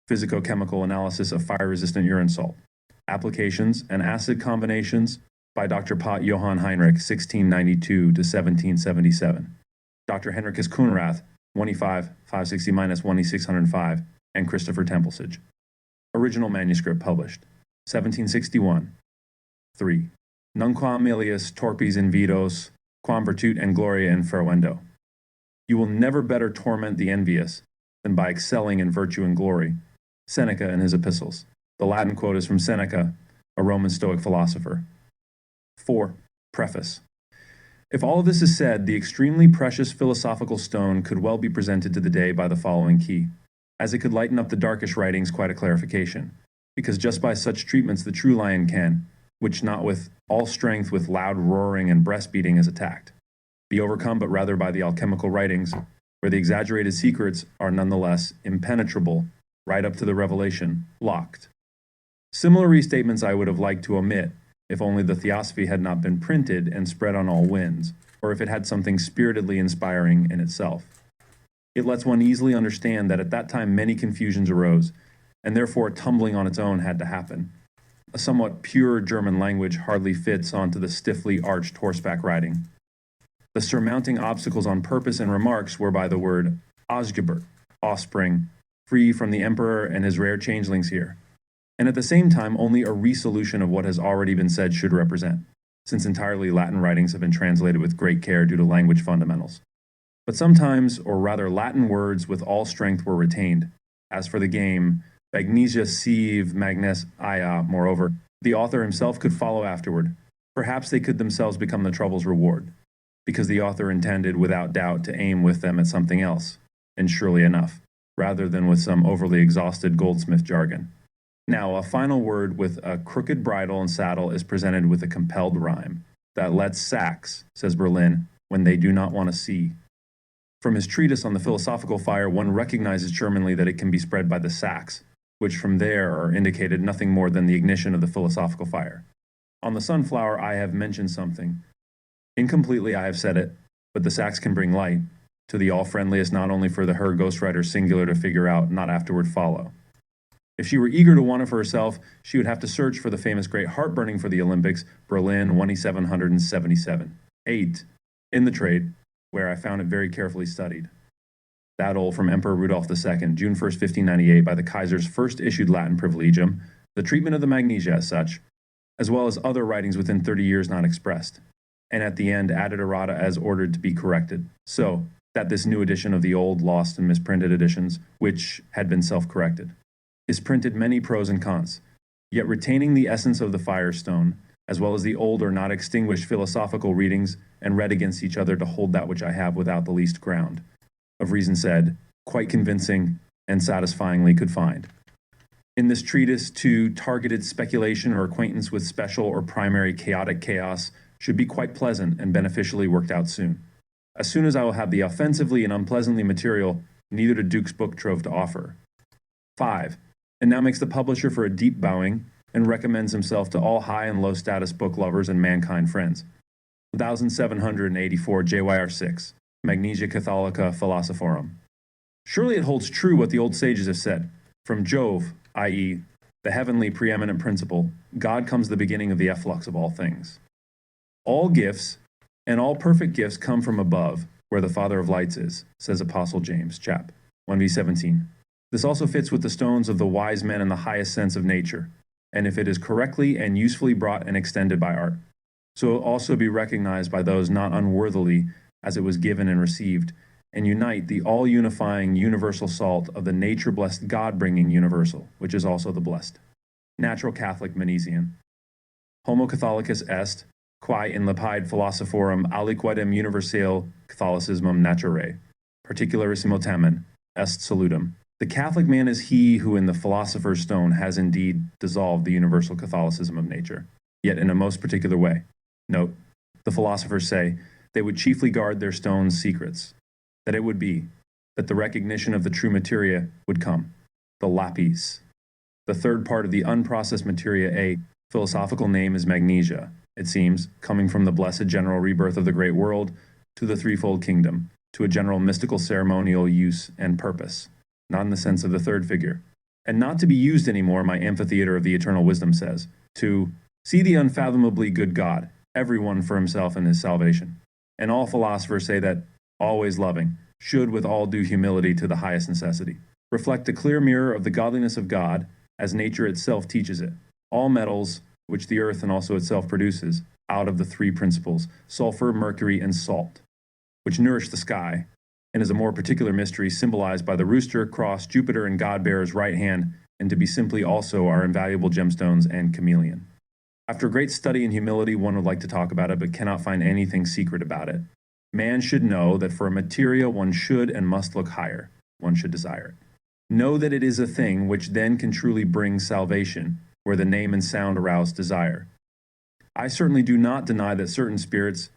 Physico-Chemical Analysis of Fire-Resistant Urine Salt, Applications and Acid Combinations by Dr. Pott Johann Heinrich, 1692 to 1777. Dr. Henricus Khunrath, 1E5, 560-1E605, and Christopher Templesage. Original manuscript published. 1761. 3. Nunquam melius torpes invidos, quam virtute and gloria inferuendo. You will never better torment the envious than by excelling in virtue and glory. Seneca in his epistles. The Latin quote is from Seneca, a Roman Stoic philosopher. 4. Preface. If all of this is said, the extremely precious philosophical stone could well be presented to the day by the following key, as it could lighten up the darkish writings quite a clarification, because just by such treatments the true lion can, which not with all strength with loud roaring and breast-beating is attacked, be overcome but rather by the alchemical writings, where the exaggerated secrets are nonetheless impenetrable, right up to the revelation, locked. Similar restatements I would have liked to omit, if only the Theosophy had not been printed and spread on all winds, or if it had something spiritedly inspiring in itself. It lets one easily understand that at that time many confusions arose, and therefore tumbling on its own had to happen. A somewhat pure German language hardly fits onto the stiffly arched horseback riding. The surmounting obstacles on purpose and remarks were by the word Ausgeburt, offspring, free from the emperor and his rare changelings here, and at the same time only a resolution of what has already been said should represent, since entirely Latin writings have been translated with great care due to language fundamentals. But sometimes, or rather Latin words with all strength were retained. As for the game, magnesia sive magnes aya, moreover, the author himself could follow afterward. Perhaps they could themselves become the trouble's reward, because the author intended without doubt to aim with them at something else, and surely enough, rather than with some overly exhausted goldsmith jargon. Now, a final word with a crooked bridle and saddle is presented with a compelled rhyme, that lets sacks, says Berlin, when they do not want to see. From his treatise on the philosophical fire, one recognizes Germanly that it can be spread by the sacks, which from there are indicated nothing more than the ignition of the philosophical fire. On the sunflower I have mentioned something. Incompletely I have said it, but the sacks can bring light, to the all-friendliest not only for the her ghostwriter singular to figure out, not afterward follow. If she were eager to want it for herself, she would have to search for the famous great heartburning for the Olympics, Berlin 1777. 8. In the trade, where I found it very carefully studied. That old from Emperor Rudolph II, June 1, 1598, by the Kaiser's first issued Latin privilegium, the treatment of the magnesia as such, as well as other writings within 30 years not expressed, and at the end added errata as ordered to be corrected, so that this new edition of the old, lost, and misprinted editions, which had been self-corrected, is printed many pros and cons, yet retaining the essence of the firestone, as well as the old or not extinguished philosophical readings, and read against each other to hold that which I have without the least ground, of reason said, quite convincing and satisfyingly could find. In this treatise, too, targeted speculation or acquaintance with special or primary chaotic chaos should be quite pleasant and beneficially worked out soon. As soon as I will have the offensively and unpleasantly material, neither to Duke's book trove to offer. 5. And now makes the publisher for a deep bowing, and recommends himself to all high and low status book lovers and mankind friends. 1784 JYR 6, Magnesia Catholica Philosophorum. Surely it holds true what the old sages have said. From Jove, i.e., the heavenly preeminent principle, God comes the beginning of the efflux of all things. All gifts, and all perfect gifts come from above, where the Father of lights is, says Apostle James, chap. 1v17. This also fits with the stones of the wise men in the highest sense of nature, and if it is correctly and usefully brought and extended by art, so it will also be recognized by those not unworthily as it was given and received, and unite the all-unifying universal salt of the nature-blessed God-bringing universal, which is also the blessed. Natural Catholic Manesian. Homo Catholicus est, quae in lapide philosophorum aliquidem universale Catholicismum naturae, particularissimo tamen, est salutum. The Catholic man is he who in the philosopher's stone has indeed dissolved the universal Catholicism of nature, yet in a most particular way. Note, the philosophers say they would chiefly guard their stone's secrets, that it would be, that the recognition of the true materia would come, the lapis. The third part of the unprocessed materia, a philosophical name, is magnesia, it seems, coming from the blessed general rebirth of the great world to the threefold kingdom, to a general mystical ceremonial use and purpose. Not in the sense of the third figure, and not to be used anymore, my amphitheater of the eternal wisdom says, to see the unfathomably good God, everyone for himself and his salvation. And all philosophers say that always loving should, with all due humility to the highest necessity, reflect a clear mirror of the godliness of God as nature itself teaches it. All metals, which the earth and also itself produces, out of the three principles, sulfur, mercury, and salt, which nourish the sky, and is a more particular mystery symbolized by the rooster, cross, Jupiter, and God-bearer's right hand, and to be simply also our invaluable gemstones and chameleon. After great study and humility, one would like to talk about it, but cannot find anything secret about it. Man should know that for a materia one should and must look higher. One should desire it. Know that it is a thing which then can truly bring salvation, where the name and sound arouse desire. I certainly do not deny that certain spirits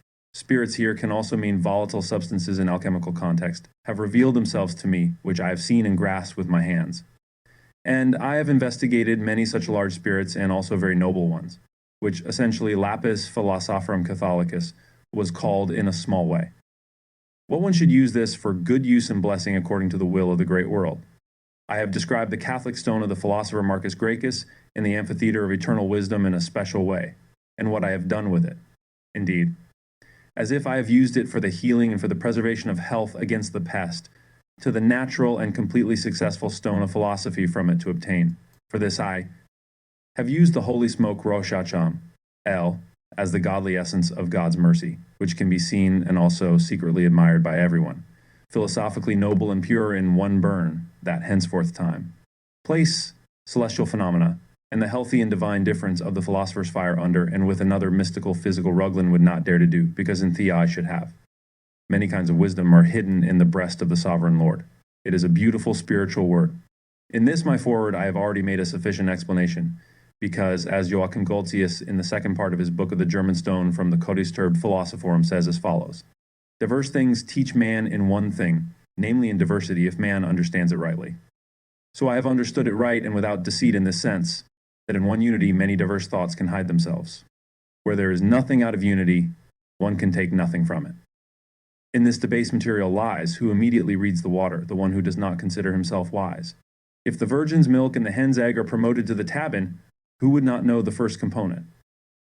here can also mean volatile substances in alchemical context, have revealed themselves to me, which I have seen and grasped with my hands. And I have investigated many such large spirits and also very noble ones, which essentially lapis philosophorum catholicus was called in a small way. What one should use this for good use and blessing according to the will of the great world. I have described the Catholic stone of the philosopher Marcus Graecus in the amphitheater of eternal wisdom in a special way, and what I have done with it. Indeed, as if I have used it for the healing and for the preservation of health against the pest, to the natural and completely successful stone of philosophy from it to obtain. For this I have used the holy smoke Rosh Hashanah, El, as the godly essence of God's mercy, which can be seen and also secretly admired by everyone, philosophically noble and pure in one burn, that henceforth time. Place celestial phenomena, and the healthy and divine difference of the philosopher's fire under, and with another mystical physical Ruglan would not dare to do, because in Thea I should have. Many kinds of wisdom are hidden in the breast of the sovereign Lord. It is a beautiful spiritual word. In this, my foreword, I have already made a sufficient explanation, because, as Joachim Goltzius in the second part of his Book of the German Stone from the Codisturbed Philosophorum says as follows: diverse things teach man in one thing, namely in diversity, if man understands it rightly. So I have understood it right and without deceit in this sense, that in one unity many diverse thoughts can hide themselves. Where there is nothing out of unity, one can take nothing from it. In this debased material lies who immediately reads the water, the one who does not consider himself wise. If the virgin's milk and the hen's egg are promoted to the tabin, who would not know the first component?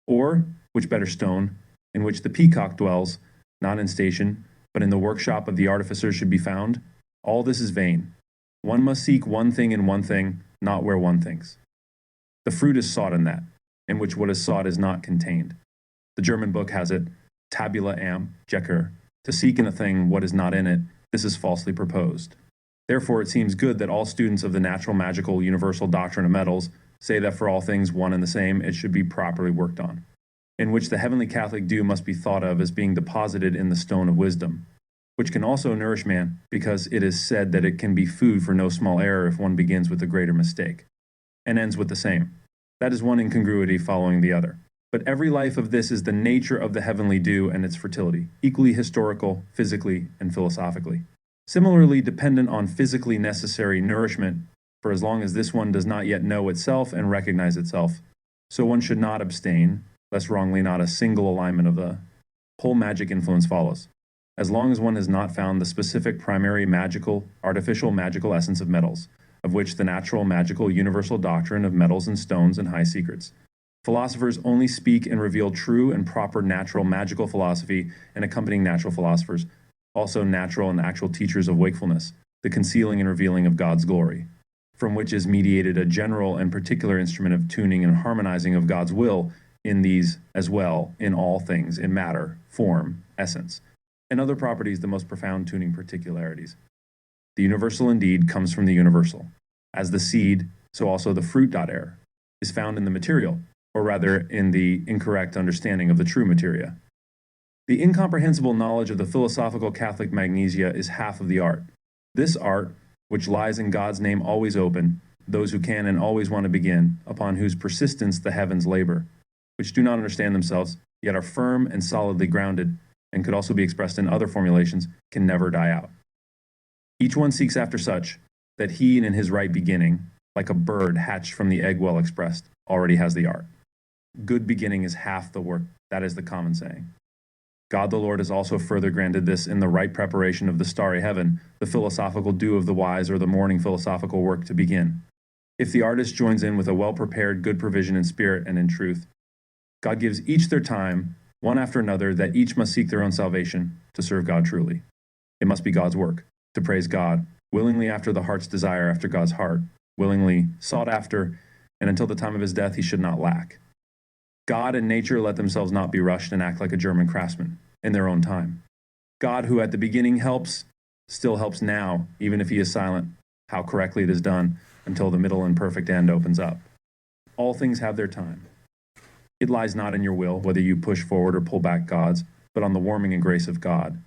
Or, which better stone, in which the peacock dwells, not in station, but in the workshop of the artificer should be found? All this is vain. One must seek one thing in one thing, not where one thinks. The fruit is sought in that, in which what is sought is not contained. The German book has it, tabula am, jecker, to seek in a thing what is not in it, this is falsely proposed. Therefore it seems good that all students of the natural magical universal doctrine of metals say that for all things one and the same, it should be properly worked on, in which the heavenly Catholic dew must be thought of as being deposited in the stone of wisdom, which can also nourish man, because it is said that it can be food for no small error if one begins with a greater mistake, and ends with the same. That is one incongruity following the other. But every life of this is the nature of the heavenly dew and its fertility, equally historical, physically, and philosophically. Similarly dependent on physically necessary nourishment, for as long as this one does not yet know itself and recognize itself, so one should not abstain, lest wrongly not a single alignment of the whole magic influence follows, as long as one has not found the specific primary magical, artificial magical essence of metals, of which the natural magical universal doctrine of metals and stones and high secrets. Philosophers only speak and reveal true and proper natural magical philosophy and accompanying natural philosophers, also natural and actual teachers of wakefulness, the concealing and revealing of God's glory, from which is mediated a general and particular instrument of tuning and harmonizing of God's will in these as well, in all things, in matter, form, essence, and other properties, the most profound tuning particularities. The universal indeed comes from the universal. As the seed, so also the fruit error is found in the material, or rather in the incorrect understanding of the true materia. The incomprehensible knowledge of the philosophical Catholic magnesia is half of the art. This art, which lies in God's name always open, those who can and always want to begin, upon whose persistence the heavens labor, which do not understand themselves, yet are firm and solidly grounded, and could also be expressed in other formulations, can never die out. Each one seeks after such, that he in his right beginning, like a bird hatched from the egg well expressed, already has the art. Good beginning is half the work, that is the common saying. God the Lord has also further granted this in the right preparation of the starry heaven, the philosophical dew of the wise, or the morning philosophical work to begin. If the artist joins in with a well-prepared good provision in spirit and in truth, God gives each their time, one after another, that each must seek their own salvation to serve God truly. It must be God's work, to praise God, willingly after the heart's desire after God's heart, willingly sought after, and until the time of his death he should not lack. God and nature let themselves not be rushed and act like a German craftsman in their own time. God, who at the beginning helps, still helps now, even if he is silent, how correctly it is done, until the middle and perfect end opens up. All things have their time. It lies not in your will, whether you push forward or pull back God's, but on the warming and grace of God.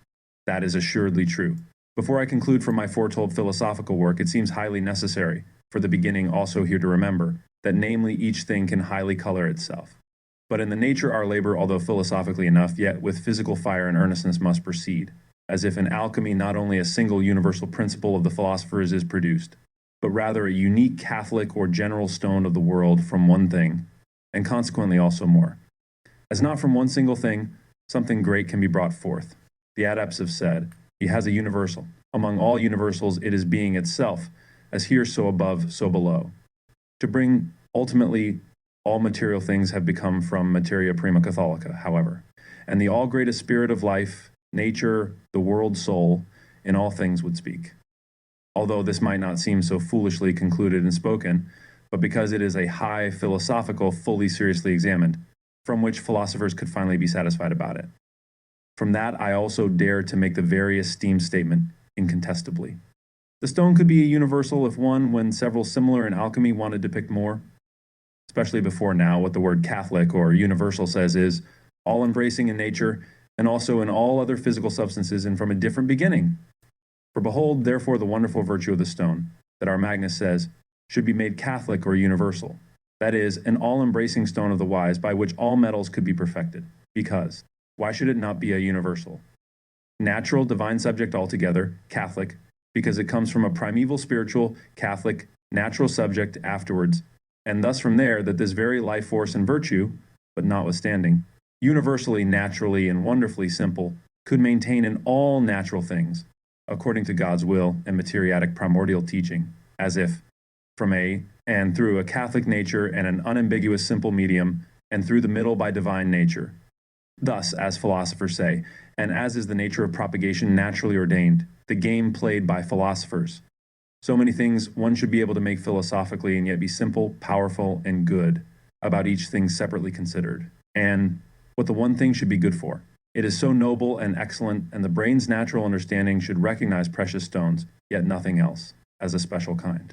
That is assuredly true. Before I conclude from my foretold philosophical work, it seems highly necessary, for the beginning also here to remember, that namely each thing can highly color itself. But in the nature our labor, although philosophically enough, yet with physical fire and earnestness must proceed, as if in alchemy not only a single universal principle of the philosophers is produced, but rather a unique Catholic or general stone of the world from one thing, and consequently also more. As not from one single thing, something great can be brought forth. The adepts have said, he has a universal. Among all universals, it is being itself, as here so above, so below. To bring ultimately all material things have become from materia prima Catholica, however, and the all greatest spirit of life, nature, the world soul, in all things would speak. Although this might not seem so foolishly concluded and spoken, but because it is a high philosophical, fully seriously examined, from which philosophers could finally be satisfied about it. From that I also dare to make the very esteemed statement incontestably. The stone could be a universal if one, when several similar in alchemy, wanted to pick more. Especially before now, what the word Catholic or universal says is all-embracing in nature and also in all other physical substances and from a different beginning. For behold, therefore, the wonderful virtue of the stone, that our Magnus says, should be made Catholic or universal. That is, an all-embracing stone of the wise by which all metals could be perfected. Because, why should it not be a universal? Natural, divine subject altogether, Catholic, because it comes from a primeval spiritual, Catholic, natural subject afterwards, and thus from there that this very life force and virtue, but notwithstanding, universally, naturally, and wonderfully simple, could maintain in all natural things, according to God's will and materiatic primordial teaching, as if, from a and through a Catholic nature and an unambiguous simple medium, and through the middle by divine nature. Thus, as philosophers say, and as is the nature of propagation naturally ordained, the game played by philosophers. So many things one should be able to make philosophically and yet be simple, powerful, and good about each thing separately considered, and what the one thing should be good for. It is so noble and excellent, and the brain's natural understanding should recognize precious stones, yet nothing else, as a special kind.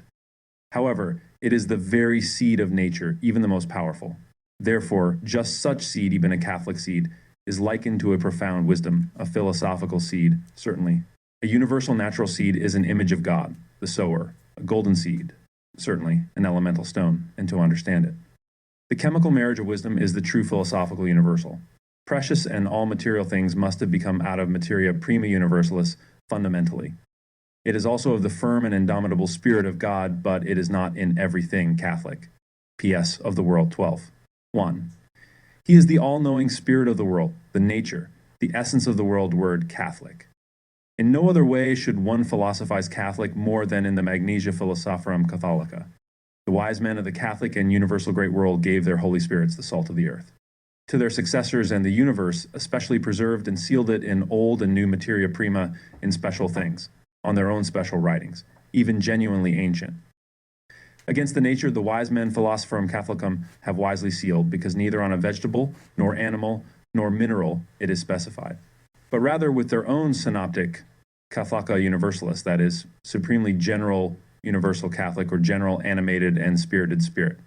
However, it is the very seed of nature, even the most powerful. Therefore, just such seed, even a Catholic seed, is likened to a profound wisdom, a philosophical seed, certainly. A universal natural seed is an image of God, the sower, a golden seed, certainly, an elemental stone, and to understand it. The chemical marriage of wisdom is the true philosophical universal. Precious and all material things must have become out of materia prima universalis fundamentally. It is also of the firm and indomitable spirit of God, but it is not in everything Catholic. P.S. of the World 12. 1. He is the all-knowing spirit of the world, the nature, the essence of the world word Catholic. In no other way should one philosophize Catholic more than in the Magnesia Philosophorum Catholica. The wise men of the Catholic and universal great world gave their holy spirits the salt of the earth. To their successors and the universe, especially preserved and sealed it in old and new materia prima in special things, on their own special writings, even genuinely ancient. Against the nature, the wise men Philosophorum Catholicum have wisely sealed, because neither on a vegetable, nor animal, nor mineral it is specified, but rather with their own synoptic Catholica Universalis, that is, supremely general universal Catholic or general animated and spirited spirit.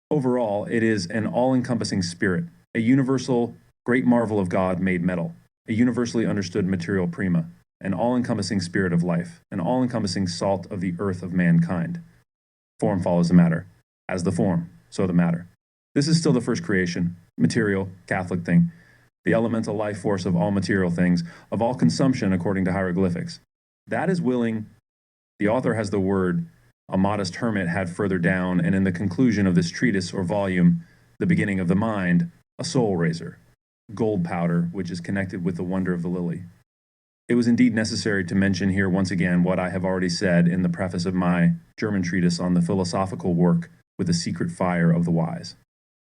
Overall, it is an all-encompassing spirit, a universal great marvel of God made metal, a universally understood material prima, an all-encompassing spirit of life, an all-encompassing salt of the earth of mankind. Form follows the matter. As the form, so the matter. This is still the first creation, material, Catholic thing, the elemental life force of all material things, of all consumption according to hieroglyphics. That is willing. The author has the word a modest hermit had further down, and in the conclusion of this treatise or volume, the beginning of the mind, a soul raiser, gold powder, which is connected with the wonder of the lily. It was indeed necessary to mention here once again what I have already said in the preface of my German treatise on the philosophical work with the secret fire of the wise.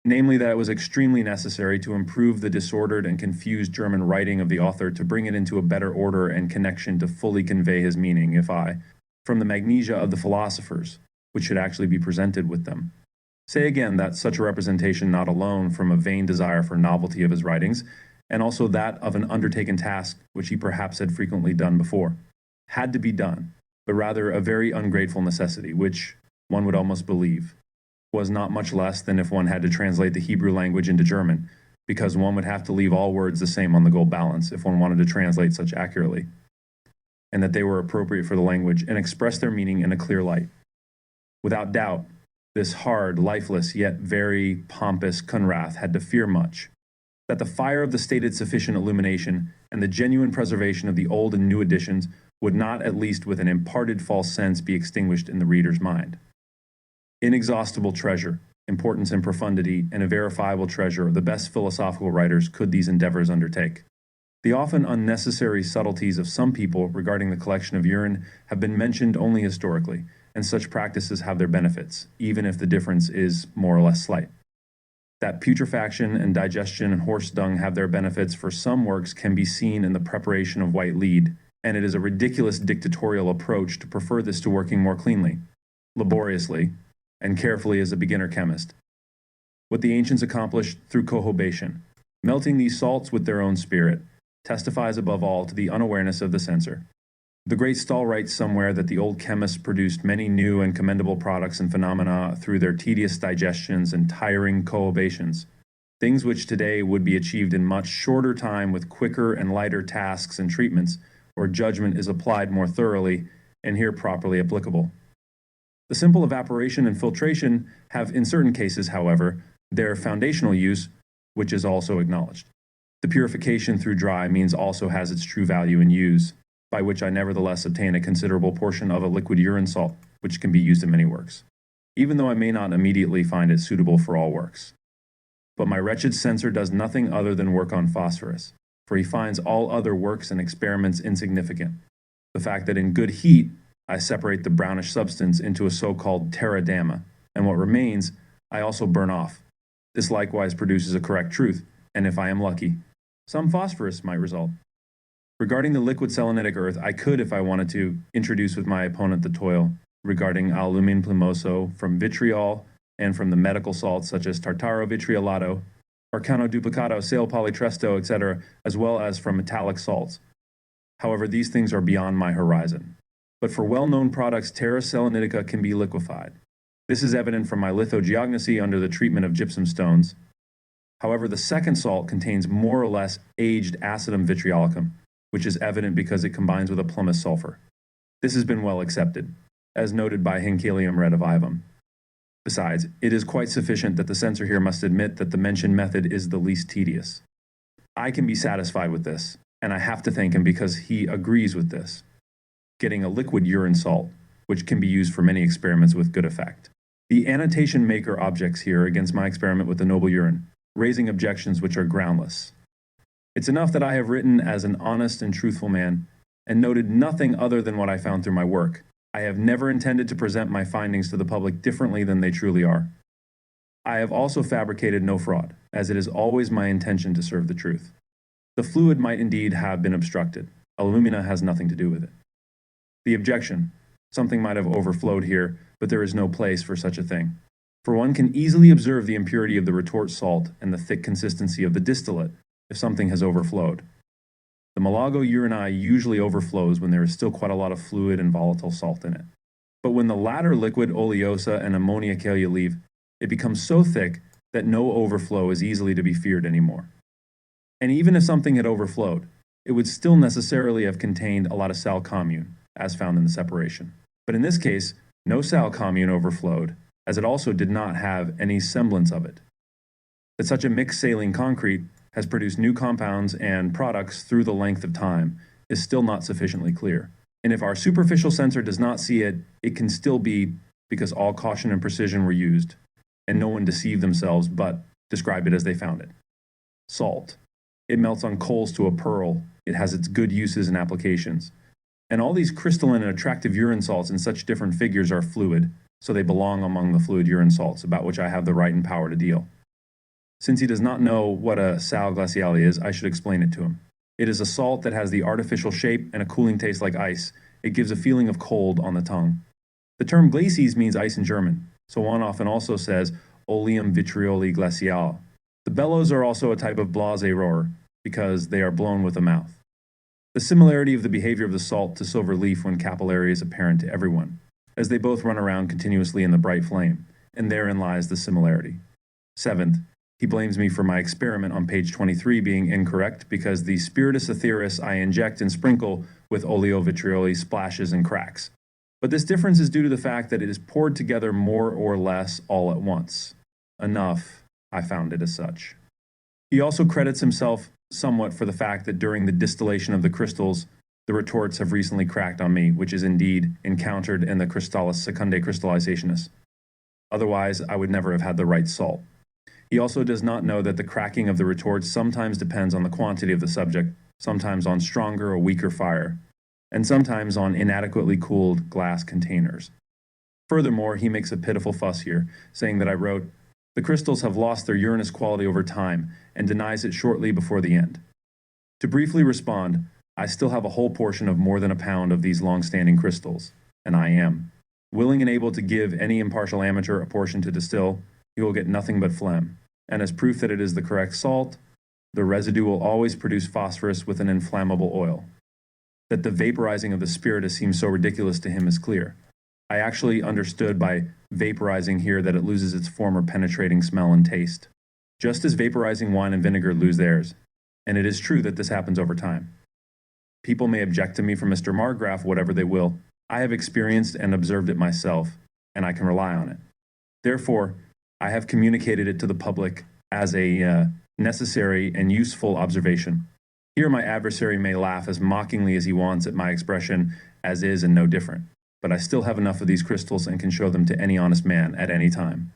Namely, that it was extremely necessary to improve the disordered and confused German writing of the author to bring it into a better order and connection to fully convey his meaning, if I, from the magnesia of the philosophers, which should actually be presented with them. Say again that such a representation not alone from a vain desire for novelty of his writings, and also that of an undertaken task which he perhaps had frequently done before, had to be done, but rather a very ungrateful necessity, which, one would almost believe, was not much less than if one had to translate the Hebrew language into German, because one would have to leave all words the same on the gold balance if one wanted to translate such accurately, and that they were appropriate for the language and express their meaning in a clear light. Without doubt, this hard, lifeless, yet very pompous Kunrath had to fear much, that the fire of the stated sufficient illumination and the genuine preservation of the old and new editions would not, at least with an imparted false sense, be extinguished in the reader's mind. Inexhaustible treasure, importance and profundity, and a verifiable treasure of the best philosophical writers could these endeavors undertake. The often unnecessary subtleties of some people regarding the collection of urine have been mentioned only historically, and such practices have their benefits, even if the difference is more or less slight. That putrefaction and digestion and horse dung have their benefits for some works can be seen in the preparation of white lead, and it is a ridiculous dictatorial approach to prefer this to working more cleanly, laboriously, and carefully as a beginner chemist. What the ancients accomplished through cohobation, melting these salts with their own spirit, testifies above all to the unawareness of the censor. The great Stahl writes somewhere that the old chemists produced many new and commendable products and phenomena through their tedious digestions and tiring cohobations, things which today would be achieved in much shorter time with quicker and lighter tasks and treatments, where judgment is applied more thoroughly and here properly applicable. The simple evaporation and filtration have in certain cases, however, their foundational use, which is also acknowledged. The purification through dry means also has its true value and use, by which I nevertheless obtain a considerable portion of a liquid urine salt, which can be used in many works, even though I may not immediately find it suitable for all works. But my wretched censor does nothing other than work on phosphorus, for he finds all other works and experiments insignificant. The fact that in good heat I separate the brownish substance into a so-called terra damma, and what remains I also burn off. This likewise produces a correct truth, and if I am lucky, some phosphorus might result. Regarding the liquid selenitic earth, I could, if I wanted to, introduce with my opponent the toil regarding alumin plumoso from vitriol and from the medical salts such as tartaro vitriolato, arcano duplicato, sale polytresto, etc., as well as from metallic salts. However, these things are beyond my horizon. But for well-known products, terra selenitica can be liquefied. This is evident from my lithogeognosy under the treatment of gypsum stones. However, the second salt contains more or less aged acidum vitriolicum, which is evident because it combines with a plumous sulfur. This has been well accepted, as noted by Hencalium redivivum. Besides, it is quite sufficient that the censor here must admit that the mentioned method is the least tedious. I can be satisfied with this, and I have to thank him because he agrees with this, getting a liquid urine salt, which can be used for many experiments with good effect. The annotation maker objects here against my experiment with the noble urine, raising objections which are groundless. It's enough that I have written as an honest and truthful man, and noted nothing other than what I found through my work. I have never intended to present my findings to the public differently than they truly are. I have also fabricated no fraud, as it is always my intention to serve the truth. The fluid might indeed have been obstructed. Alumina has nothing to do with it. The objection: something might have overflowed here, but there is no place for such a thing. For one can easily observe the impurity of the retort salt and the thick consistency of the distillate if something has overflowed. The Malago urinae usually overflows when there is still quite a lot of fluid and volatile salt in it. But when the latter liquid oleosa and ammonia kalia leave, it becomes so thick that no overflow is easily to be feared anymore. And even if something had overflowed, it would still necessarily have contained a lot of sal commune, as found in the separation. But in this case, no sal commune overflowed, as it also did not have any semblance of it. That such a mixed saline concrete has produced new compounds and products through the length of time is still not sufficiently clear. And if our superficial censor does not see it, it can still be because all caution and precision were used, and no one deceived themselves but described it as they found it. Salt. It melts on coals to a pearl. It has its good uses and applications. And all these crystalline and attractive urine salts in such different figures are fluid, so they belong among the fluid urine salts, about which I have the right and power to deal. Since he does not know what a sal glaciale is, I should explain it to him. It is a salt that has the artificial shape and a cooling taste like ice. It gives a feeling of cold on the tongue. The term glacis means ice in German, so one often also says oleum vitrioli glaciale. The bellows are also a type of Blaserohr, because they are blown with the mouth. The similarity of the behavior of the salt to silver leaf when capillary is apparent to everyone, as they both run around continuously in the bright flame, and therein lies the similarity. Seventh, he blames me for my experiment on page 23 being incorrect because the spiritus etheris I inject and sprinkle with oleo vitrioli splashes and cracks. But this difference is due to the fact that it is poured together more or less all at once. Enough, I found it as such. He also credits himself somewhat for the fact that during the distillation of the crystals, the retorts have recently cracked on me, which is indeed encountered in the Crystallis secundae crystallizationis. Otherwise, I would never have had the right salt. He also does not know that the cracking of the retorts sometimes depends on the quantity of the subject, sometimes on stronger or weaker fire, and sometimes on inadequately cooled glass containers. Furthermore, he makes a pitiful fuss here, saying that I wrote, "The crystals have lost their urinous quality over time," and denies it shortly before the end. To briefly respond, I still have a whole portion of more than a pound of these long-standing crystals, and I am willing and able to give any impartial amateur a portion to distill. He will get nothing but phlegm, and as proof that it is the correct salt, the residue will always produce phosphorus with an inflammable oil. That the vaporizing of the spiritus seems so ridiculous to him is clear. I actually understood by vaporizing here that it loses its former penetrating smell and taste, just as vaporizing wine and vinegar lose theirs, and it is true that this happens over time. People may object to me for Mr. Margraf whatever they will. I have experienced and observed it myself, and I can rely on it. Therefore, I have communicated it to the public as a necessary and useful observation. Here my adversary may laugh as mockingly as he wants at my expression, as is and no different, but I still have enough of these crystals and can show them to any honest man at any time.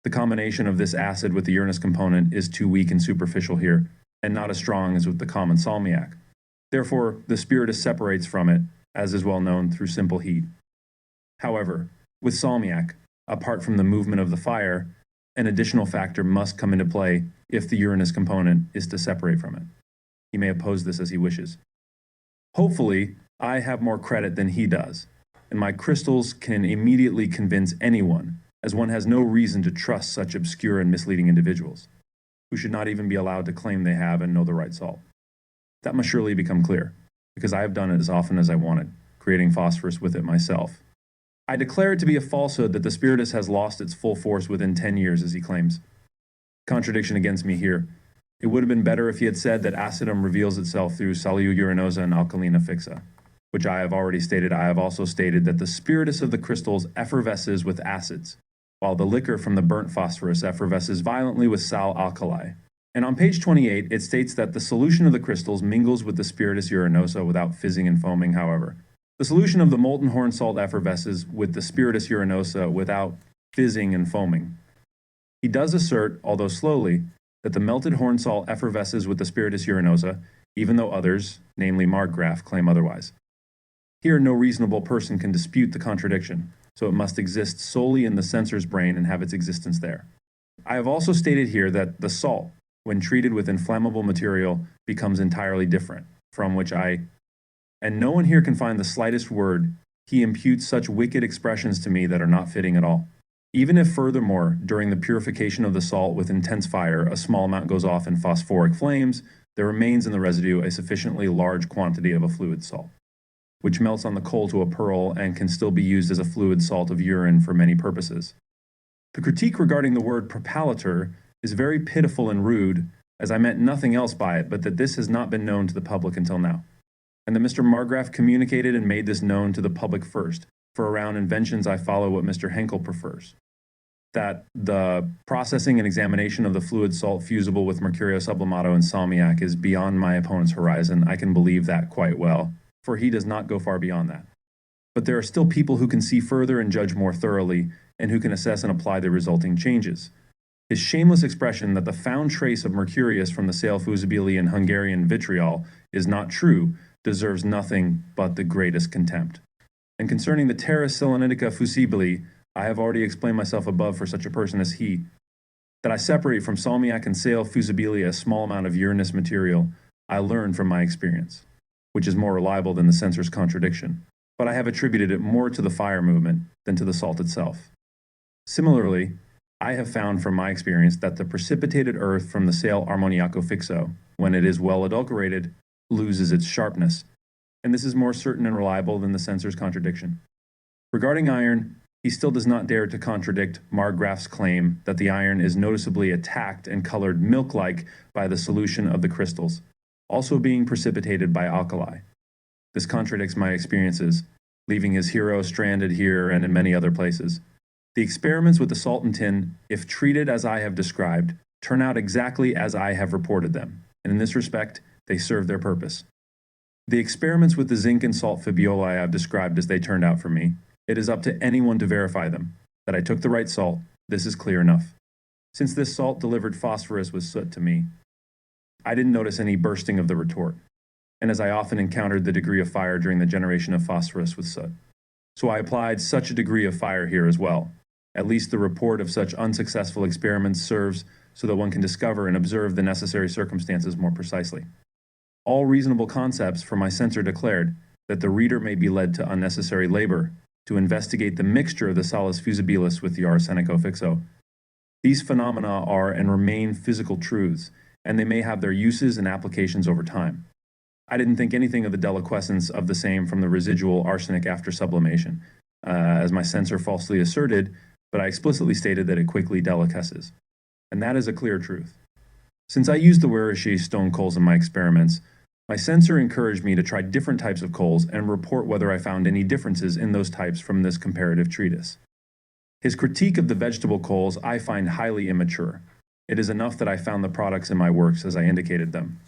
The combination of this acid with the urinous component is too weak and superficial here, and not as strong as with the common salmiac. Therefore, the spiritus separates from it, as is well known, through simple heat. However, with salmiac, apart from the movement of the fire, an additional factor must come into play if the urinous component is to separate from it. He may oppose this as he wishes. Hopefully, I have more credit than he does, and my crystals can immediately convince anyone, as one has no reason to trust such obscure and misleading individuals, who should not even be allowed to claim they have and know the right salt. That must surely become clear, because I have done it as often as I wanted, creating phosphorus with it myself. I declare it to be a falsehood that the spiritus has lost its full force within 10 years, as he claims. Contradiction against me here. It would have been better if he had said that acidum reveals itself through saliu urinosa and alkalina fixa, which I have already stated. I have also stated that the spiritus of the crystals effervesces with acids, while the liquor from the burnt phosphorus effervesces violently with sal alkali. And on page 28, it states that the solution of the crystals mingles with the spiritus urinosa without fizzing and foaming, however. The solution of the molten horn salt effervesces with the spiritus urinosa without fizzing and foaming. He does assert, although slowly, that the melted horn salt effervesces with the spiritus urinosa, even though others, namely Margraf, claim otherwise. Here no reasonable person can dispute the contradiction, so it must exist solely in the censor's brain and have its existence there. I have also stated here that the salt, when treated with inflammable material, becomes entirely different, from which and no one here can find the slightest word. He imputes such wicked expressions to me that are not fitting at all. Even if furthermore, during the purification of the salt with intense fire, a small amount goes off in phosphoric flames, there remains in the residue a sufficiently large quantity of a fluid salt, which melts on the coal to a pearl and can still be used as a fluid salt of urine for many purposes. The critique regarding the word propalator is very pitiful and rude, as I meant nothing else by it but that this has not been known to the public until now, and that Mr. Margraf communicated and made this known to the public first, for around inventions I follow what Mr. Henkel prefers. That the processing and examination of the fluid salt fusible with mercurio sublimato and salmiac is beyond my opponent's horizon, I can believe that quite well, for he does not go far beyond that. But there are still people who can see further and judge more thoroughly, and who can assess and apply the resulting changes. His shameless expression that the found trace of mercurius from the sale fusibili in Hungarian vitriol is not true deserves nothing but the greatest contempt. And concerning the terra selenitica fusibili, I have already explained myself above for such a person as he. That I separate from salmiac and sale fusibili a small amount of urinous material, I learned from my experience, which is more reliable than the censor's contradiction, but I have attributed it more to the fire movement than to the salt itself. Similarly, I have found from my experience that the precipitated earth from the sale armoniaco fixo, when it is well adulterated, loses its sharpness, and this is more certain and reliable than the censor's contradiction. Regarding iron, he still does not dare to contradict Margraaf's claim that the iron is noticeably attacked and colored milk-like by the solution of the crystals, also being precipitated by alkali. This contradicts my experiences, leaving his hero stranded here and in many other places. The experiments with the salt and tin, if treated as I have described, turn out exactly as I have reported them, and in this respect, they serve their purpose. The experiments with the zinc and salt fibiola I have described as they turned out for me. It is up to anyone to verify them. That I took the right salt, this is clear enough. Since this salt delivered phosphorus with soot to me, I didn't notice any bursting of the retort, and as I often encountered the degree of fire during the generation of phosphorus with soot. So I applied such a degree of fire here as well. At least the report of such unsuccessful experiments serves so that one can discover and observe the necessary circumstances more precisely. All reasonable concepts for my censor declared that the reader may be led to unnecessary labor to investigate the mixture of the salus fusibilis with the arsenico fixo. These phenomena are and remain physical truths, and they may have their uses and applications over time. I didn't think anything of the deliquescence of the same from the residual arsenic after sublimation, as my censor falsely asserted, but I explicitly stated that it quickly deliquesces. And that is a clear truth. Since I used the Werische stone coals in my experiments, my censor encouraged me to try different types of coals and report whether I found any differences in those types from this comparative treatise. His critique of the vegetable coals I find highly immature. It is enough that I found the products in my works as I indicated them.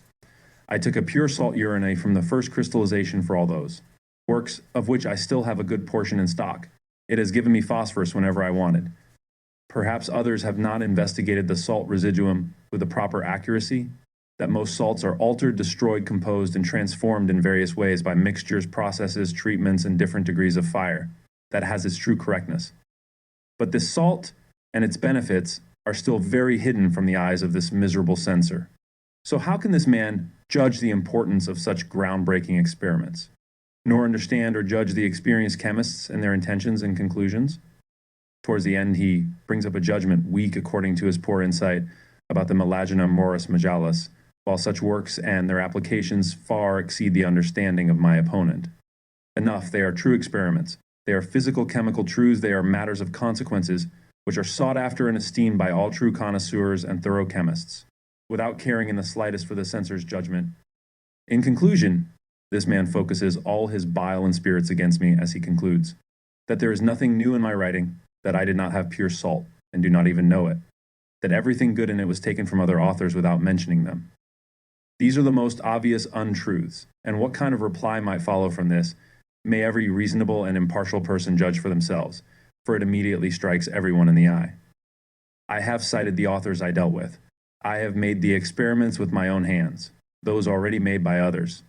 I took a pure salt urine from the first crystallization for all those works, of which I still have a good portion in stock. It has given me phosphorus whenever I wanted. Perhaps others have not investigated the salt residuum with the proper accuracy, that most salts are altered, destroyed, composed, and transformed in various ways by mixtures, processes, treatments, and different degrees of fire. That has its true correctness. But this salt and its benefits are still very hidden from the eyes of this miserable censor. So how can this man judge the importance of such groundbreaking experiments, nor understand or judge the experienced chemists and their intentions and conclusions? Towards the end, he brings up a judgment weak according to his poor insight about the Melagina Moris Majalis, while such works and their applications far exceed the understanding of my opponent. Enough, they are true experiments. They are physico-chemical truths, they are matters of consequences, which are sought after and esteemed by all true connoisseurs and thorough chemists, without caring in the slightest for the censor's judgment. In conclusion, this man focuses all his bile and spirits against me as he concludes, that there is nothing new in my writing, that I did not have pure salt, and do not even know it, that everything good in it was taken from other authors without mentioning them. These are the most obvious untruths, and what kind of reply might follow from this may every reasonable and impartial person judge for themselves, for it immediately strikes everyone in the eye. I have cited the authors I dealt with. I have made the experiments with my own hands, those already made by others.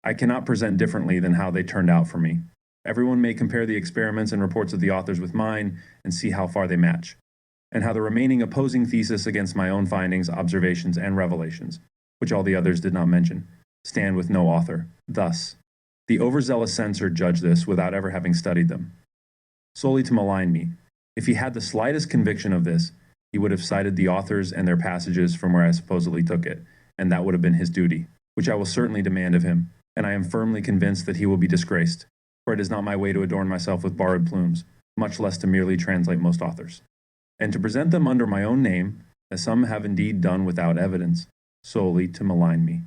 I cannot present differently than how they turned out for me. Everyone may compare the experiments and reports of the authors with mine and see how far they match, and how the remaining opposing thesis against my own findings, observations, and revelations, which all the others did not mention, stand with no author. Thus, the overzealous censor judged this without ever having studied them, solely to malign me. If he had the slightest conviction of this, he would have cited the authors and their passages from where I supposedly took it, and that would have been his duty, which I will certainly demand of him, and I am firmly convinced that he will be disgraced, for it is not my way to adorn myself with borrowed plumes, much less to merely translate most authors, and to present them under my own name, as some have indeed done without evidence, solely to malign me.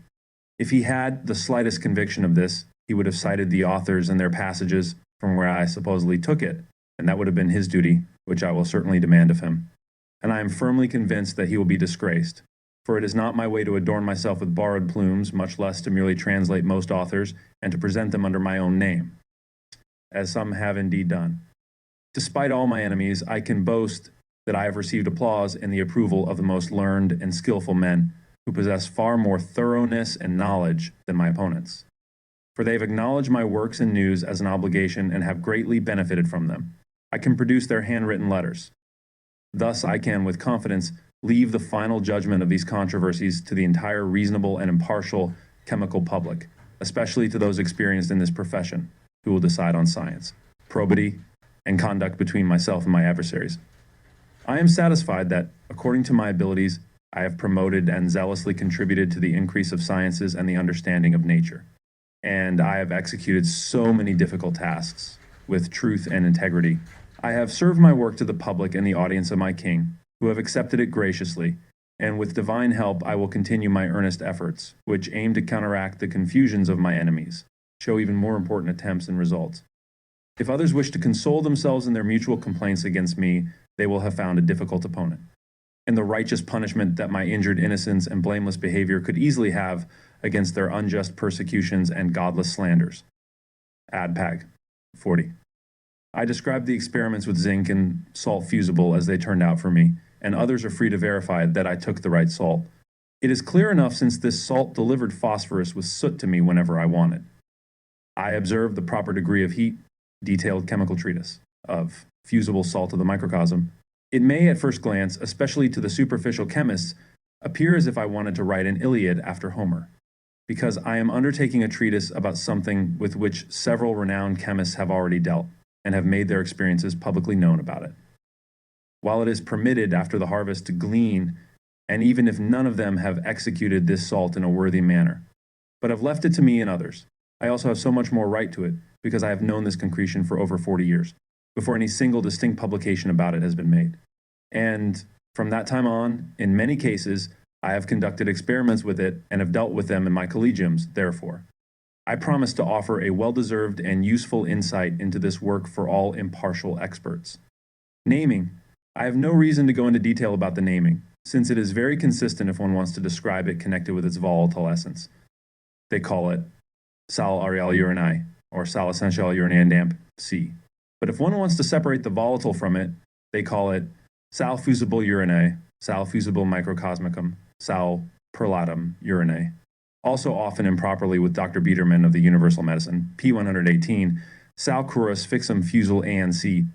If he had the slightest conviction of this, he would have cited the authors and their passages from where I supposedly took it, and that would have been his duty, which I will certainly demand of him. And I am firmly convinced that he will be disgraced, for it is not my way to adorn myself with borrowed plumes, much less to merely translate most authors and to present them under my own name, as some have indeed done. Despite all my enemies, I can boast that I have received applause and the approval of the most learned and skillful men who possess far more thoroughness and knowledge than my opponents. For they have acknowledged my works and news as an obligation and have greatly benefited from them. I can produce their handwritten letters. Thus I can, with confidence, leave the final judgment of these controversies to the entire reasonable and impartial chemical public, especially to those experienced in this profession, who will decide on science, probity, and conduct between myself and my adversaries. I am satisfied that, according to my abilities, I have promoted and zealously contributed to the increase of sciences and the understanding of nature. And I have executed so many difficult tasks with truth and integrity. I have served my work to the public and the audience of my king, who have accepted it graciously, and with divine help I will continue my earnest efforts, which aim to counteract the confusions of my enemies, show even more important attempts and results. If others wish to console themselves in their mutual complaints against me, they will have found a difficult opponent. And the righteous punishment that my injured innocence and blameless behavior could easily have against their unjust persecutions and godless slanders. Adpag 40. I described the experiments with zinc and salt fusible as they turned out for me, and others are free to verify that I took the right salt. It is clear enough since this salt delivered phosphorus with soot to me whenever I wanted. I observed the proper degree of heat, detailed chemical treatise of fusible salt of the microcosm. It may at first glance, especially to the superficial chemists, appear as if I wanted to write an Iliad after Homer, because I am undertaking a treatise about something with which several renowned chemists have already dealt, and have made their experiences publicly known about it. While it is permitted after the harvest to glean, and even if none of them have executed this salt in a worthy manner, but have left it to me and others, I also have so much more right to it, because I have known this concretion for over 40 years, before any single distinct publication about it has been made. And from that time on, in many cases, I have conducted experiments with it and have dealt with them in my collegiums, therefore. I promise to offer a well-deserved and useful insight into this work for all impartial experts. Naming. I have no reason to go into detail about the naming, since it is very consistent if one wants to describe it connected with its volatile essence. They call it sal aryl urinae, or sal essential urinae damp C. But if one wants to separate the volatile from it, they call it sal fusible urinae, sal fusible microcosmicum, sal perlatum urinae. Also often improperly with Dr. Biederman of the Universal Medicine, P118, sal curus fixum fusil ANC.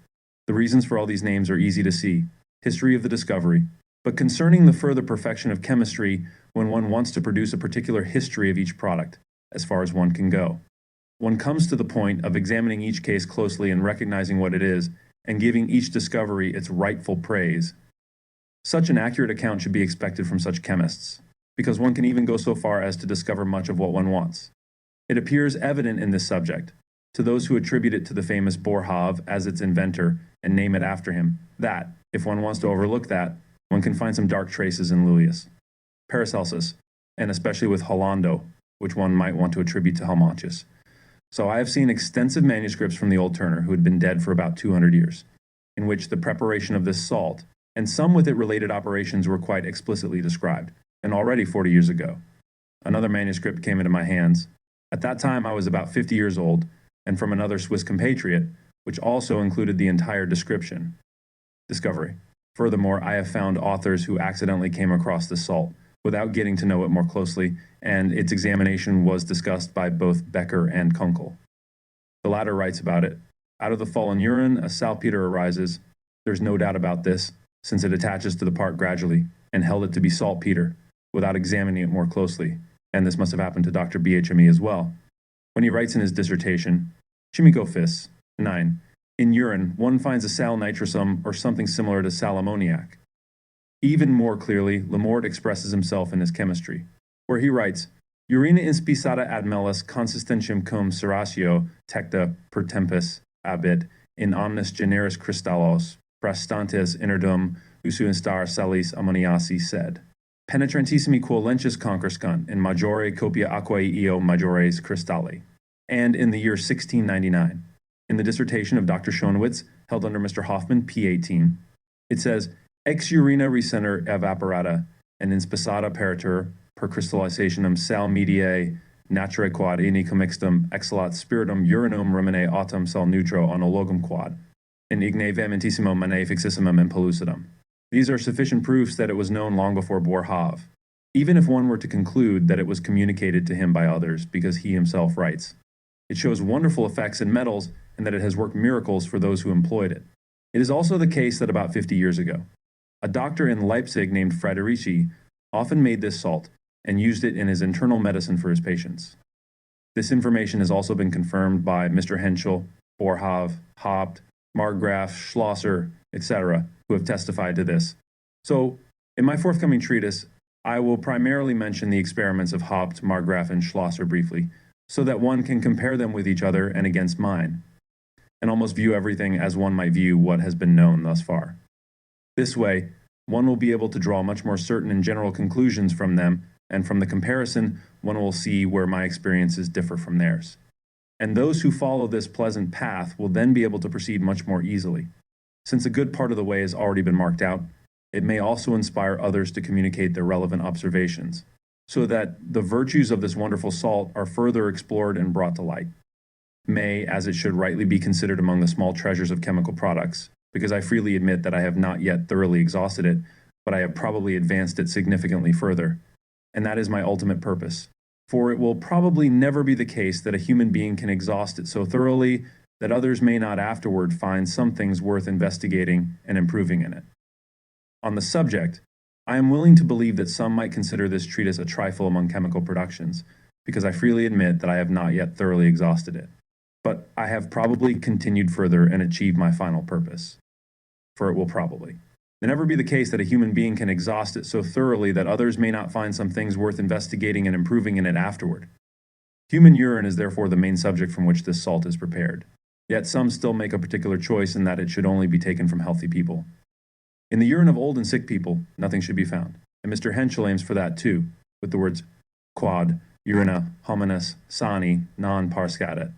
The reasons for all these names are easy to see. History of the discovery. But concerning the further perfection of chemistry, when one wants to produce a particular history of each product, as far as one can go, one comes to the point of examining each case closely and recognizing what it is, and giving each discovery its rightful praise. Such an accurate account should be expected from such chemists, because one can even go so far as to discover much of what one wants. It appears evident in this subject, to those who attribute it to the famous Boerhaave as its inventor and name it after him, that, if one wants to overlook that, one can find some dark traces in Lullius, Paracelsus, and especially with Hollando, which one might want to attribute to Helmontius. So I have seen extensive manuscripts from the old Turner, who had been dead for about 200 years, in which the preparation of this salt, and some with it related operations were quite explicitly described, and already 40 years ago. Another manuscript came into my hands. At that time I was about 50 years old, and from another Swiss compatriot, which also included the entire discovery. Furthermore, I have found authors who accidentally came across this salt, without getting to know it more closely, and its examination was discussed by both Becker and Kunkel. The latter writes about it. Out of the fallen urine, a saltpeter arises. There's no doubt about this, since it attaches to the part gradually, and held it to be saltpeter, without examining it more closely, and this must have happened to Dr. BHME as well. When he writes in his dissertation, Chimicophis 9, in urine, one finds a sal nitrosum or something similar to sal ammoniac. Even more clearly, Lamort expresses himself in his chemistry, where he writes, Urina inspisata ad melis consistentium cum ceratio tecta per tempus abit in omnis generis crystallos prastantes interdum usu instar salis ammoniaci sed. Penetrantissimi quo lentus concrescunt in majore copia aquae eo majores crystalli. And in the year 1699, in the dissertation of Dr. Schonwitz, held under Mr. Hoffman, P18, it says, Ex urina recenter evaporata and inspisata peritur per crystallizationem sal mediae naturae quad ini commixtum exhalat spiritum urinum remine autum sal neutro onologum quad in igne vehementissimo mane fixissimum and pellucidum. These are sufficient proofs that it was known long before Boerhaave, even if one were to conclude that it was communicated to him by others, because he himself writes. It shows wonderful effects in metals and that it has worked miracles for those who employed it. It is also the case that about 50 years ago, a doctor in Leipzig named Frederici often made this salt and used it in his internal medicine for his patients. This information has also been confirmed by Mr. Henschel, Boerhaave, Haupt, Margraf, Schlosser, etc., who have testified to this. So, in my forthcoming treatise, I will primarily mention the experiments of Haupt, Margraf, and Schlosser briefly, so that one can compare them with each other and against mine, and almost view everything as one might view what has been known thus far. This way, one will be able to draw much more certain and general conclusions from them, and from the comparison, one will see where my experiences differ from theirs. And those who follow this pleasant path will then be able to proceed much more easily. Since a good part of the way has already been marked out, it may also inspire others to communicate their relevant observations, so that the virtues of this wonderful salt are further explored and brought to light. May, as it should rightly be considered among the small treasures of chemical products, because I freely admit that I have not yet thoroughly exhausted it, but I have probably advanced it significantly further. And that is my ultimate purpose. For it will probably never be the case that a human being can exhaust it so thoroughly that others may not afterward find some things worth investigating and improving in it. On the subject, I am willing to believe that some might consider this treatise a trifle among chemical productions, because I freely admit that I have not yet thoroughly exhausted it. But I have probably continued further and achieved my final purpose. For it will probably never be the case that a human being can exhaust it so thoroughly that others may not find some things worth investigating and improving in it afterward. Human urine is therefore the main subject from which this salt is prepared. Yet some still make a particular choice in that it should only be taken from healthy people. In the urine of old and sick people, nothing should be found, and Mr. Henschel aims for that too, with the words quod urina hominis sani non parscadet.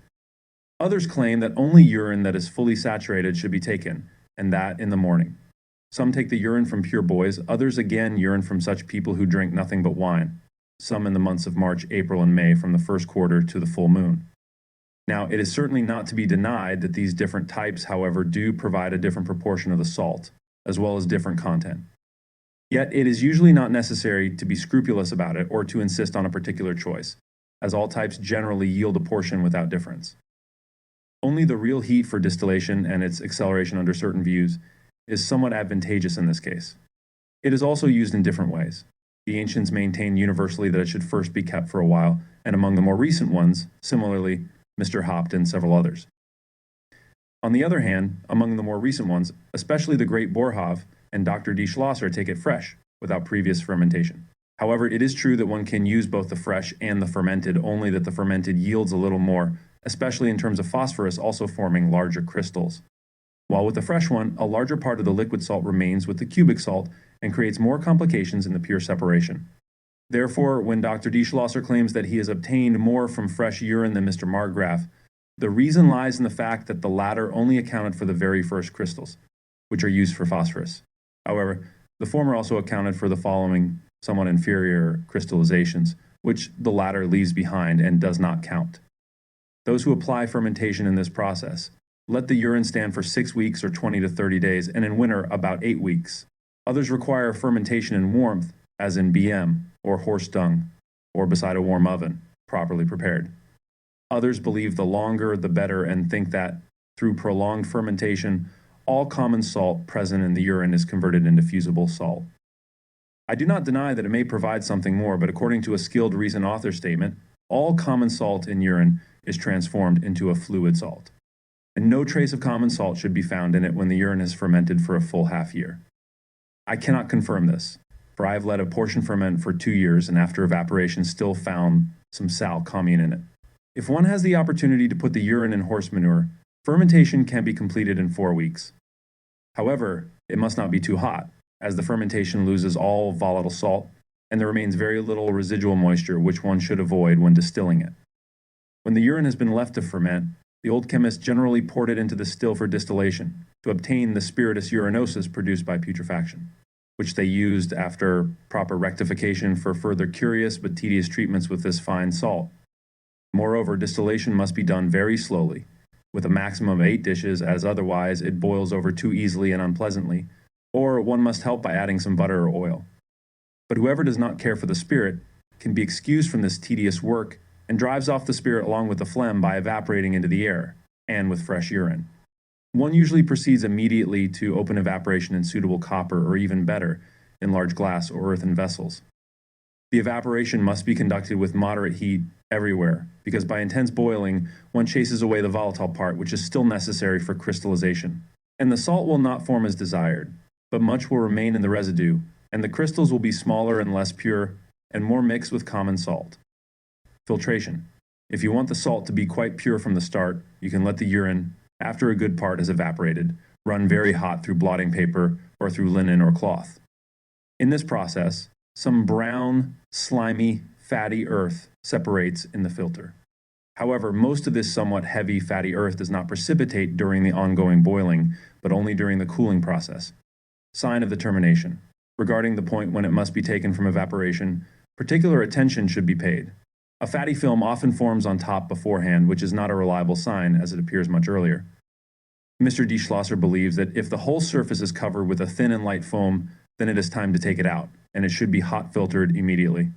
Others claim that only urine that is fully saturated should be taken, and that in the morning. Some take the urine from pure boys, others again urine from such people who drink nothing but wine, some in the months of March, April, and May from the first quarter to the full moon. Now, it is certainly not to be denied that these different types, however, do provide a different proportion of the salt, as well as different content. Yet it is usually not necessary to be scrupulous about it or to insist on a particular choice, as all types generally yield a portion without difference. Only the real heat for distillation and its acceleration under certain views is somewhat advantageous in this case. It is also used in different ways. The ancients maintained universally that it should first be kept for a while, and among the more recent ones, similarly, Mr. Haupt and several others. On the other hand, among the more recent ones, especially the great Boerhaave and Dr. D. Schlosser take it fresh, without previous fermentation. However, it is true that one can use both the fresh and the fermented, only that the fermented yields a little more, especially in terms of phosphorus also forming larger crystals. While with the fresh one, a larger part of the liquid salt remains with the cubic salt and creates more complications in the pure separation. Therefore, when Dr. D. Schlosser claims that he has obtained more from fresh urine than Mr. Margraf, the reason lies in the fact that the latter only accounted for the very first crystals, which are used for phosphorus. However, the former also accounted for the following somewhat inferior crystallizations, which the latter leaves behind and does not count. Those who apply fermentation in this process let the urine stand for 6 weeks or 20 to 30 days, and in winter about 8 weeks. Others require fermentation in warmth, as in BM, or horse dung, or beside a warm oven, properly prepared. Others believe the longer the better and think that, through prolonged fermentation, all common salt present in the urine is converted into fusible salt. I do not deny that it may provide something more, but according to a skilled recent author statement, all common salt in urine is transformed into a fluid salt, and no trace of common salt should be found in it when the urine is fermented for a full half year. I cannot confirm this, for I have let a portion ferment for 2 years and after evaporation still found some sal commune in it. If one has the opportunity to put the urine in horse manure, fermentation can be completed in 4 weeks. However, it must not be too hot, as the fermentation loses all volatile salt, and there remains very little residual moisture which one should avoid when distilling it. When the urine has been left to ferment, the old chemists generally poured it into the still for distillation, to obtain the spiritus urinosus produced by putrefaction, which they used after proper rectification for further curious but tedious treatments with this fine salt. Moreover, distillation must be done very slowly, with a maximum of 8 dishes, as otherwise it boils over too easily and unpleasantly, or one must help by adding some butter or oil. But whoever does not care for the spirit can be excused from this tedious work and drives off the spirit along with the phlegm by evaporating into the air, and with fresh urine. One usually proceeds immediately to open evaporation in suitable copper, or even better, in large glass or earthen vessels. The evaporation must be conducted with moderate heat everywhere, because by intense boiling, one chases away the volatile part, which is still necessary for crystallization. And the salt will not form as desired, but much will remain in the residue, and the crystals will be smaller and less pure, and more mixed with common salt. Filtration. If you want the salt to be quite pure from the start, you can let the urine, after a good part has evaporated, run very hot through blotting paper or through linen or cloth. In this process, some brown, slimy, fatty earth separates in the filter. However, most of this somewhat heavy, fatty earth does not precipitate during the ongoing boiling, but only during the cooling process. Sign of the termination. Regarding the point when it must be taken from evaporation, particular attention should be paid. A fatty film often forms on top beforehand, which is not a reliable sign, as it appears much earlier. Mr. D. Schlosser believes that if the whole surface is covered with a thin and light foam, then it is time to take it out, and it should be hot filtered immediately.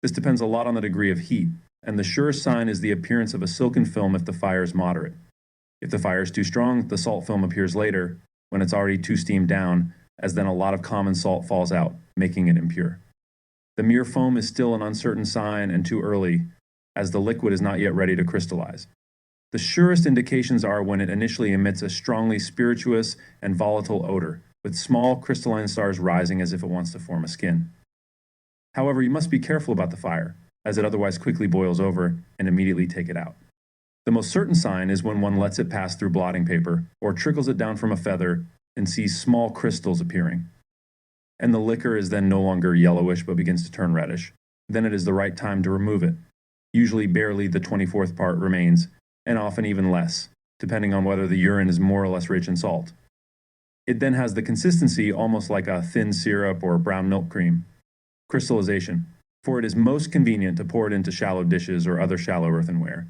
This depends a lot on the degree of heat, and the surest sign is the appearance of a silken film if the fire is moderate. If the fire is too strong, the salt film appears later, when it's already too steamed down, as then a lot of common salt falls out, making it impure. The mere foam is still an uncertain sign and too early, as the liquid is not yet ready to crystallize. The surest indications are when it initially emits a strongly spirituous and volatile odor, with small crystalline stars rising as if it wants to form a skin. However, you must be careful about the fire, as it otherwise quickly boils over, and immediately take it out. The most certain sign is when one lets it pass through blotting paper, or trickles it down from a feather, and sees small crystals appearing. And the liquor is then no longer yellowish but begins to turn reddish. Then it is the right time to remove it. Usually barely the 24th part remains, and often even less, depending on whether the urine is more or less rich in salt. It then has the consistency almost like a thin syrup or brown milk cream. Crystallization, for it is most convenient to pour it into shallow dishes or other shallow earthenware.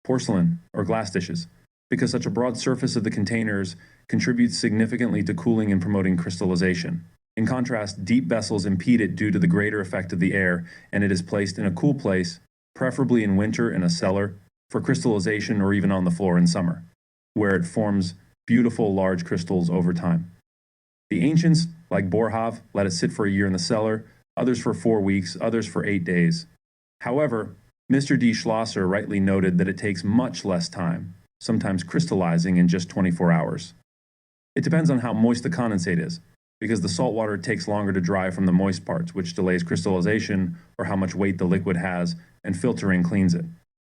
Porcelain or glass dishes, because such a broad surface of the containers contributes significantly to cooling and promoting crystallization. In contrast, deep vessels impede it due to the greater effect of the air, and it is placed in a cool place, preferably in winter in a cellar, for crystallization or even on the floor in summer, where it forms beautiful large crystals over time. The ancients, like Boerhaave, let it sit for a year in the cellar, others for 4 weeks, others for 8 days. However, Mr. D. Schlosser rightly noted that it takes much less time, sometimes crystallizing in just 24 hours. It depends on how moist the condensate is, because the salt water takes longer to dry from the moist parts, which delays crystallization, or how much weight the liquid has, and filtering cleans it.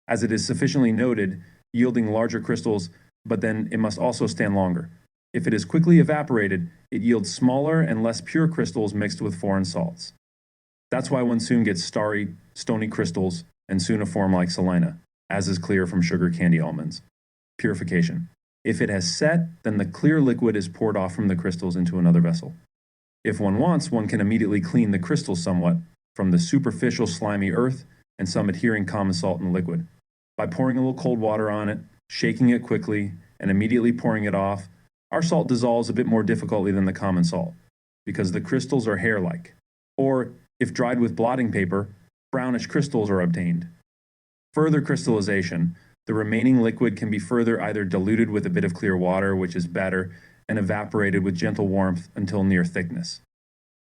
As it is sufficiently noted, yielding larger crystals, but then it must also stand longer. If it is quickly evaporated, it yields smaller and less pure crystals mixed with foreign salts. That's why one soon gets starry, stony crystals, and soon a form like salina, as is clear from sugar candy almonds. Purification. If it has set, then the clear liquid is poured off from the crystals into another vessel. If one wants, one can immediately clean the crystals somewhat from the superficial slimy earth and some adhering common salt in the liquid. By pouring a little cold water on it, shaking it quickly, and immediately pouring it off, our salt dissolves a bit more difficultly than the common salt, because the crystals are hair-like. Or, if dried with blotting paper, brownish crystals are obtained. Further crystallization. The remaining liquid can be further either diluted with a bit of clear water, which is better, and evaporated with gentle warmth until near thickness.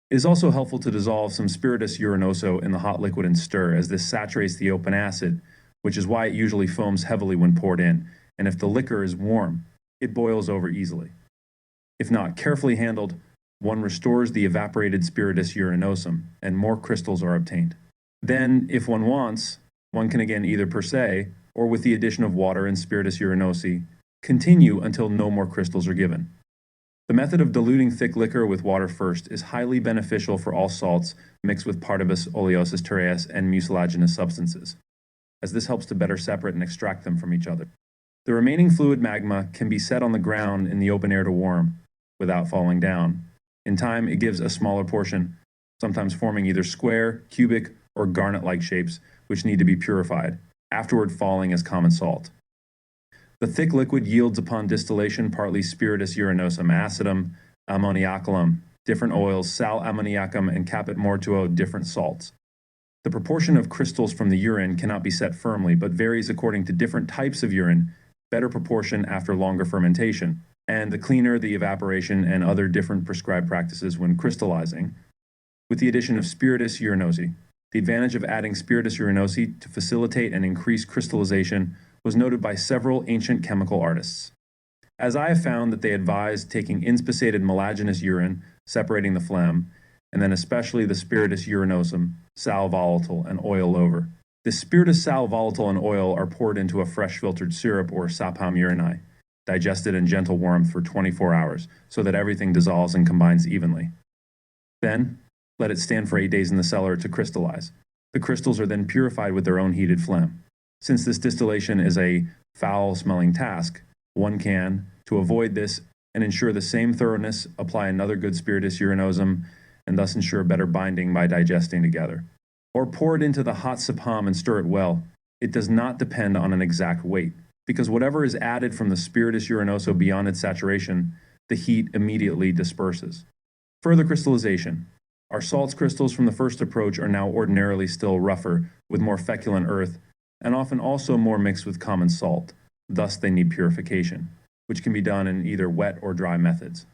It is also helpful to dissolve some spiritus urinoso in the hot liquid and stir, as this saturates the open acid, which is why it usually foams heavily when poured in, and if the liquor is warm, it boils over easily. If not carefully handled, one restores the evaporated spiritus urinosum, and more crystals are obtained. Then, if one wants, one can again either per se, or with the addition of water and spiritus urinosi, continue until no more crystals are given. The method of diluting thick liquor with water first is highly beneficial for all salts mixed with partibus oleosus terreus and mucilaginous substances, as this helps to better separate and extract them from each other. The remaining fluid magma can be set on the ground in the open air to warm, without falling down. In time, it gives a smaller portion, sometimes forming either square, cubic, or garnet-like shapes, which need to be purified, afterward falling as common salt. The thick liquid yields upon distillation partly spiritus urinosum acidum, ammoniaculum, different oils, sal ammoniacum, and caput mortuo, different salts. The proportion of crystals from the urine cannot be set firmly, but varies according to different types of urine, better proportion after longer fermentation, and the cleaner the evaporation and other different prescribed practices when crystallizing. With the addition of spiritus urinosi, the advantage of adding spiritus urinosi to facilitate and increase crystallization was noted by several ancient chemical artists. As I have found that they advised taking inspissated melaginous urine, separating the phlegm, and then especially the spiritus urinosum, sal volatile, and oil over. The spiritus, sal volatile, and oil are poured into a fresh filtered syrup or sapam urinae, digested in gentle warmth for 24 hours so that everything dissolves and combines evenly. Then, let it stand for 8 days in the cellar to crystallize. The crystals are then purified with their own heated phlegm. Since this distillation is a foul-smelling task, one can, to avoid this and ensure the same thoroughness, apply another good spiritus urinosum and thus ensure better binding by digesting together. Or pour it into the hot sapam and stir it well. It does not depend on an exact weight, because whatever is added from the spiritus urinoso beyond its saturation, the heat immediately disperses. Further crystallization. Our salts crystals from the first approach are now ordinarily still rougher, with more feculent earth, and often also more mixed with common salt. Thus they need purification, which can be done in either wet or dry methods.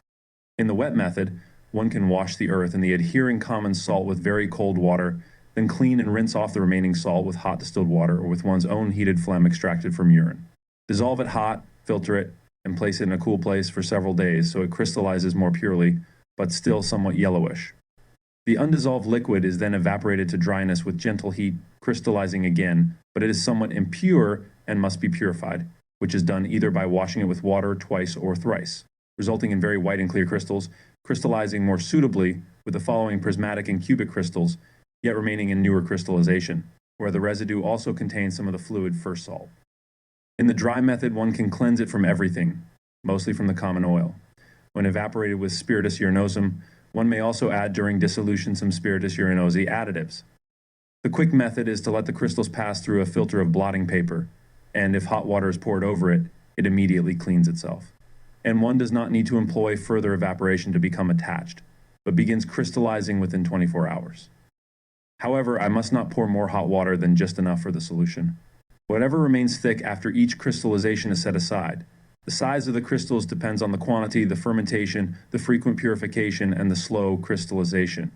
In the wet method, one can wash the earth and the adhering common salt with very cold water, then clean and rinse off the remaining salt with hot distilled water or with one's own heated phlegm extracted from urine. Dissolve it hot, filter it, and place it in a cool place for several days so it crystallizes more purely, but still somewhat yellowish. The undissolved liquid is then evaporated to dryness with gentle heat, crystallizing again, but it is somewhat impure and must be purified, which is done either by washing it with water twice or thrice, resulting in very white and clear crystals, crystallizing more suitably with the following prismatic and cubic crystals, yet remaining in newer crystallization, where the residue also contains some of the fluid first salt. In the dry method, one can cleanse it from everything, mostly from the common oil. When evaporated with spiritus urinosum, one may also add during dissolution some spiritus urinosi additives. The quick method is to let the crystals pass through a filter of blotting paper, and if hot water is poured over it, it immediately cleans itself. And one does not need to employ further evaporation to become attached, but begins crystallizing within 24 hours. However, I must not pour more hot water than just enough for the solution. Whatever remains thick after each crystallization is set aside. The size of the crystals depends on the quantity, the fermentation, the frequent purification, and the slow crystallization.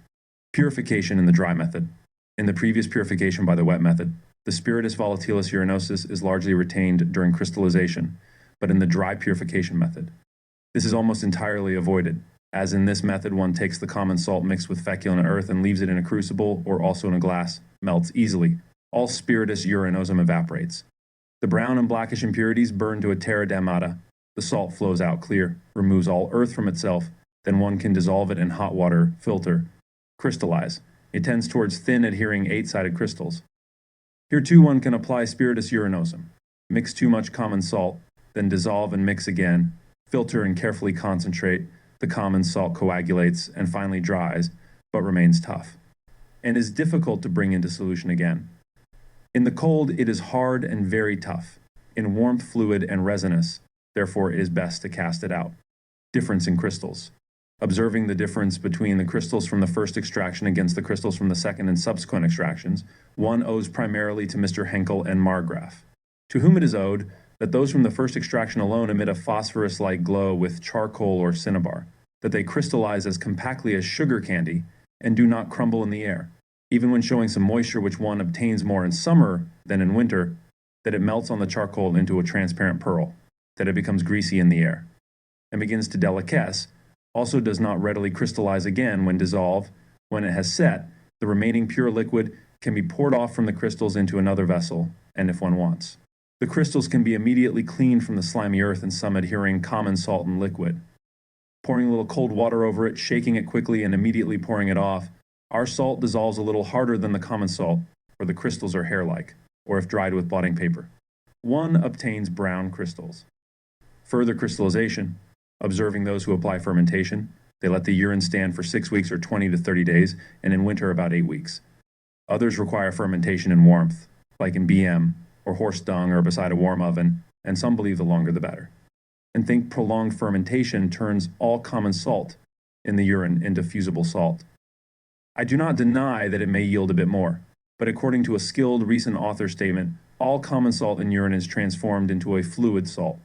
Purification in the dry method. In the previous purification by the wet method, the spiritus volatilis urinosus is largely retained during crystallization, but in the dry purification method, this is almost entirely avoided, as in this method one takes the common salt mixed with feculent earth and leaves it in a crucible or also in a glass, melts easily. All spiritus urinosum evaporates. The brown and blackish impurities burn to a terra damnata. The salt flows out clear, removes all earth from itself, then one can dissolve it in hot water, filter, crystallize. It tends towards thin adhering 8-sided crystals. Here too one can apply spiritus urinosum. Mix too much common salt, then dissolve and mix again, filter and carefully concentrate. The common salt coagulates and finally dries, but remains tough, and is difficult to bring into solution again. In the cold, it is hard and very tough. In warmth, fluid and resinous, therefore it is best to cast it out. Difference in crystals. Observing the difference between the crystals from the first extraction against the crystals from the second and subsequent extractions, one owes primarily to Mr. Henkel and Margraf, to whom it is owed that those from the first extraction alone emit a phosphorus-like glow with charcoal or cinnabar, that they crystallize as compactly as sugar candy and do not crumble in the air, even when showing some moisture which one obtains more in summer than in winter, that it melts on the charcoal into a transparent pearl, that it becomes greasy in the air, and begins to deliquesce, also does not readily crystallize again when dissolved. When it has set, the remaining pure liquid can be poured off from the crystals into another vessel, and if one wants. The crystals can be immediately cleaned from the slimy earth and some adhering common salt and liquid. Pouring a little cold water over it, shaking it quickly, and immediately pouring it off, our salt dissolves a little harder than the common salt, where the crystals are hair-like, or if dried with blotting paper. One obtains brown crystals. Further crystallization. Observing those who apply fermentation, they let the urine stand for 6 weeks or 20 to 30 days, and in winter about 8 weeks. Others require fermentation in warmth, like in BM, or horse dung, or beside a warm oven, and some believe the longer the better, and think prolonged fermentation turns all common salt, in the urine into fusible salt. I do not deny that it may yield a bit more, but according to a skilled recent author statement, all common salt in urine is transformed into a fluid salt,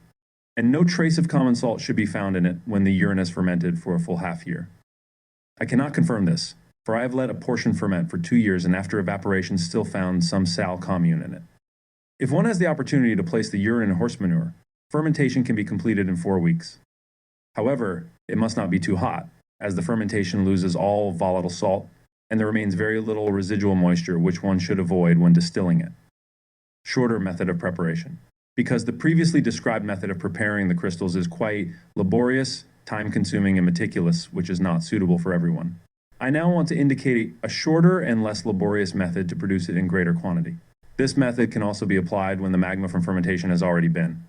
and no trace of common salt should be found in it when the urine is fermented for a full half year. I cannot confirm this, for I have let a portion ferment for 2 years and after evaporation still found some sal commune in it. If one has the opportunity to place the urine in horse manure, fermentation can be completed in 4 weeks. However, it must not be too hot, as the fermentation loses all volatile salt and there remains very little residual moisture, which one should avoid when distilling it. Shorter method of preparation. Because the previously described method of preparing the crystals is quite laborious, time-consuming, and meticulous, which is not suitable for everyone. I now want to indicate a shorter and less laborious method to produce it in greater quantity. This method can also be applied when the magma from fermentation has already been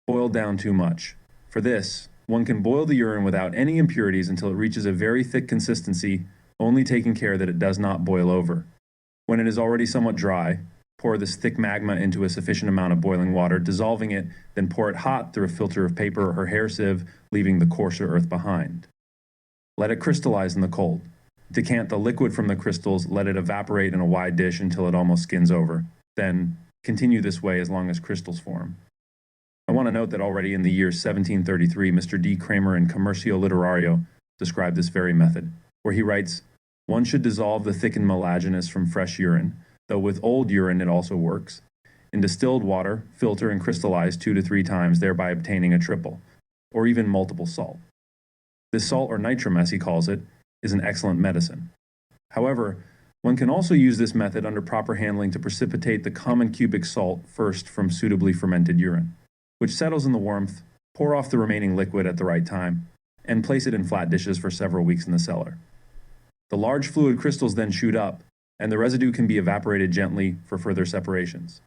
boiled down too much. For this, one can boil the urine without any impurities until it reaches a very thick consistency, only taking care that it does not boil over. When it is already somewhat dry, pour this thick magma into a sufficient amount of boiling water, dissolving it, then pour it hot through a filter of paper or hair sieve, leaving the coarser earth behind. Let it crystallize in the cold. Decant the liquid from the crystals, let it evaporate in a wide dish until it almost skins over. Then, continue this way as long as crystals form. I want to note that already in the year 1733, Mr. D. Kramer in Commercio Literario described this very method, where he writes, "One should dissolve the thickened melaginous from fresh urine, though with old urine it also works, in distilled water, filter and crystallize 2 to 3 times, thereby obtaining a triple, or even multiple salt. This salt, or nitrum as he calls it, is an excellent medicine. However, one can also use this method under proper handling to precipitate the common cubic salt first from suitably fermented urine, which settles in the warmth, pour off the remaining liquid at the right time, and place it in flat dishes for several weeks in the cellar. The large fluid crystals then shoot up, and the residue can be evaporated gently for further separations.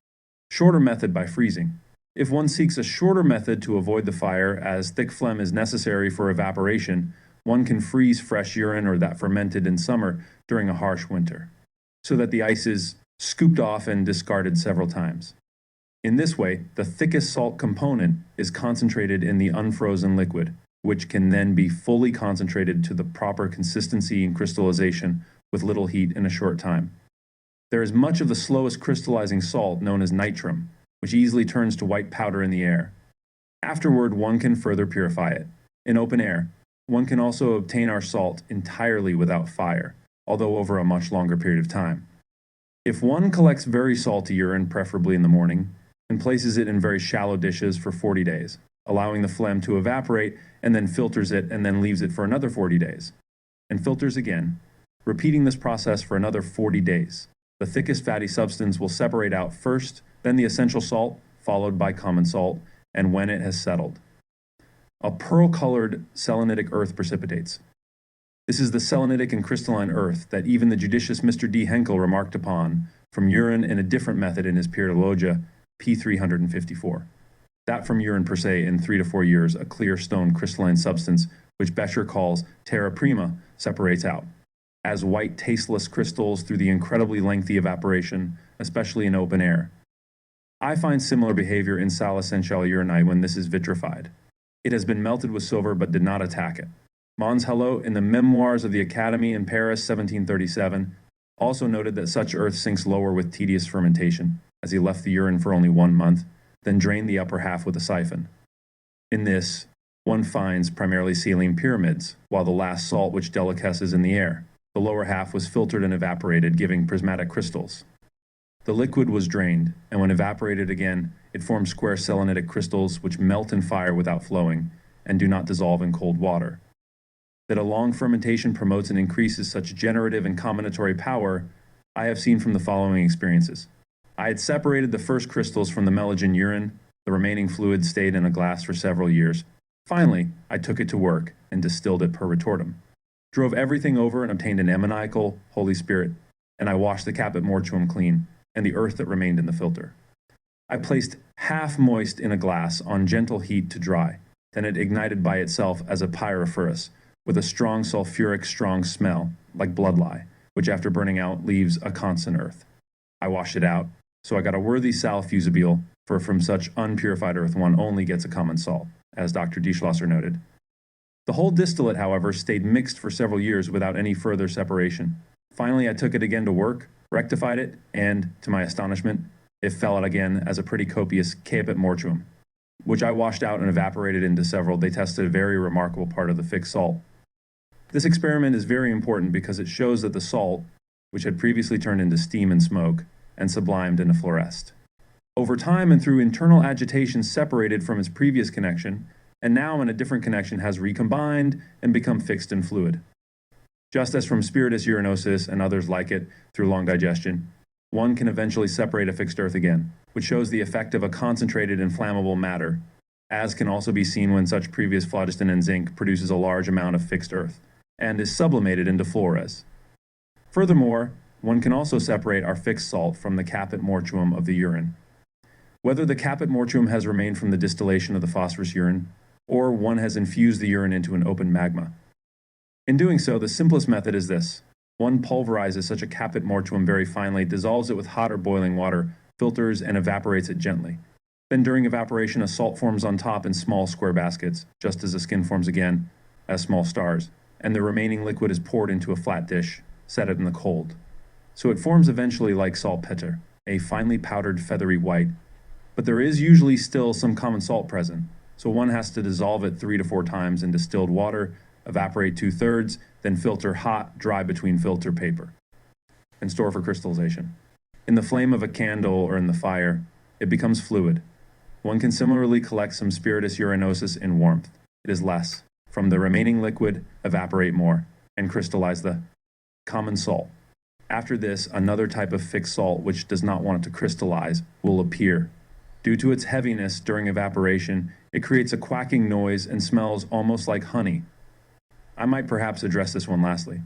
Shorter method by freezing. If one seeks a shorter method to avoid the fire, as thick phlegm is necessary for evaporation, one can freeze fresh urine or that fermented in summer during a harsh winter, so that the ice is scooped off and discarded several times. In this way, the thickest salt component is concentrated in the unfrozen liquid, which can then be fully concentrated to the proper consistency and crystallization with little heat in a short time. There is much of the slowest crystallizing salt known as nitrum, which easily turns to white powder in the air. Afterward, one can further purify it. In open air, one can also obtain our salt entirely without fire, although over a much longer period of time. If one collects very salty urine, preferably in the morning, and places it in very shallow dishes for 40 days, allowing the phlegm to evaporate, and then filters it and then leaves it for another 40 days, and filters again, repeating this process for another 40 days. The thickest fatty substance will separate out first, then the essential salt, followed by common salt, and when it has settled, a pearl-colored selenitic earth precipitates. This is the selenitic and crystalline earth that even the judicious Mr. D. Henkel remarked upon from urine in a different method in his Periologia, p. 354. That from urine per se in 3 to 4 years, a clear stone crystalline substance, which Becher calls terra prima, separates out, as white tasteless crystals through the incredibly lengthy evaporation, especially in open air. I find similar behavior in sal essentiale urinae when this is vitrified. It has been melted with silver but did not attack it. Mons Hello, in the Memoirs of the Academy in Paris, 1737, also noted that such earth sinks lower with tedious fermentation, as he left the urine for only 1 month, then drained the upper half with a siphon. In this, one finds primarily saline pyramids, while the last salt which deliquesces in the air. The lower half was filtered and evaporated, giving prismatic crystals. The liquid was drained, and when evaporated again, it forms square selenitic crystals which melt in fire without flowing, and do not dissolve in cold water. That a long fermentation promotes and increases such generative and combinatory power, I have seen from the following experiences. I had separated the first crystals from the melogen urine, the remaining fluid stayed in a glass for several years. Finally, I took it to work and distilled it per retortum. Drove everything over and obtained an ammoniacal, Holy Spirit, and I washed the caput mortuum clean, and the earth that remained in the filter. I placed half moist in a glass on gentle heat to dry, then it ignited by itself as a pyrophorus, with a strong sulfuric strong smell, like blood lye, which after burning out leaves a constant earth. I washed it out, so I got a worthy sal fusibile, for from such unpurified earth one only gets a common salt, as Dr. D. Schlosser noted. The whole distillate, however, stayed mixed for several years without any further separation. Finally, I took it again to work, rectified it, and, to my astonishment, it fell out again as a pretty copious caput mortuum, which I washed out and evaporated into several. They tested a very remarkable part of the fixed salt. This experiment is very important because it shows that the salt, which had previously turned into steam and smoke, and sublimed into fluoresced, over time and through internal agitation separated from its previous connection, and now in a different connection has recombined and become fixed in fluid. Just as from spiritus urinosus and others like it through long digestion, one can eventually separate a fixed earth again, which shows the effect of a concentrated inflammable matter, as can also be seen when such previous phlogiston and zinc produces a large amount of fixed earth, and is sublimated into fluores. Furthermore, one can also separate our fixed salt from the caput mortuum of the urine. Whether the caput mortuum has remained from the distillation of the phosphorus urine, or one has infused the urine into an open magma. In doing so, the simplest method is this. One pulverizes such a caput mortuum very finely, dissolves it with hot or boiling water, filters and evaporates it gently. Then during evaporation, a salt forms on top in small square baskets, just as the skin forms again as small stars, and the remaining liquid is poured into a flat dish, set it in the cold. So it forms eventually like saltpeter, a finely powdered feathery white, but there is usually still some common salt present, so one has to dissolve it 3 to 4 times in distilled water, evaporate 2/3, then filter hot, dry between filter paper, and store for crystallization. In the flame of a candle or in the fire, it becomes fluid. One can similarly collect some spiritus urinosus in warmth. It is less. From the remaining liquid, evaporate more, and crystallize the common salt. After this, another type of fixed salt which does not want it to crystallize will appear. Due to its heaviness during evaporation, it creates a quacking noise and smells almost like honey. I might perhaps address this one lastly.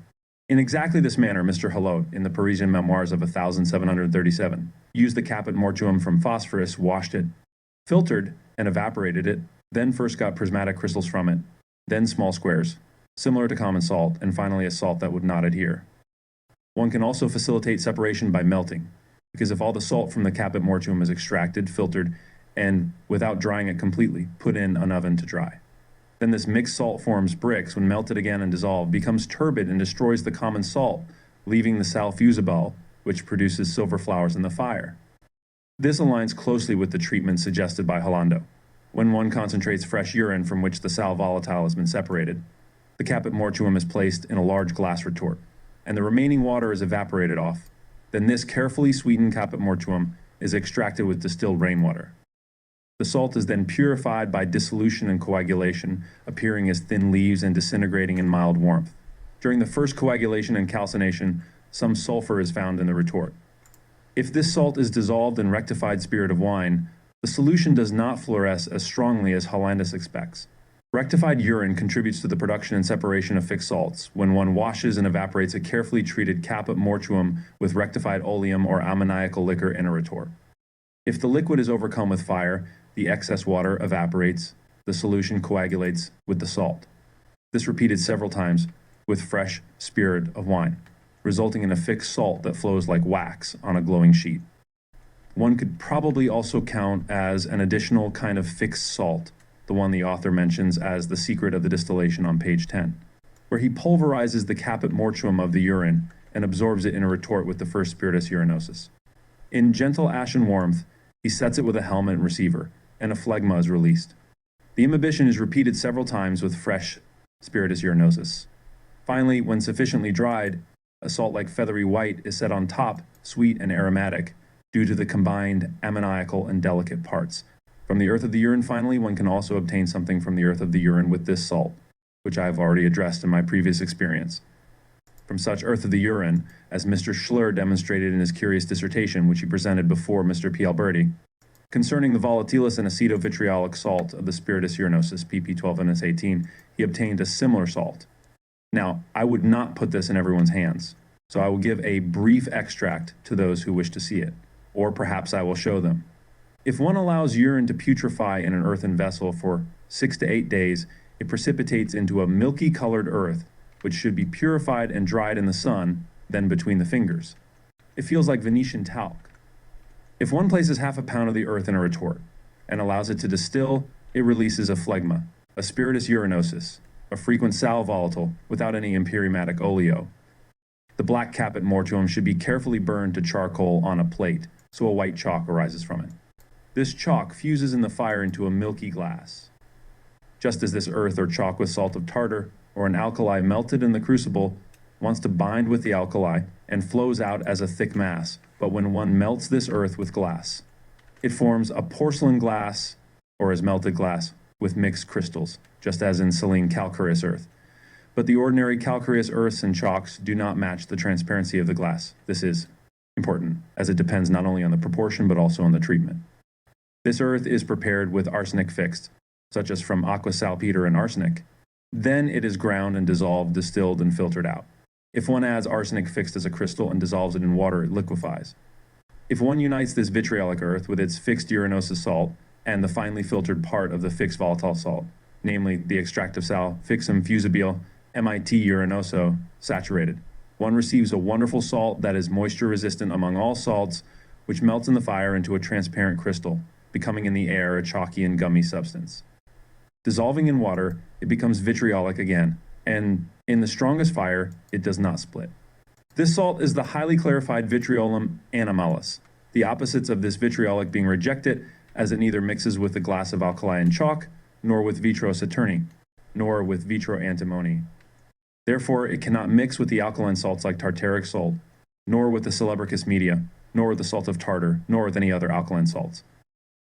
In exactly this manner, Mr. Halot, in the Parisian Memoirs of 1737, used the caput mortuum from phosphorus, washed it, filtered and evaporated it, then first got prismatic crystals from it, then small squares, similar to common salt, and finally a salt that would not adhere. One can also facilitate separation by melting, because if all the salt from the caput mortuum is extracted, filtered, and without drying it completely, put in an oven to dry. Then this mixed salt forms bricks when melted again and dissolved, becomes turbid and destroys the common salt, leaving the sal fusible, which produces silver flowers in the fire. This aligns closely with the treatment suggested by Hollando. When one concentrates fresh urine from which the sal volatile has been separated, the caput mortuum is placed in a large glass retort, and the remaining water is evaporated off. Then this carefully sweetened caput mortuum is extracted with distilled rainwater. The salt is then purified by dissolution and coagulation, appearing as thin leaves and disintegrating in mild warmth. During the first coagulation and calcination, some sulfur is found in the retort. If this salt is dissolved in rectified spirit of wine, the solution does not fluoresce as strongly as Hollandus expects. Rectified urine contributes to the production and separation of fixed salts when one washes and evaporates a carefully treated caput mortuum with rectified oleum or ammoniacal liquor in a retort. If the liquid is overcome with fire, the excess water evaporates, the solution coagulates with the salt. This repeated several times with fresh spirit of wine, resulting in a fixed salt that flows like wax on a glowing sheet. One could probably also count as an additional kind of fixed salt, the one the author mentions as the secret of the distillation on page 10, where he pulverizes the caput mortuum of the urine and absorbs it in a retort with the first spiritus urinosus. In gentle ashen warmth, he sets it with a helmet and receiver, and a phlegma is released. The imbibition is repeated several times with fresh spiritus urinosus. Finally, when sufficiently dried, a salt like feathery white is set on top, sweet and aromatic, due to the combined ammoniacal and delicate parts. From the earth of the urine, finally, one can also obtain something from the earth of the urine with this salt, which I have already addressed in my previous experience. From such earth of the urine, as Mr. Schlur demonstrated in his curious dissertation, which he presented before Mr. P. Alberti, concerning the volatilus and acetovitriolic salt of the spiritus urinosus, pp. 12NS18, he obtained a similar salt. Now, I would not put this in everyone's hands, so I will give a brief extract to those who wish to see it, or perhaps I will show them. If one allows urine to putrefy in an earthen vessel for 6 to 8 days, it precipitates into a milky-colored earth, which should be purified and dried in the sun, then between the fingers. It feels like Venetian talc. If one places half a pound of the earth in a retort and allows it to distill, it releases a phlegma, a spiritus urinosus, a frequent sal volatile without any empyreumatic oleo. The black caput mortuum should be carefully burned to charcoal on a plate, so a white chalk arises from it. This chalk fuses in the fire into a milky glass. Just as this earth or chalk with salt of tartar, or an alkali melted in the crucible, wants to bind with the alkali and flows out as a thick mass, but when one melts this earth with glass, it forms a porcelain glass, or as melted glass, with mixed crystals, just as in saline calcareous earth. But the ordinary calcareous earths and chalks do not match the transparency of the glass. This is important, as it depends not only on the proportion but also on the treatment. This earth is prepared with arsenic fixed, such as from aqua salpeter and arsenic. Then it is ground and dissolved, distilled, and filtered out. If one adds arsenic fixed as a crystal and dissolves it in water, it liquefies. If one unites this vitriolic earth with its fixed urinosus salt and the finely filtered part of the fixed volatile salt, namely the extractive sal fixum fusibile MIT urinoso saturated, one receives a wonderful salt that is moisture resistant among all salts, which melts in the fire into a transparent crystal, becoming in the air a chalky and gummy substance. Dissolving in water, it becomes vitriolic again, and in the strongest fire, it does not split. This salt is the highly clarified vitriolum animalis, the opposites of this vitriolic being rejected, as it neither mixes with the glass of alkali and chalk, nor with vitro saturni, nor with vitro antimony. Therefore, it cannot mix with the alkaline salts like tartaric salt, nor with the celebricus media, nor with the salt of tartar, nor with any other alkaline salts.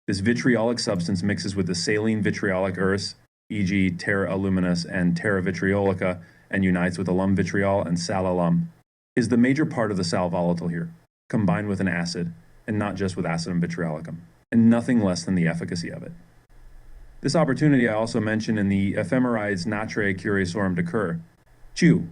This vitriolic substance mixes with the saline vitriolic earths, e.g. terra aluminus and terra vitriolica, and unites with alum vitriol and sal alum, is the major part of the sal volatile here, combined with an acid, and not just with acidum vitriolicum, and nothing less than the efficacy of it. This opportunity I also mention in the Ephemerides Naturae Curiosorum de Cur, Chew,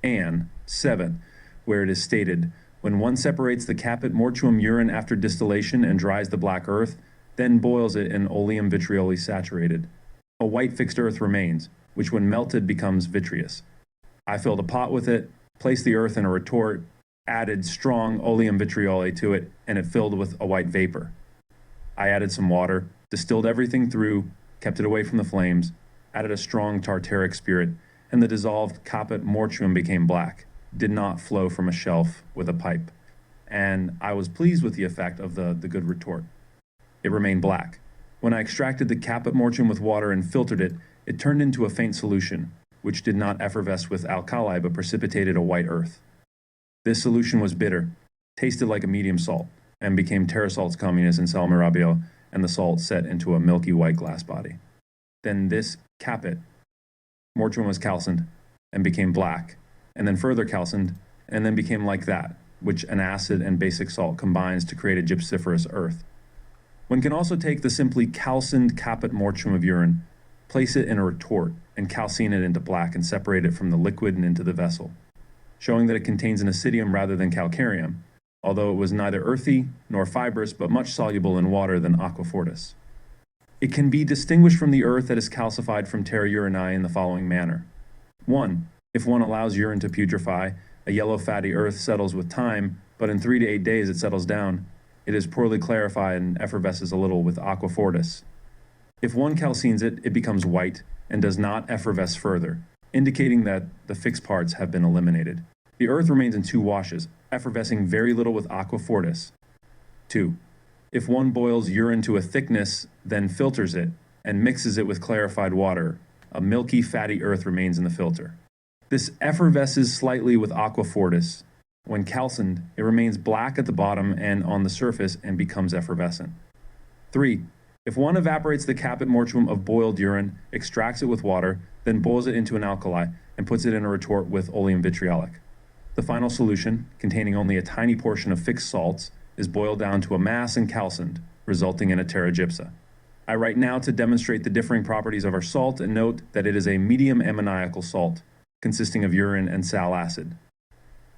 Ann, 7, where it is stated, when one separates the caput mortuum urine after distillation and dries the black earth, then boils it in oleum vitrioli saturated, a white fixed earth remains, which when melted becomes vitreous. I filled a pot with it, placed the earth in a retort, added strong oleum vitrioli to it, and it filled with a white vapor. I added some water, distilled everything through, kept it away from the flames, added a strong tartaric spirit, and the dissolved caput mortuum became black, did not flow from a shelf with a pipe. And I was pleased with the effect of the good retort. It remained black. When I extracted the caput mortuum with water and filtered it, it turned into a faint solution, which did not effervesce with alkali but precipitated a white earth. This solution was bitter, tasted like a medium salt, and became terrasalts communis in sal mirabile, and the salt set into a milky white glass body. Then this caput mortuum was calcined and became black, and then further calcined, and then became like that, which an acid and basic salt combines to create a gypsiferous earth. One can also take the simply calcined caput mortuum of urine, place it in a retort, and calcine it into black and separate it from the liquid and into the vessel, showing that it contains an acidium rather than calcareum, although it was neither earthy nor fibrous but much soluble in water than aqua fortis. It can be distinguished from the earth that is calcified from terra urinae in the following manner. 1. If one allows urine to putrefy, a yellow fatty earth settles with time, but in 3 to 8 days it settles down. It is poorly clarified and effervesces a little with aqua fortis. If one calcines it, it becomes white and does not effervesce further, indicating that the fixed parts have been eliminated. The earth remains in 2 washes, effervescing very little with aqua fortis. 2. If one boils urine to a thickness, then filters it, and mixes it with clarified water, a milky fatty earth remains in the filter. This effervesces slightly with aqua fortis. When calcined, it remains black at the bottom and on the surface and becomes effervescent. 3. If one evaporates the caput mortuum of boiled urine, extracts it with water, then boils it into an alkali, and puts it in a retort with oleum vitriolic. The final solution, containing only a tiny portion of fixed salts, is boiled down to a mass and calcined, resulting in a terra gypsa. I write now to demonstrate the differing properties of our salt and note that it is a medium ammoniacal salt, consisting of urine and sal acid.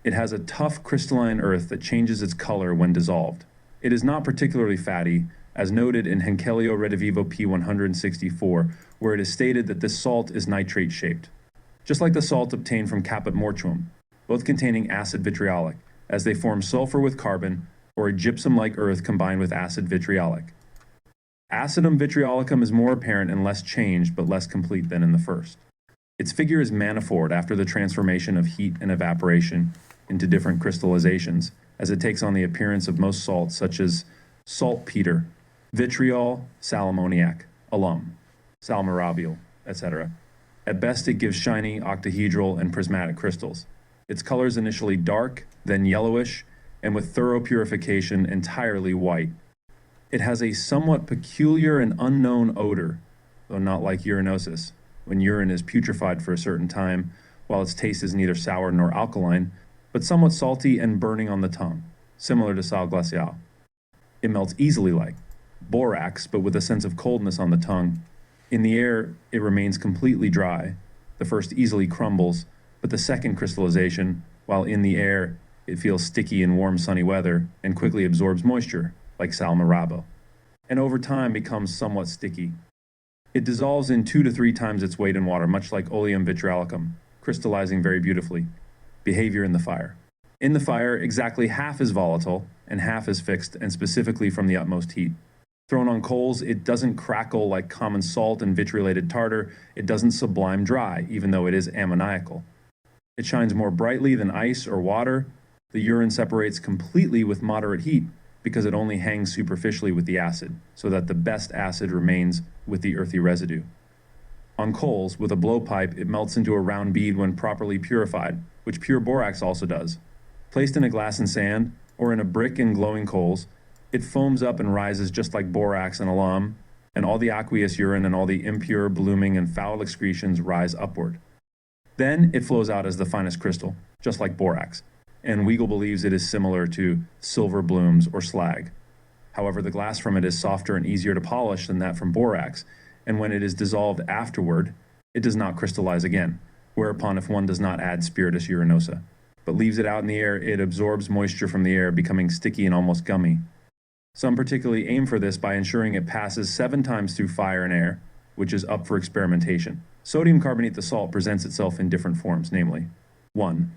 It has a tough crystalline earth that changes its color when dissolved. It is not particularly fatty, as noted in Henkelio Redivivo P164, where it is stated that this salt is nitrate-shaped, just like the salt obtained from caput mortuum, both containing acid vitriolic, as they form sulfur with carbon, or a gypsum-like earth combined with acid vitriolic. Acidum vitriolicum is more apparent and less changed, but less complete than in the first. Its figure is manifold after the transformation of heat and evaporation into different crystallizations, as it takes on the appearance of most salts such as saltpeter, vitriol, sal ammoniac, alum, sal mirabile, etc. At best, it gives shiny octahedral and prismatic crystals. Its color is initially dark, then yellowish, and with thorough purification, entirely white. It has a somewhat peculiar and unknown odor, though not like urinosis, when urine is putrefied for a certain time, while its taste is neither sour nor alkaline, but somewhat salty and burning on the tongue, similar to sal glacial. It melts easily like borax, but with a sense of coldness on the tongue. In the air, it remains completely dry. The first easily crumbles, but the second crystallization, while in the air, it feels sticky in warm sunny weather and quickly absorbs moisture, like sal mirabo, and over time becomes somewhat sticky. It dissolves in 2 to 3 times its weight in water, much like oleum vitriolacum, crystallizing very beautifully. Behavior in the fire. In the fire, exactly half is volatile and half is fixed, and specifically from the utmost heat. Thrown on coals, it doesn't crackle like common salt and vitriolated tartar. It doesn't sublime dry, even though it is ammoniacal. It shines more brightly than ice or water. The urine separates completely with moderate heat because it only hangs superficially with the acid, so that the best acid remains with the earthy residue. On coals, with a blowpipe, it melts into a round bead when properly purified, which pure borax also does. Placed in a glass and sand, or in a brick and glowing coals, it foams up and rises just like borax and alum, and all the aqueous urine and all the impure, blooming, and foul excretions rise upward. Then it flows out as the finest crystal, just like borax, and Weigel believes it is similar to silver blooms or slag. However, the glass from it is softer and easier to polish than that from borax, and when it is dissolved afterward, it does not crystallize again, whereupon if one does not add spiritus urinosa, but leaves it out in the air, it absorbs moisture from the air, becoming sticky and almost gummy. Some particularly aim for this by ensuring it passes 7 times through fire and air, which is up for experimentation. Sodium carbonate, the salt, presents itself in different forms, namely 1.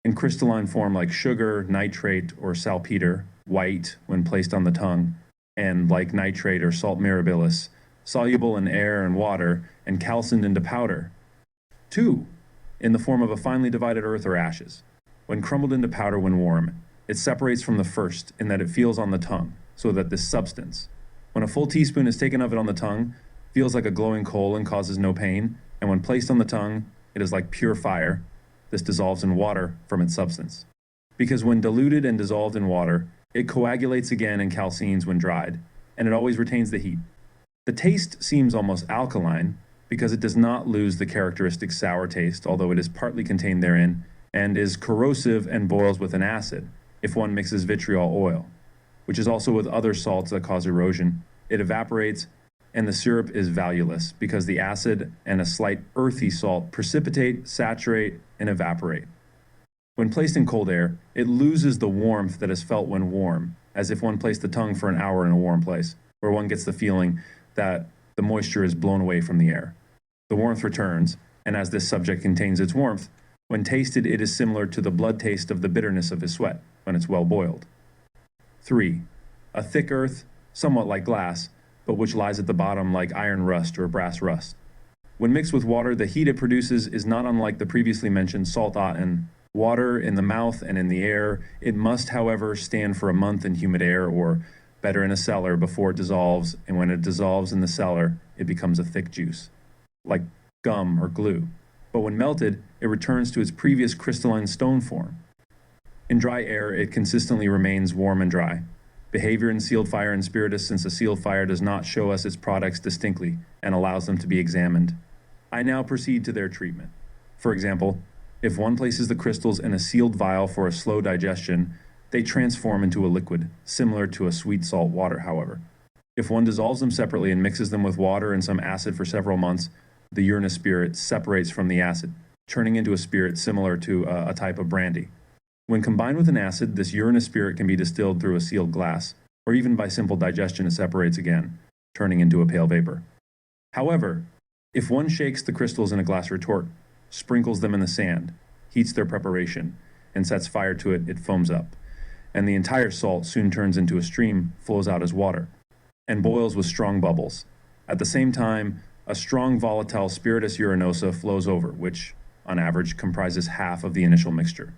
In crystalline form like sugar, nitrate, or saltpeter, white when placed on the tongue, and like nitrate or salt mirabilis, soluble in air and water, and calcined into powder. 2. In the form of a finely divided earth or ashes. When crumbled into powder when warm, it separates from the first in that it feels on the tongue, so that this substance, when a full teaspoon is taken of it on the tongue, feels like a glowing coal and causes no pain, and when placed on the tongue, it is like pure fire. This dissolves in water from its substance. Because when diluted and dissolved in water, it coagulates again and calcines when dried, and it always retains the heat. The taste seems almost alkaline, because it does not lose the characteristic sour taste, although it is partly contained therein, and is corrosive and boils with an acid, if one mixes vitriol oil, which is also with other salts that cause erosion. It evaporates, and the syrup is valueless, because the acid and a slight earthy salt precipitate, saturate, and evaporate. When placed in cold air, it loses the warmth that is felt when warm, as if one placed the tongue for an hour in a warm place, where one gets the feeling that the moisture is blown away from the air. The warmth returns, and as this subject contains its warmth, when tasted it is similar to the blood taste of the bitterness of his sweat when it's well boiled. 3. A thick earth, somewhat like glass, but which lies at the bottom like iron rust or brass rust. When mixed with water, the heat it produces is not unlike the previously mentioned saltaten. Water in the mouth and in the air, it must, however, stand for a month in humid air, or better in a cellar, before it dissolves, and when it dissolves in the cellar, it becomes a thick juice, like gum or glue. But when melted, it returns to its previous crystalline stone form. In dry air, it consistently remains warm and dry. Behavior in sealed fire and spiritus, since a sealed fire does not show us its products distinctly and allows them to be examined. I now proceed to their treatment. For example, if one places the crystals in a sealed vial for a slow digestion, they transform into a liquid, similar to a sweet salt water, however. If one dissolves them separately and mixes them with water and some acid for several months, the urinous spirit separates from the acid, turning into a spirit similar to a type of brandy. When combined with an acid, this urinous spirit can be distilled through a sealed glass, or even by simple digestion it separates again, turning into a pale vapor. However, if one shakes the crystals in a glass retort, sprinkles them in the sand, heats their preparation, and sets fire to it, it foams up, and the entire salt soon turns into a stream, flows out as water, and boils with strong bubbles. At the same time, a strong volatile spiritus urinosa flows over, which, on average, comprises half of the initial mixture.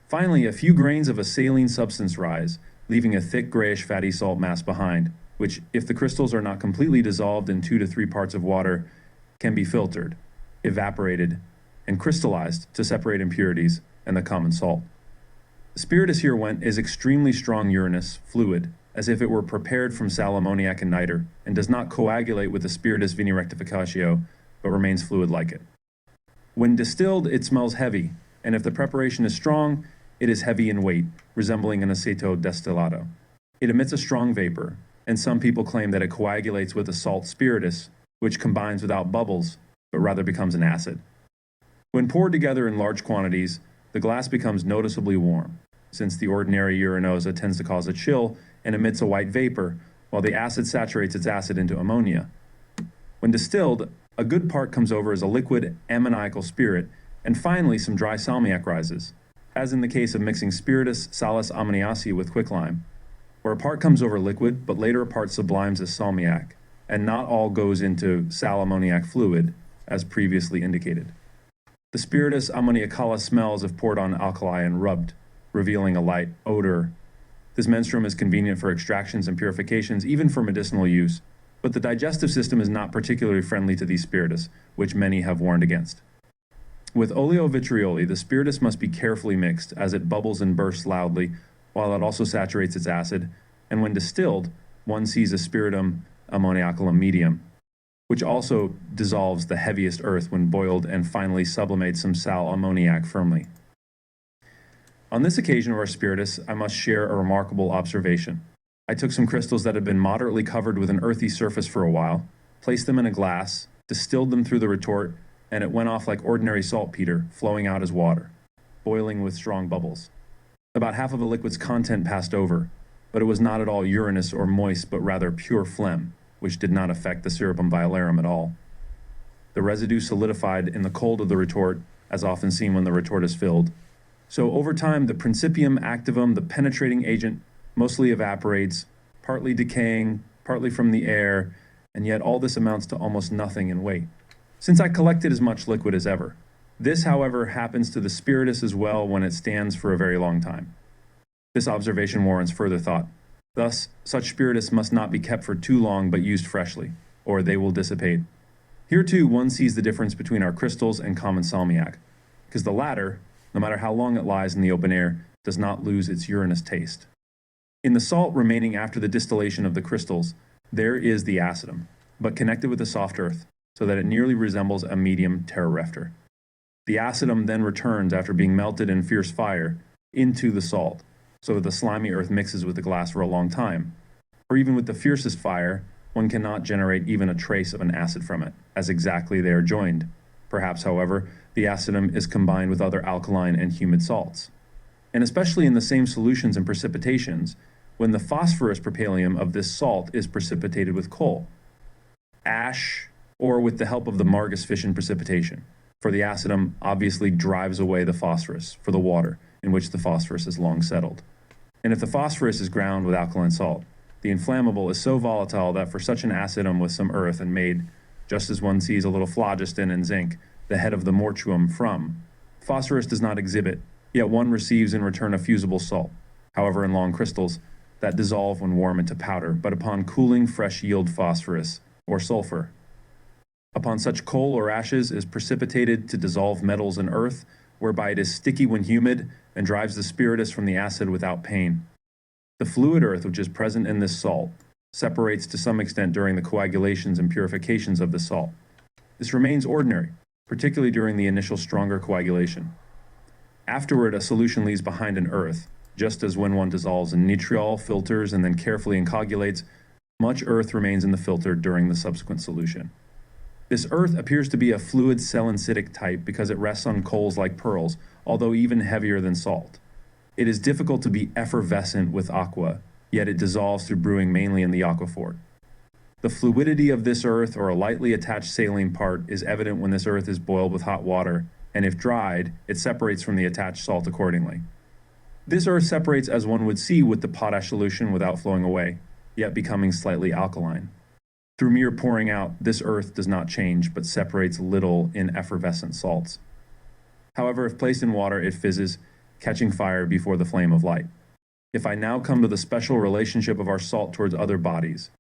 Finally, a few grains of a saline substance rise, leaving a thick grayish fatty salt mass behind, which, if the crystals are not completely dissolved in 2 to 3 parts of water, can be filtered, evaporated, and crystallized to separate impurities and the common salt. The spiritus here is extremely strong urinous fluid, as if it were prepared from sal ammoniac and niter, and does not coagulate with the spiritus vini rectificatio, but remains fluid like it. When distilled, it smells heavy, and if the preparation is strong, it is heavy in weight, resembling an aceto destillato. It emits a strong vapor, and some people claim that it coagulates with the salt spiritus, which combines without bubbles, but rather becomes an acid. When poured together in large quantities, the glass becomes noticeably warm, since the ordinary urinosa tends to cause a chill and emits a white vapor, while the acid saturates its acid into ammonia. When distilled, a good part comes over as a liquid ammoniacal spirit, and finally some dry salmiac rises, as in the case of mixing spiritus salus ammoniaceae with quicklime, where a part comes over liquid, but later a part sublimes as salmiac, and not all goes into sal ammoniac fluid, as previously indicated. The spiritus ammoniacala smells if poured on alkali and rubbed, revealing a light odor. This menstruum is convenient for extractions and purifications, even for medicinal use, but the digestive system is not particularly friendly to these spiritus, which many have warned against. With oleovitrioli, the spiritus must be carefully mixed, as it bubbles and bursts loudly, while it also saturates its acid, and when distilled, one sees a spiritum ammoniacalum medium, which also dissolves the heaviest earth when boiled and finally sublimates some sal ammoniac firmly. On this occasion of our spiritus, I must share a remarkable observation. I took some crystals that had been moderately covered with an earthy surface for a while, placed them in a glass, distilled them through the retort, and it went off like ordinary saltpeter, flowing out as water, boiling with strong bubbles. About half of the liquid's content passed over, but it was not at all urinous or moist, but rather pure phlegm, which did not affect the syrupum violarum at all. The residue solidified in the cold of the retort, as often seen when the retort is filled. So over time, the principium activum, the penetrating agent, mostly evaporates, partly decaying, partly from the air, and yet all this amounts to almost nothing in weight, since I collected as much liquid as ever. This, however, happens to the spiritus as well when it stands for a very long time. This observation warrants further thought. Thus, such spiritus must not be kept for too long but used freshly, or they will dissipate. Here too, one sees the difference between our crystals and common salmiac, because the latter, no matter how long it lies in the open air, does not lose its urinous taste. In the salt remaining after the distillation of the crystals, there is the acidum, but connected with the soft earth, so that it nearly resembles a medium terrorefter. The acidum then returns after being melted in fierce fire into the salt, so that the slimy earth mixes with the glass for a long time. Or even with the fiercest fire, one cannot generate even a trace of an acid from it, as exactly they are joined. Perhaps, however, the acidum is combined with other alkaline and humid salts. And especially in the same solutions and precipitations, when the phosphorus propylium of this salt is precipitated with coal, ash, or with the help of the margus fission precipitation, for the acidum obviously drives away the phosphorus for the water in which the phosphorus is long settled. And if the phosphorus is ground with alkaline salt, the inflammable is so volatile that for such an acidum with some earth and made, just as one sees a little phlogiston and zinc, the head of the mortuum from, phosphorus does not exhibit, yet one receives in return a fusible salt, however in long crystals, that dissolve when warm into powder, but upon cooling fresh yield phosphorus, or sulfur. Upon such coal or ashes is precipitated to dissolve metals in earth, whereby it is sticky when humid and drives the spiritus from the acid without pain. The fluid earth which is present in this salt separates to some extent during the coagulations and purifications of the salt. This remains ordinary, particularly during the initial stronger coagulation. Afterward, a solution leaves behind an earth, just as when one dissolves in nitriol, filters, and then carefully incoagulates, much earth remains in the filter during the subsequent solution. This earth appears to be a fluid selencitic type because it rests on coals like pearls, although even heavier than salt. It is difficult to be effervescent with aqua, yet it dissolves through brewing mainly in the aquaphor. The fluidity of this earth, or a lightly attached saline part, is evident when this earth is boiled with hot water, and if dried, it separates from the attached salt accordingly. This earth separates as one would see with the potash solution without flowing away, yet becoming slightly alkaline. Through mere pouring out, this earth does not change, but separates little in effervescent salts. However, if placed in water, it fizzes, catching fire before the flame of light. If I now come to the special relationship of our salt towards other bodies,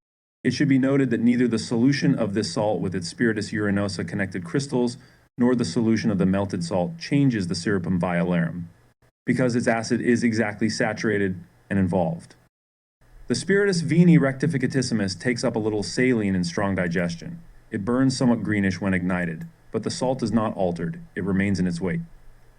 it should be noted that neither the solution of this salt with its spiritus urinosa connected crystals nor the solution of the melted salt changes the syrupum violarum, because its acid is exactly saturated and involved. The spiritus vini rectificatissimus takes up a little saline in strong digestion. It burns somewhat greenish when ignited, but the salt is not altered, it remains in its weight,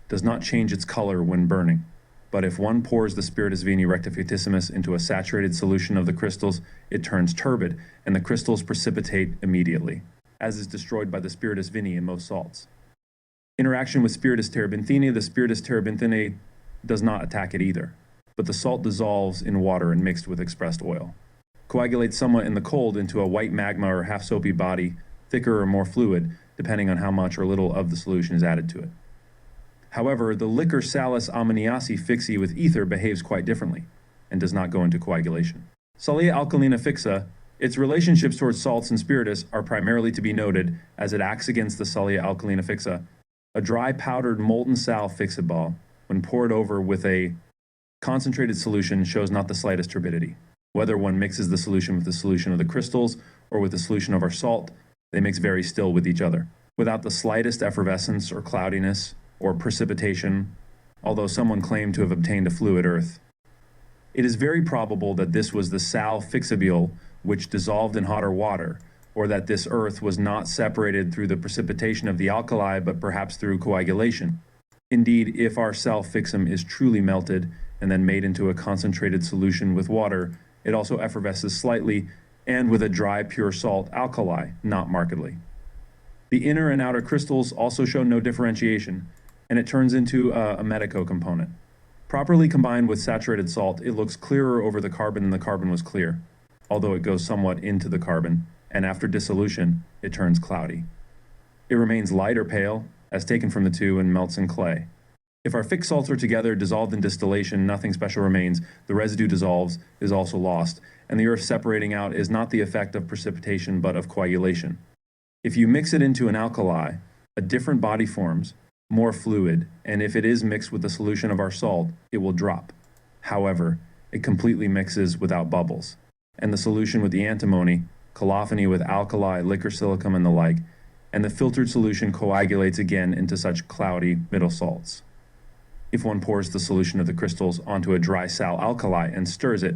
does not change its color when burning. But if one pours the spiritus vini rectificatissimus into a saturated solution of the crystals, it turns turbid, and the crystals precipitate immediately, as is destroyed by the spiritus vini in most salts. Interaction with spiritus terebinthine, the spiritus terebinthine does not attack it either, but the salt dissolves in water and mixed with expressed oil. Coagulates somewhat in the cold into a white magma or half-soapy body, thicker or more fluid, depending on how much or little of the solution is added to it. However, the liquor salus ammoniaci fixi with ether behaves quite differently and does not go into coagulation. Salia alkalina fixa, its relationships towards salts and spiritus are primarily to be noted as it acts against the salia alkalina fixa. A dry powdered molten sal fixable, when poured over with a concentrated solution, shows not the slightest turbidity. Whether one mixes the solution with the solution of the crystals or with the solution of our salt, they mix very still with each other, without the slightest effervescence or cloudiness or precipitation, although someone claimed to have obtained a fluid earth. It is very probable that this was the sal fixabile which dissolved in hotter water, or that this earth was not separated through the precipitation of the alkali, but perhaps through coagulation. Indeed, if our sal fixum is truly melted and then made into a concentrated solution with water, it also effervesces slightly and with a dry pure salt alkali, not markedly. The inner and outer crystals also show no differentiation, and it turns into a medico component. Properly combined with saturated salt, it looks clearer over the carbon than the carbon was clear, although it goes somewhat into the carbon, and after dissolution, it turns cloudy. It remains light or pale, as taken from the two, and melts in clay. If our fixed salts are together, dissolved in distillation, nothing special remains, the residue dissolves, is also lost, and the earth separating out is not the effect of precipitation but of coagulation. If you mix it into an alkali, a different body forms, more fluid, and if it is mixed with the solution of our salt, it will drop. However, it completely mixes without bubbles, and the solution with the antimony, colophony with alkali, liquor silicum, and the like, and the filtered solution coagulates again into such cloudy middle salts. If one pours the solution of the crystals onto a dry sal alkali and stirs it,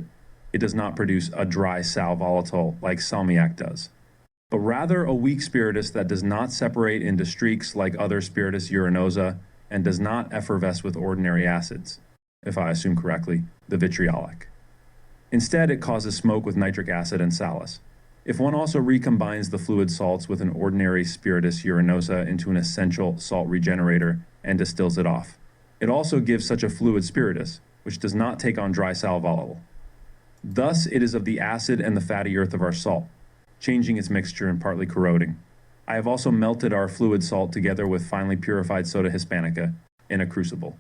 it does not produce a dry sal volatile like salmiac does, but rather a weak spiritus that does not separate into streaks like other spiritus urinosa and does not effervesce with ordinary acids, if I assume correctly, the vitriolic. Instead, it causes smoke with nitric acid and salus. If one also recombines the fluid salts with an ordinary spiritus urinosa into an essential salt regenerator and distills it off, it also gives such a fluid spiritus, which does not take on dry sal volatile. Thus, it is of the acid and the fatty earth of our salt, changing its mixture and partly corroding. I have also melted our fluid salt together with finely purified soda hispanica in a crucible.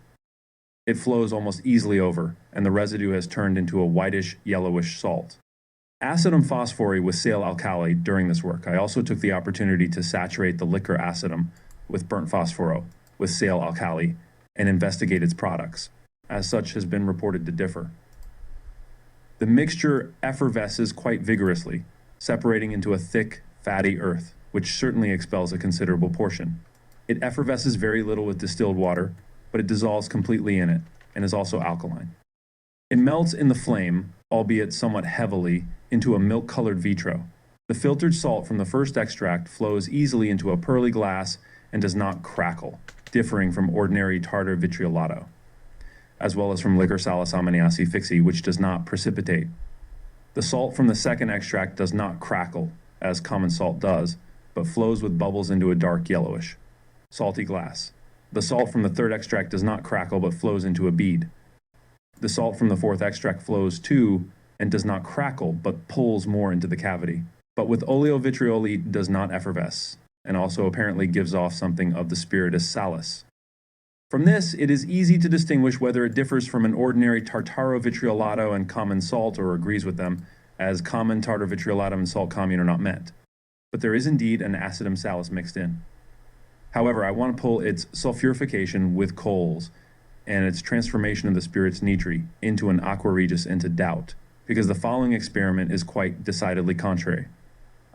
It flows almost easily over, and the residue has turned into a whitish, yellowish salt. Acidum phosphori with sal alkali during this work. I also took the opportunity to saturate the liquor acidum with burnt phosphoro with sal alkali and investigate its products, as such has been reported to differ. The mixture effervesces quite vigorously, separating into a thick, fatty earth, which certainly expels a considerable portion. It effervesces very little with distilled water, but it dissolves completely in it, and is also alkaline. It melts in the flame, albeit somewhat heavily, into a milk-colored vitro. The filtered salt from the first extract flows easily into a pearly glass and does not crackle, differing from ordinary tartar vitriolato, as well as from liquor salus ammoniaci fixi, which does not precipitate. The salt from the second extract does not crackle, as common salt does, but flows with bubbles into a dark yellowish, salty glass. The salt from the third extract does not crackle, but flows into a bead. The salt from the fourth extract flows too, and does not crackle, but pulls more into the cavity. But with oleovitrioli does not effervesce, and also apparently gives off something of the spiritus salus. From this, it is easy to distinguish whether it differs from an ordinary tartaro vitriolato and common salt or agrees with them, as common tartar vitriolatum and salt commune are not met, but there is indeed an acidum salus mixed in. However, I want to pull its sulfurification with coals and its transformation of the spirits nitri into an aqua regis into doubt, because the following experiment is quite decidedly contrary.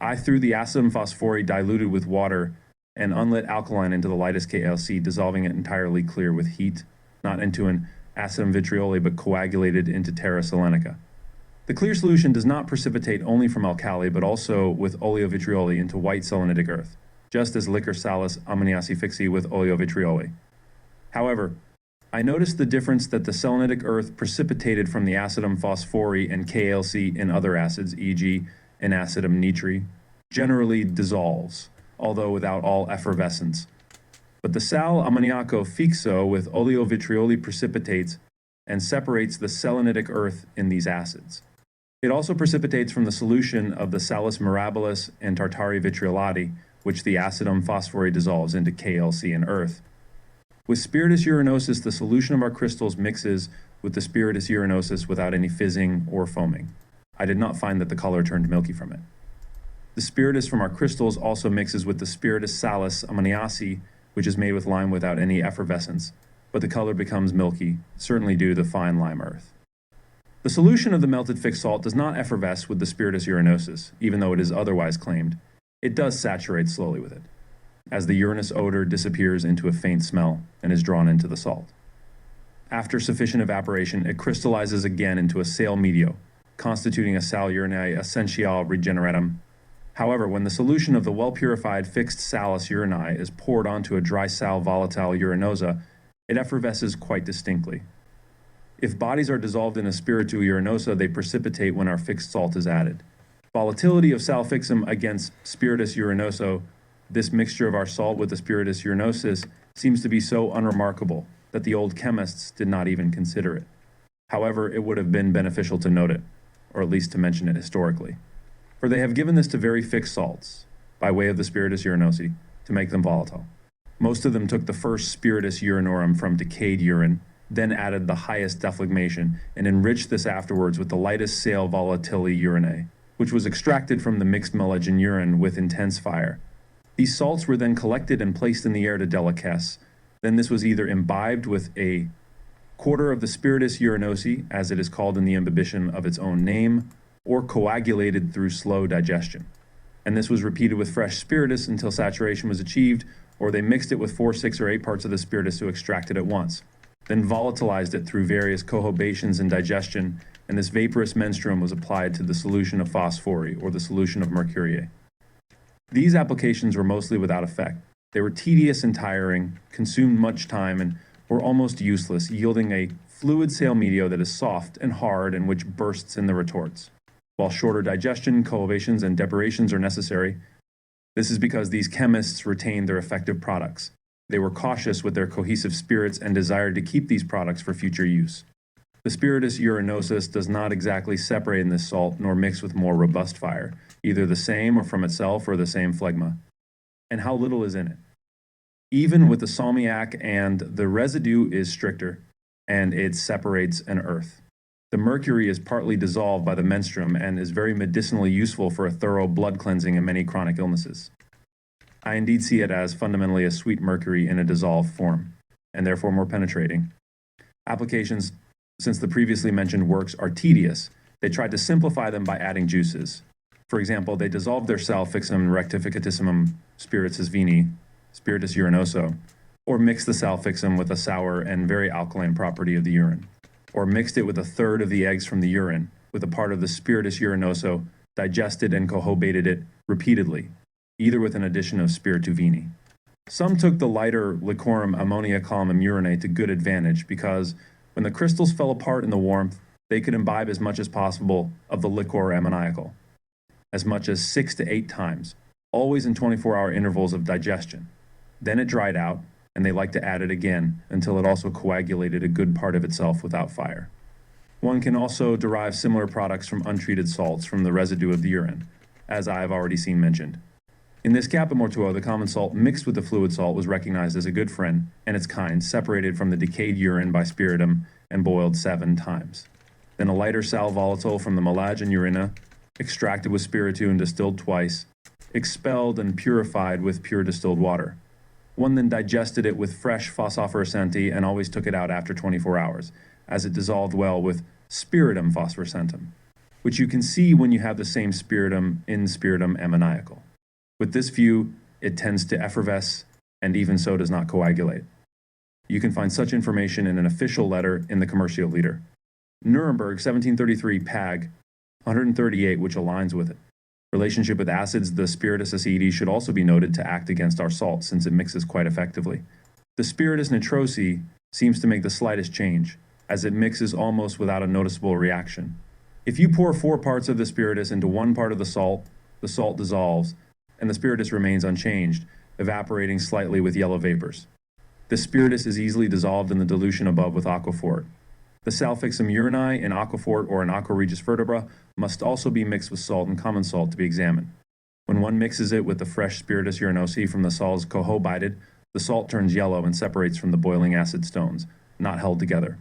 I threw the acidum phosphori diluted with water and unlit alkaline into the lightest KLC, dissolving it entirely clear with heat, not into an acidum vitrioli, but coagulated into terra selenica. The clear solution does not precipitate only from alkali, but also with oleovitrioli into white selenitic earth, just as liquor salus ammoniaci fixi with oleovitrioli. However, I noticed the difference that the selenitic earth precipitated from the acidum phosphori and KLC in other acids, e.g. in acidum nitri, generally dissolves, although without all effervescence. But the sal ammoniaco fixo with oleovitrioli precipitates and separates the selenitic earth in these acids. It also precipitates from the solution of the salus mirabilis and tartari vitriolati, which the acidum phosphori dissolves into KLC and earth. With spiritus urinosus, the solution of our crystals mixes with the spiritus urinosus without any fizzing or foaming. I did not find that the color turned milky from it. The spiritus from our crystals also mixes with the spiritus salus ammoniaci, which is made with lime without any effervescence, but the color becomes milky, certainly due to the fine lime earth. The solution of the melted fixed salt does not effervesce with the spiritus urinosus, even though it is otherwise claimed. It does saturate slowly with it, as the urinous odor disappears into a faint smell and is drawn into the salt. After sufficient evaporation, it crystallizes again into a sale medio, constituting a sal urinae essentiale regeneratum. However, when the solution of the well-purified fixed salus urinae is poured onto a dry sal volatile urinosa, it effervesces quite distinctly. If bodies are dissolved in a spiritu urinosa, they precipitate when our fixed salt is added. Volatility of sal fixum against spiritus urinoso, this mixture of our salt with the spiritus urinosus, seems to be so unremarkable that the old chemists did not even consider it. However, it would have been beneficial to note it, or at least to mention it historically. For they have given this to very fixed salts, by way of the spiritus urinosi, to make them volatile. Most of them took the first spiritus urinorum from decayed urine, then added the highest deflegmation, and enriched this afterwards with the lightest sale volatility urinae, which was extracted from the mixed melegin urine with intense fire. These salts were then collected and placed in the air to deliquesce. Then this was either imbibed with a quarter of the spiritus urinosi, as it is called in the imbibition of its own name, or coagulated through slow digestion. And this was repeated with fresh spiritus until saturation was achieved, or they mixed it with 4, 6, or 8 parts of the spiritus to extract it at once, then volatilized it through various cohobations and digestion, and this vaporous menstruum was applied to the solution of phosphori, or the solution of mercuriae. These applications were mostly without effect. They were tedious and tiring, consumed much time, and were almost useless, yielding a fluid sale medio that is soft and hard and which bursts in the retorts. While shorter digestion, cohobations, and depurations are necessary, this is because these chemists retained their effective products. They were cautious with their cohesive spirits and desired to keep these products for future use. The spiritus urinosus does not exactly separate in this salt nor mix with more robust fire, either the same or from itself or the same phlegma. And how little is in it? Even with the salmiac, and the residue is stricter, and it separates an earth. The mercury is partly dissolved by the menstruum and is very medicinally useful for a thorough blood cleansing in many chronic illnesses. I indeed see it as fundamentally a sweet mercury in a dissolved form, and therefore more penetrating. Applications, since the previously mentioned works are tedious, they tried to simplify them by adding juices. For example, they dissolved their sal fixum rectificatissimum spiritus vini, spiritus urinoso, or mixed the sal fixum with a sour and very alkaline property of the urine, or mixed it with a third of the eggs from the urine, with a part of the spiritus urinoso, digested and cohobated it repeatedly, either with an addition of spiritu vini. Some took the lighter liquorum ammoniacalum urinae to good advantage because, when the crystals fell apart in the warmth, they could imbibe as much as possible of the liquor ammoniacal, as much as 6 to 8 times, always in 24-hour intervals of digestion. Then it dried out, and they liked to add it again until it also coagulated a good part of itself without fire. One can also derive similar products from untreated salts from the residue of the urine, as I have already seen mentioned. In this Kappa Mortua, the common salt mixed with the fluid salt was recognized as a good friend, and its kind separated from the decayed urine by spiritum and boiled 7 times. Then a lighter sal volatile from the melage and urina extracted with spiritu and distilled twice, expelled and purified with pure distilled water. One then digested it with fresh phosphorescenti and always took it out after 24 hours, as it dissolved well with spiritum phosphorescentum, which you can see when you have the same spiritum in spiritum ammoniacal. With this view, it tends to effervesce and even so does not coagulate. You can find such information in an official letter in the Commercial Leader. Nuremberg, 1733, Pag, 138, which aligns with it. Relationship with acids, the spiritus aceti should also be noted to act against our salt since it mixes quite effectively. The spiritus nitrosi seems to make the slightest change, as it mixes almost without a noticeable reaction. If you pour 4 parts of the spiritus into 1 part of the salt dissolves, and the spiritus remains unchanged, evaporating slightly with yellow vapors. The spiritus is easily dissolved in the dilution above with aquaphor. The salfixum urinae in aquaphor or in aqua regis vertebra must also be mixed with salt and common salt to be examined. When one mixes it with the fresh spiritus urinosi from the sols cohobited, the salt turns yellow and separates from the boiling acid stones, not held together,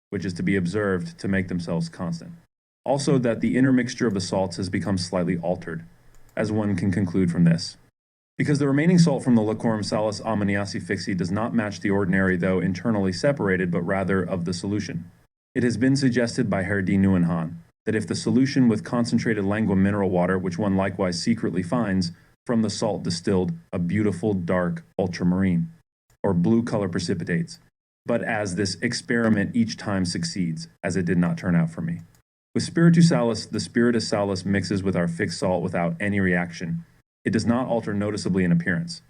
which is to be observed to make themselves constant. Also that the intermixture of the salts has become slightly altered, as one can conclude from this. Because the remaining salt from the liquorum salus ammoniaci fixi does not match the ordinary, though internally separated, but rather of the solution. It has been suggested by Herr D. Nieuwenhaan that if the solution with concentrated languam mineral water, which one likewise secretly finds, from the salt distilled a beautiful dark ultramarine, or blue color precipitates, but as this experiment each time succeeds, as it did not turn out for me. With spiritus salus, the spiritus salus mixes with our fixed salt without any reaction. It does not alter noticeably in appearance.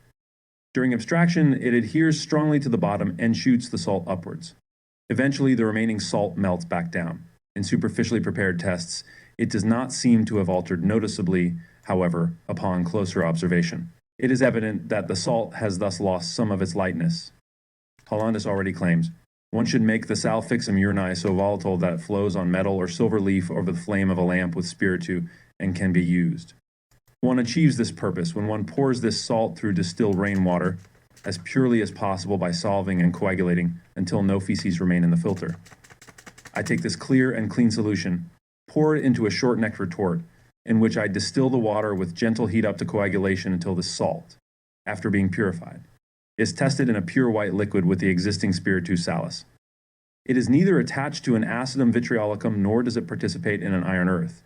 During abstraction, it adheres strongly to the bottom and shoots the salt upwards. Eventually, the remaining salt melts back down. In superficially prepared tests, it does not seem to have altered noticeably, however, upon closer observation. It is evident that the salt has thus lost some of its lightness. Hollandus already claims, one should make the salfixum urinae so volatile that it flows on metal or silver leaf over the flame of a lamp with spiritu and can be used. One achieves this purpose when one pours this salt through distilled rainwater as purely as possible by solving and coagulating until no feces remain in the filter. I take this clear and clean solution, pour it into a short-necked retort, in which I distill the water with gentle heat up to coagulation until the salt, after being purified, is tested in a pure white liquid with the existing spiritus salus. It is neither attached to an acidum vitriolicum nor does it participate in an iron earth.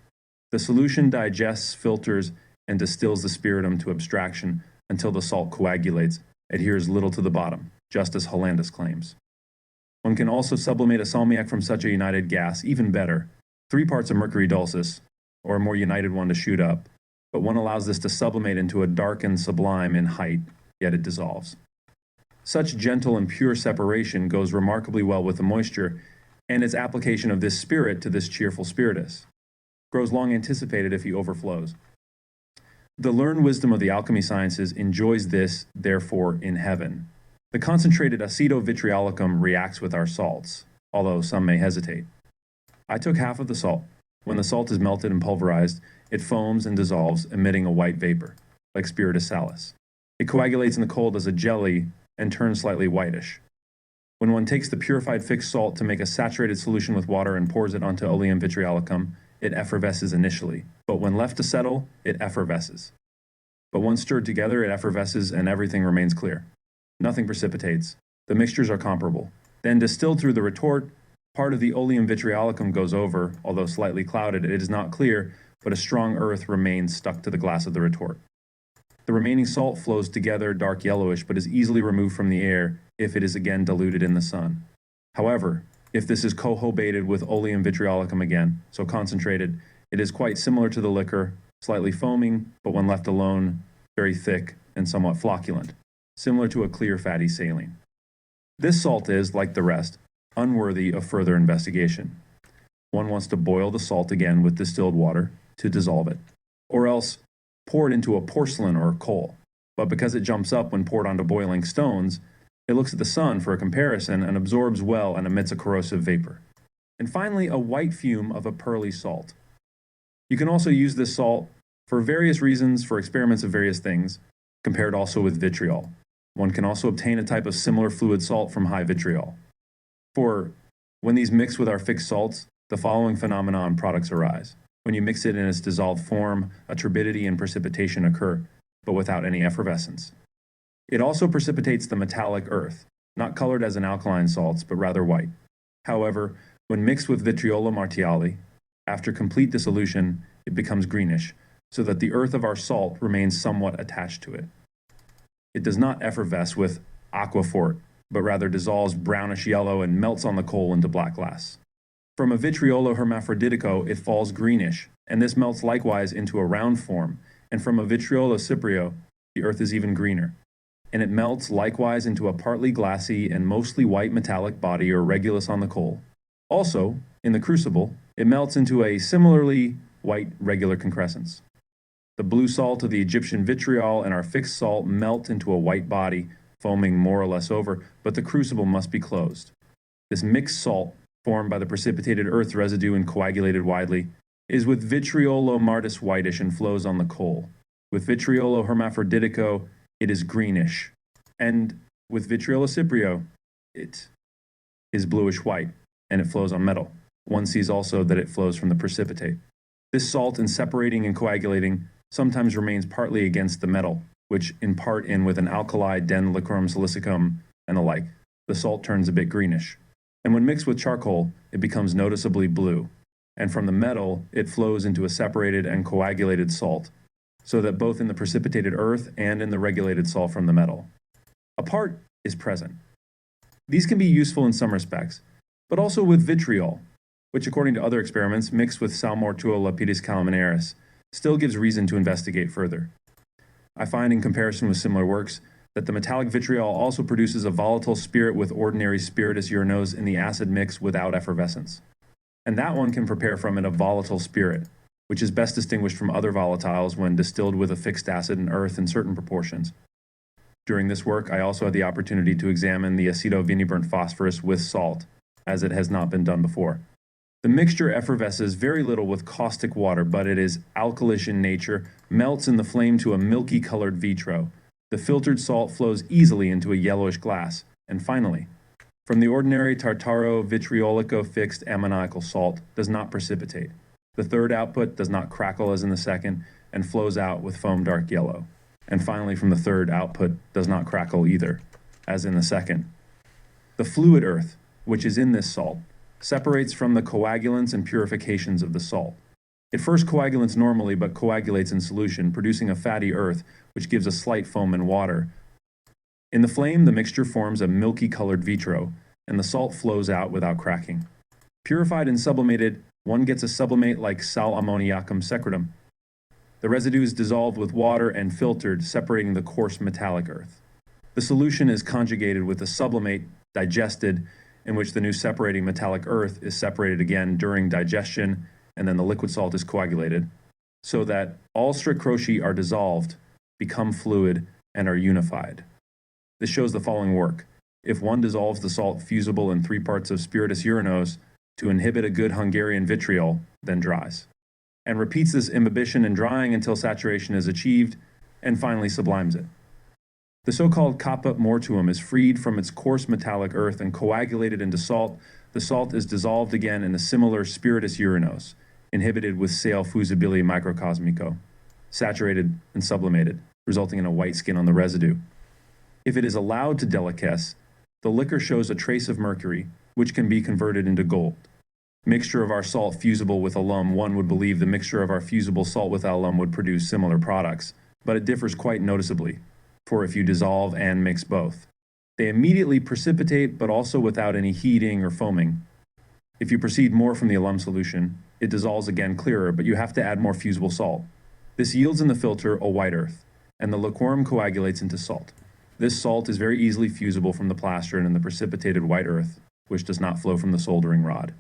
The solution digests, filters, and distills the spiritum to abstraction until the salt coagulates, adheres little to the bottom, just as Hollandus claims. One can also sublimate a salmiak from such a united gas, even better, 3 parts of mercury dulcis, or a more united one to shoot up, but one allows this to sublimate into a darkened sublime in height, yet it dissolves. Such gentle and pure separation goes remarkably well with the moisture, and its application of this spirit to this cheerful spiritus grows long anticipated if he overflows. The learned wisdom of the alchemy sciences enjoys this, therefore, in heaven. The concentrated aceto vitriolicum reacts with our salts, although some may hesitate. I took half of the salt. When the salt is melted and pulverized, it foams and dissolves, emitting a white vapor, like spiritus salus. It coagulates in the cold as a jelly and turns slightly whitish. When one takes the purified fixed salt to make a saturated solution with water and pours it onto oleum vitriolicum, it effervesces initially, but when left to settle, it effervesces. But once stirred together, it effervesces and everything remains clear. Nothing precipitates. The mixtures are comparable. Then distilled through the retort, part of the oleum vitriolicum goes over, although slightly clouded. It is not clear, but a strong earth remains stuck to the glass of the retort. The remaining salt flows together dark yellowish, but is easily removed from the air if it is again diluted in the sun. However, if this is cohobated with oleum vitriolicum again, so concentrated, it is quite similar to the liquor, slightly foaming, but when left alone, very thick and somewhat flocculent, similar to a clear fatty saline. This salt is, like the rest, unworthy of further investigation. One wants to boil the salt again with distilled water to dissolve it, or else pour it into a porcelain or coal. But because it jumps up when poured onto boiling stones, it looks at the sun for a comparison and absorbs well and emits a corrosive vapor. And finally, a white fume of a pearly salt. You can also use this salt for various reasons for experiments of various things, compared also with vitriol. One can also obtain a type of similar fluid salt from high vitriol. For when these mix with our fixed salts, the following phenomena and products arise. When you mix it in its dissolved form, a turbidity and precipitation occur, but without any effervescence. It also precipitates the metallic earth, not colored as in alkaline salts, but rather white. However, when mixed with vitriolo martiali, after complete dissolution, it becomes greenish, so that the earth of our salt remains somewhat attached to it. It does not effervesce with aquaphor, but rather dissolves brownish yellow and melts on the coal into black glass. From a vitriolo hermaphroditico, it falls greenish, and this melts likewise into a round form, and from a vitriolo cyprio, the earth is even greener, and it melts likewise into a partly glassy and mostly white metallic body or regulus on the coal. Also, in the crucible, it melts into a similarly white regular concrescence. The blue salt of the Egyptian vitriol and our fixed salt melt into a white body, foaming more or less over, but the crucible must be closed. This mixed salt, formed by the precipitated earth residue and coagulated widely, is with vitriolo martis whitish and flows on the coal. With vitriolo hermaphroditico, it is greenish, and with vitriolo cyprio, it is bluish white, and it flows on metal. One sees also that it flows from the precipitate. This salt, in separating and coagulating, sometimes remains partly against the metal, which in part in with an alkali den liquorum silicicum and the like. The salt turns a bit greenish, and when mixed with charcoal, it becomes noticeably blue, and from the metal, it flows into a separated and coagulated salt, so that both in the precipitated earth and in the regulated salt from the metal, a part is present. These can be useful in some respects, but also with vitriol, which according to other experiments mixed with sal mortuo lapidis calaminaris, still gives reason to investigate further. I find in comparison with similar works that the metallic vitriol also produces a volatile spirit with ordinary spiritus urinos in the acid mix without effervescence. And that one can prepare from it a volatile spirit, which is best distinguished from other volatiles when distilled with a fixed acid and earth in certain proportions. During this work, I also had the opportunity to examine the aceto-viniburnt phosphorus with salt, as it has not been done before. The mixture effervesces very little with caustic water, but it is alkalish in nature, melts in the flame to a milky-colored vitro. The filtered salt flows easily into a yellowish glass. And finally, from the ordinary tartaro-vitriolico fixed ammoniacal salt does not precipitate. The third output does not crackle as in the second, and flows out with foam dark yellow. And finally, from the third output does not crackle either, as in the second. The fluid earth, which is in this salt, separates from the coagulants and purifications of the salt. It first coagulates normally but coagulates in solution, producing a fatty earth which gives a slight foam and water. In the flame, the mixture forms a milky-colored vitro, and the salt flows out without cracking. Purified and sublimated, one gets a sublimate like sal ammoniacum secretum. The residue is dissolved with water and filtered, separating the coarse metallic earth. The solution is conjugated with the sublimate, digested, in which the new separating metallic earth is separated again during digestion, and then the liquid salt is coagulated, so that all stricroci are dissolved, become fluid, and are unified. This shows the following work. If one dissolves the salt fusible in 3 parts of spiritus urinos to inhibit a good Hungarian vitriol, then dries, and repeats this imbibition and drying until saturation is achieved, and finally sublimes it. The so-called caput mortuum is freed from its coarse metallic earth and coagulated into salt. The salt is dissolved again in a similar spiritus urinos, inhibited with sale fusibili microcosmico, saturated and sublimated, resulting in a white skin on the residue. If it is allowed to deliquesce, the liquor shows a trace of mercury, which can be converted into gold. Mixture of our salt fusible with alum, one would believe the mixture of our fusible salt with alum would produce similar products, but it differs quite noticeably. For if you dissolve and mix both, they immediately precipitate, but also without any heating or foaming. If you proceed more from the alum solution, it dissolves again clearer, but you have to add more fusible salt. This yields in the filter a white earth, and the liquorum coagulates into salt. This salt is very easily fusible from the plastron and the precipitated white earth, which does not flow from the soldering rod.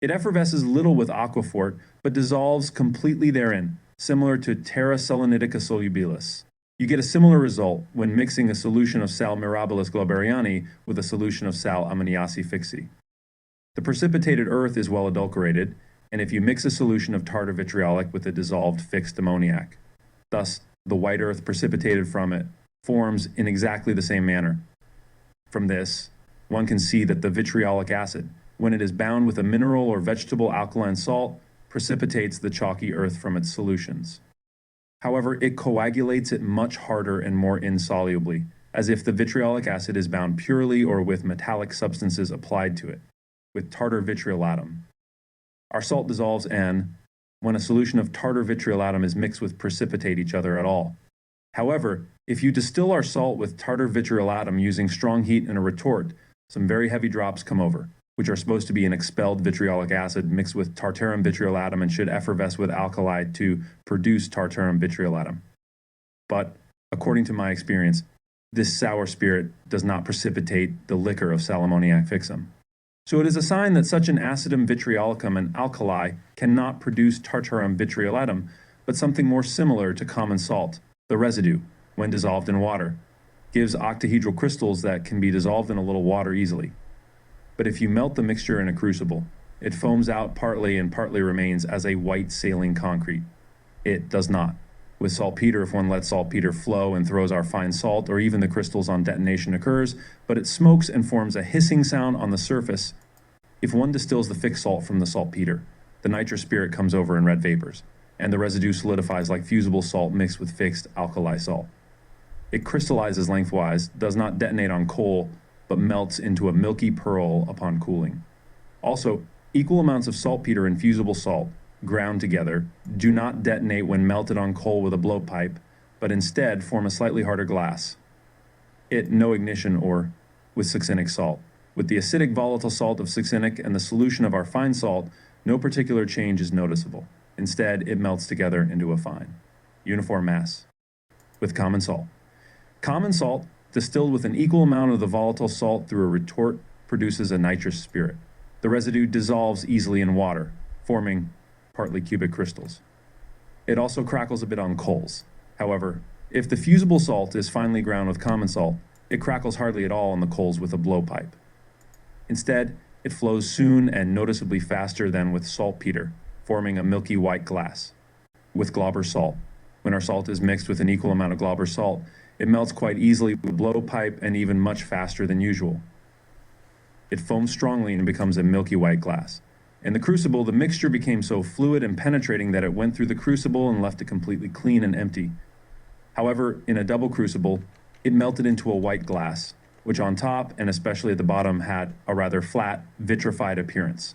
It effervesces little with aquaphor, but dissolves completely therein, similar to terra selenitica solubilis. You get a similar result when mixing a solution of sal mirabilis globeriani with a solution of sal ammoniaci fixi. The precipitated earth is well adulterated, and if you mix a solution of tartar vitriolic with a dissolved fixed ammoniac, thus the white earth precipitated from it forms in exactly the same manner. From this, one can see that the vitriolic acid, when it is bound with a mineral or vegetable alkaline salt, precipitates the chalky earth from its solutions. However, it coagulates it much harder and more insolubly, as if the vitriolic acid is bound purely or with metallic substances applied to it, with tartar vitriolatum. Our salt dissolves when a solution of tartar vitriolatum is mixed with precipitate each other at all. However, if you distill our salt with tartar vitriolatum using strong heat in a retort, some very heavy drops come over, which are supposed to be an expelled vitriolic acid mixed with tartarum vitriolatum and should effervesce with alkali to produce tartarum vitriolatum. But, according to my experience, this sour spirit does not precipitate the liquor of sal ammoniac fixum. So it is a sign that such an acidum vitriolicum and alkali cannot produce tartarum vitriolatum, but something more similar to common salt, the residue, when dissolved in water, gives octahedral crystals that can be dissolved in a little water easily. But if you melt the mixture in a crucible, it foams out partly and partly remains as a white saline concrete. It does not. With saltpeter, if one lets saltpeter flow and throws our fine salt, or even the crystals on detonation occurs, but it smokes and forms a hissing sound on the surface. If one distills the fixed salt from the saltpeter, the nitrous spirit comes over in red vapors, and the residue solidifies like fusible salt mixed with fixed alkali salt. It crystallizes lengthwise, does not detonate on coal, but melts into a milky pearl upon cooling. Also, equal amounts of saltpeter and fusible salt, ground together, do not detonate when melted on coal with a blowpipe, but instead form a slightly harder glass. No ignition or with succinic salt. With the acidic volatile salt of succinic and the solution of our fine salt, no particular change is noticeable. Instead, it melts together into a fine, uniform mass. With common salt. Common salt, distilled with an equal amount of the volatile salt through a retort, produces a nitrous spirit. The residue dissolves easily in water, forming partly cubic crystals. It also crackles a bit on coals. However, if the fusible salt is finely ground with common salt, it crackles hardly at all on the coals with a blowpipe. Instead, it flows soon and noticeably faster than with saltpeter, forming a milky white glass. With glauber salt. When our salt is mixed with an equal amount of glauber salt, it melts quite easily with blowpipe and even much faster than usual. It foams strongly and becomes a milky white glass. In the crucible, the mixture became so fluid and penetrating that it went through the crucible and left it completely clean and empty. However, in a double crucible, it melted into a white glass, which on top and especially at the bottom had a rather flat, vitrified appearance.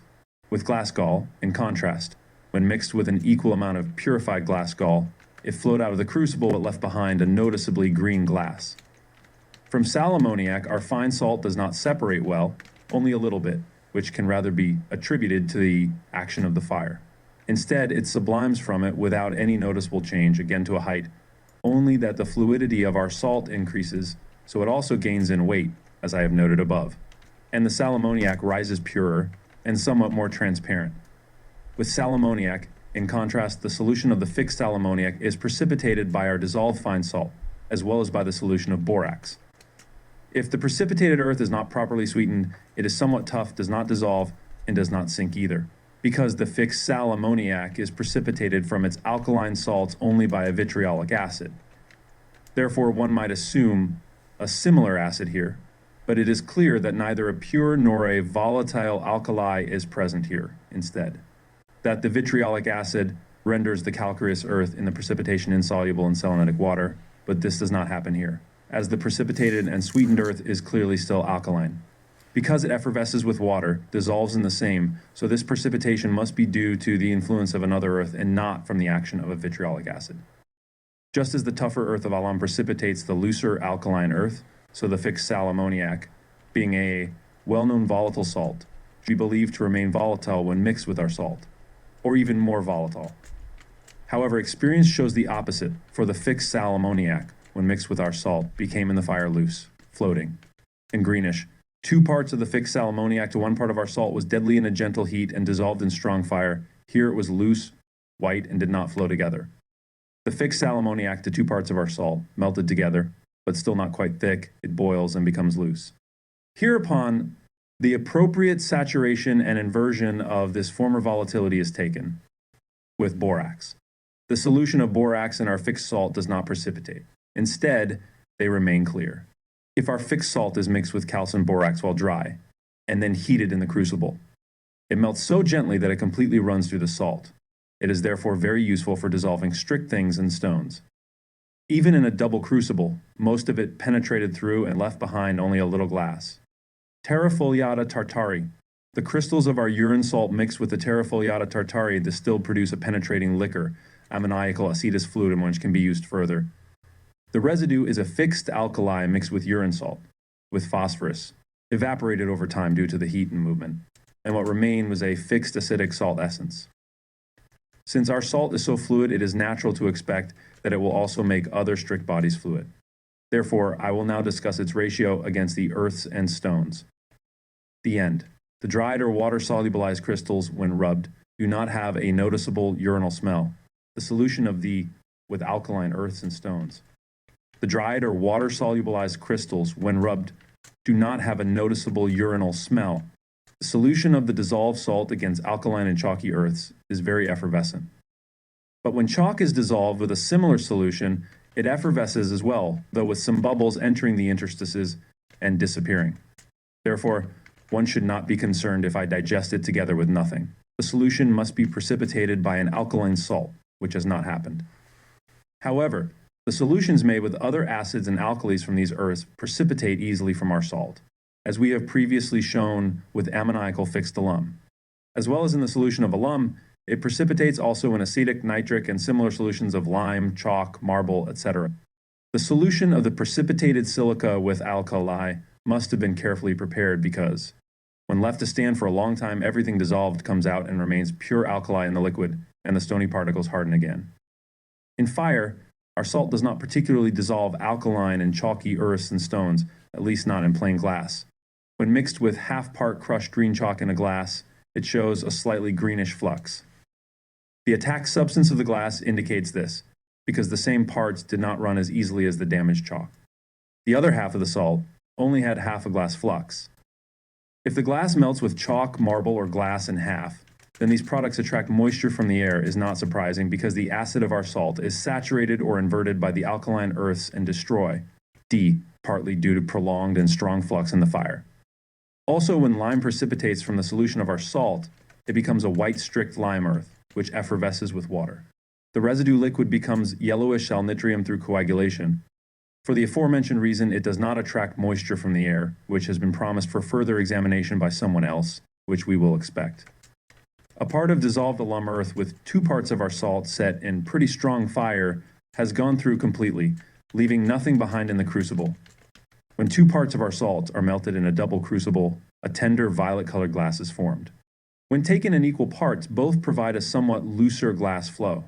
With glass gall, in contrast, when mixed with an equal amount of purified glass gall, it flowed out of the crucible but left behind a noticeably green glass. From sal ammoniac, our fine salt does not separate well, only a little bit, which can rather be attributed to the action of the fire. Instead, it sublimes from it without any noticeable change, again to a height, only that the fluidity of our salt increases, so it also gains in weight, as I have noted above, and the sal ammoniac rises purer and somewhat more transparent. With sal ammoniac, in contrast, the solution of the fixed sal ammoniac is precipitated by our dissolved fine salt, as well as by the solution of borax. If the precipitated earth is not properly sweetened, it is somewhat tough, does not dissolve, and does not sink either, because the fixed sal ammoniac is precipitated from its alkaline salts only by a vitriolic acid. Therefore, one might assume a similar acid here, but it is clear that neither a pure nor a volatile alkali is present here instead. That the vitriolic acid renders the calcareous earth in the precipitation insoluble in selenitic water, but this does not happen here, as the precipitated and sweetened earth is clearly still alkaline. Because it effervesces with water, dissolves in the same, so this precipitation must be due to the influence of another earth and not from the action of a vitriolic acid. Just as the tougher earth of alum precipitates the looser alkaline earth, so the fixed sal ammoniac, being a well-known volatile salt, should be believed to remain volatile when mixed with our salt, or even more volatile. However, experience shows the opposite, for the fixed sal ammoniac, when mixed with our salt, became in the fire loose, floating, and greenish. 2 parts of the fixed sal ammoniac to 1 part of our salt was deadly in a gentle heat and dissolved in strong fire. Here it was loose, white, and did not flow together. The fixed sal ammoniac to 2 parts of our salt melted together, but still not quite thick, it boils and becomes loose. Hereupon, the appropriate saturation and inversion of this former volatility is taken with borax. The solution of borax in our fixed salt does not precipitate. Instead, they remain clear. If our fixed salt is mixed with calcium borax while dry, and then heated in the crucible, it melts so gently that it completely runs through the salt. It is therefore very useful for dissolving strict things and stones. Even in a double crucible, most of it penetrated through and left behind only a little glass. Terrafoliata tartari. The crystals of our urine salt mixed with the Terrafoliata tartari distilled produce a penetrating liquor, ammoniacal acetus fluid, which can be used further. The residue is a fixed alkali mixed with urine salt, with phosphorus, evaporated over time due to the heat and movement, and what remained was a fixed acidic salt essence. Since our salt is so fluid, it is natural to expect that it will also make other strict bodies fluid. Therefore, I will now discuss its ratio against the earths and stones. The end. The dried or water-solubilized crystals, when rubbed, do not have a noticeable urinal smell. The solution of the with alkaline earths and stones. The dried or water-solubilized crystals, when rubbed, do not have a noticeable urinal smell. The solution of the dissolved salt against alkaline and chalky earths is very effervescent. But when chalk is dissolved with a similar solution, it effervesces as well, though with some bubbles entering the interstices and disappearing. Therefore, one should not be concerned if I digest it together with nothing. The solution must be precipitated by an alkaline salt, which has not happened. However, the solutions made with other acids and alkalis from these earths precipitate easily from our salt, as we have previously shown with ammoniacal fixed alum. As well as in the solution of alum, it precipitates also in acetic, nitric, and similar solutions of lime, chalk, marble, etc. The solution of the precipitated silica with alkali must have been carefully prepared because, when left to stand for a long time, everything dissolved comes out and remains pure alkali in the liquid, and the stony particles harden again. In fire, our salt does not particularly dissolve alkaline and chalky earths and stones, at least not in plain glass. When mixed with half-part crushed green chalk in a glass, it shows a slightly greenish flux. The attack substance of the glass indicates this, because the same parts did not run as easily as the damaged chalk. The other half of the salt only had half a glass flux. If the glass melts with chalk, marble, or glass in half, then these products attract moisture from the air is not surprising because the acid of our salt is saturated or inverted by the alkaline earths and destroy, partly due to prolonged and strong flux in the fire. Also, when lime precipitates from the solution of our salt, it becomes a white strict lime earth, which effervesces with water. The residue liquid becomes yellowish salnitrium through coagulation. For the aforementioned reason, it does not attract moisture from the air, which has been promised for further examination by someone else, which we will expect. A part of dissolved alum earth with 2 parts of our salt set in pretty strong fire has gone through completely, leaving nothing behind in the crucible. When 2 parts of our salt are melted in a double crucible, a tender violet-colored glass is formed. When taken in equal parts, both provide a somewhat looser glass flow.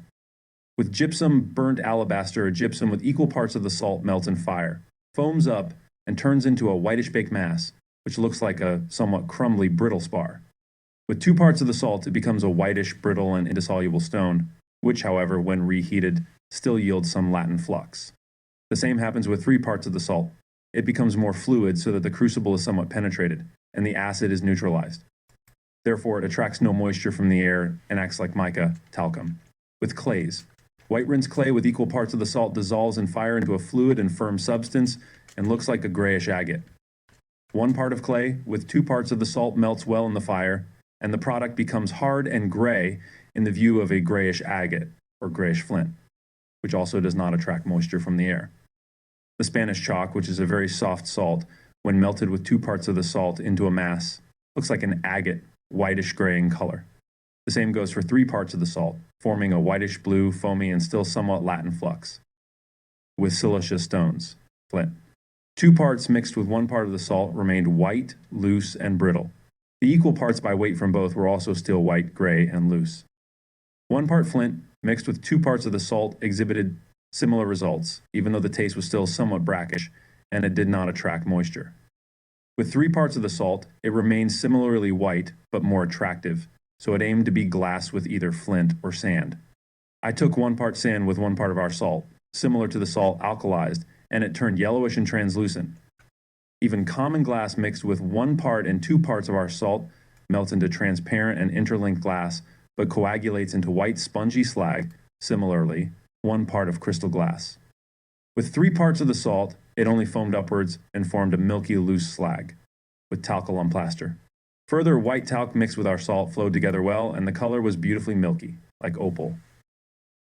With gypsum, burnt alabaster, or gypsum with equal parts of the salt melt in fire, foams up, and turns into a whitish baked mass, which looks like a somewhat crumbly, brittle spar. With 2 parts of the salt, it becomes a whitish, brittle, and indissoluble stone, which, however, when reheated, still yields some latent flux. The same happens with 3 parts of the salt. It becomes more fluid so that the crucible is somewhat penetrated, and the acid is neutralized. Therefore, it attracts no moisture from the air and acts like mica, talcum. With clays, white rinsed clay with equal parts of the salt dissolves in fire into a fluid and firm substance and looks like a grayish agate. 1 part of clay with 2 parts of the salt melts well in the fire, and the product becomes hard and gray in the view of a grayish agate, or grayish flint, which also does not attract moisture from the air. The Spanish chalk, which is a very soft salt, when melted with 2 parts of the salt into a mass, looks like an agate, whitish gray in color. The same goes for 3 parts of the salt, forming a whitish blue, foamy, and still somewhat latent flux. With siliceous stones, flint. 2 parts mixed with 1 part of the salt remained white, loose, and brittle. The equal parts by weight from both were also still white, gray, and loose. 1 part flint mixed with 2 parts of the salt exhibited similar results, even though the taste was still somewhat brackish, and it did not attract moisture. With 3 parts of the salt, it remained similarly white, but more attractive, so it aimed to be glass with either flint or sand. I took 1 part sand with 1 part of our salt, similar to the salt alkalized, and it turned yellowish and translucent. Even common glass mixed with 1 part and 2 parts of our salt melts into transparent and interlinked glass, but coagulates into white spongy slag, similarly, 1 part of crystal glass. With 3 parts of the salt, it only foamed upwards and formed a milky loose slag, with talculum plaster. Further, white talc mixed with our salt flowed together well, and the color was beautifully milky, like opal.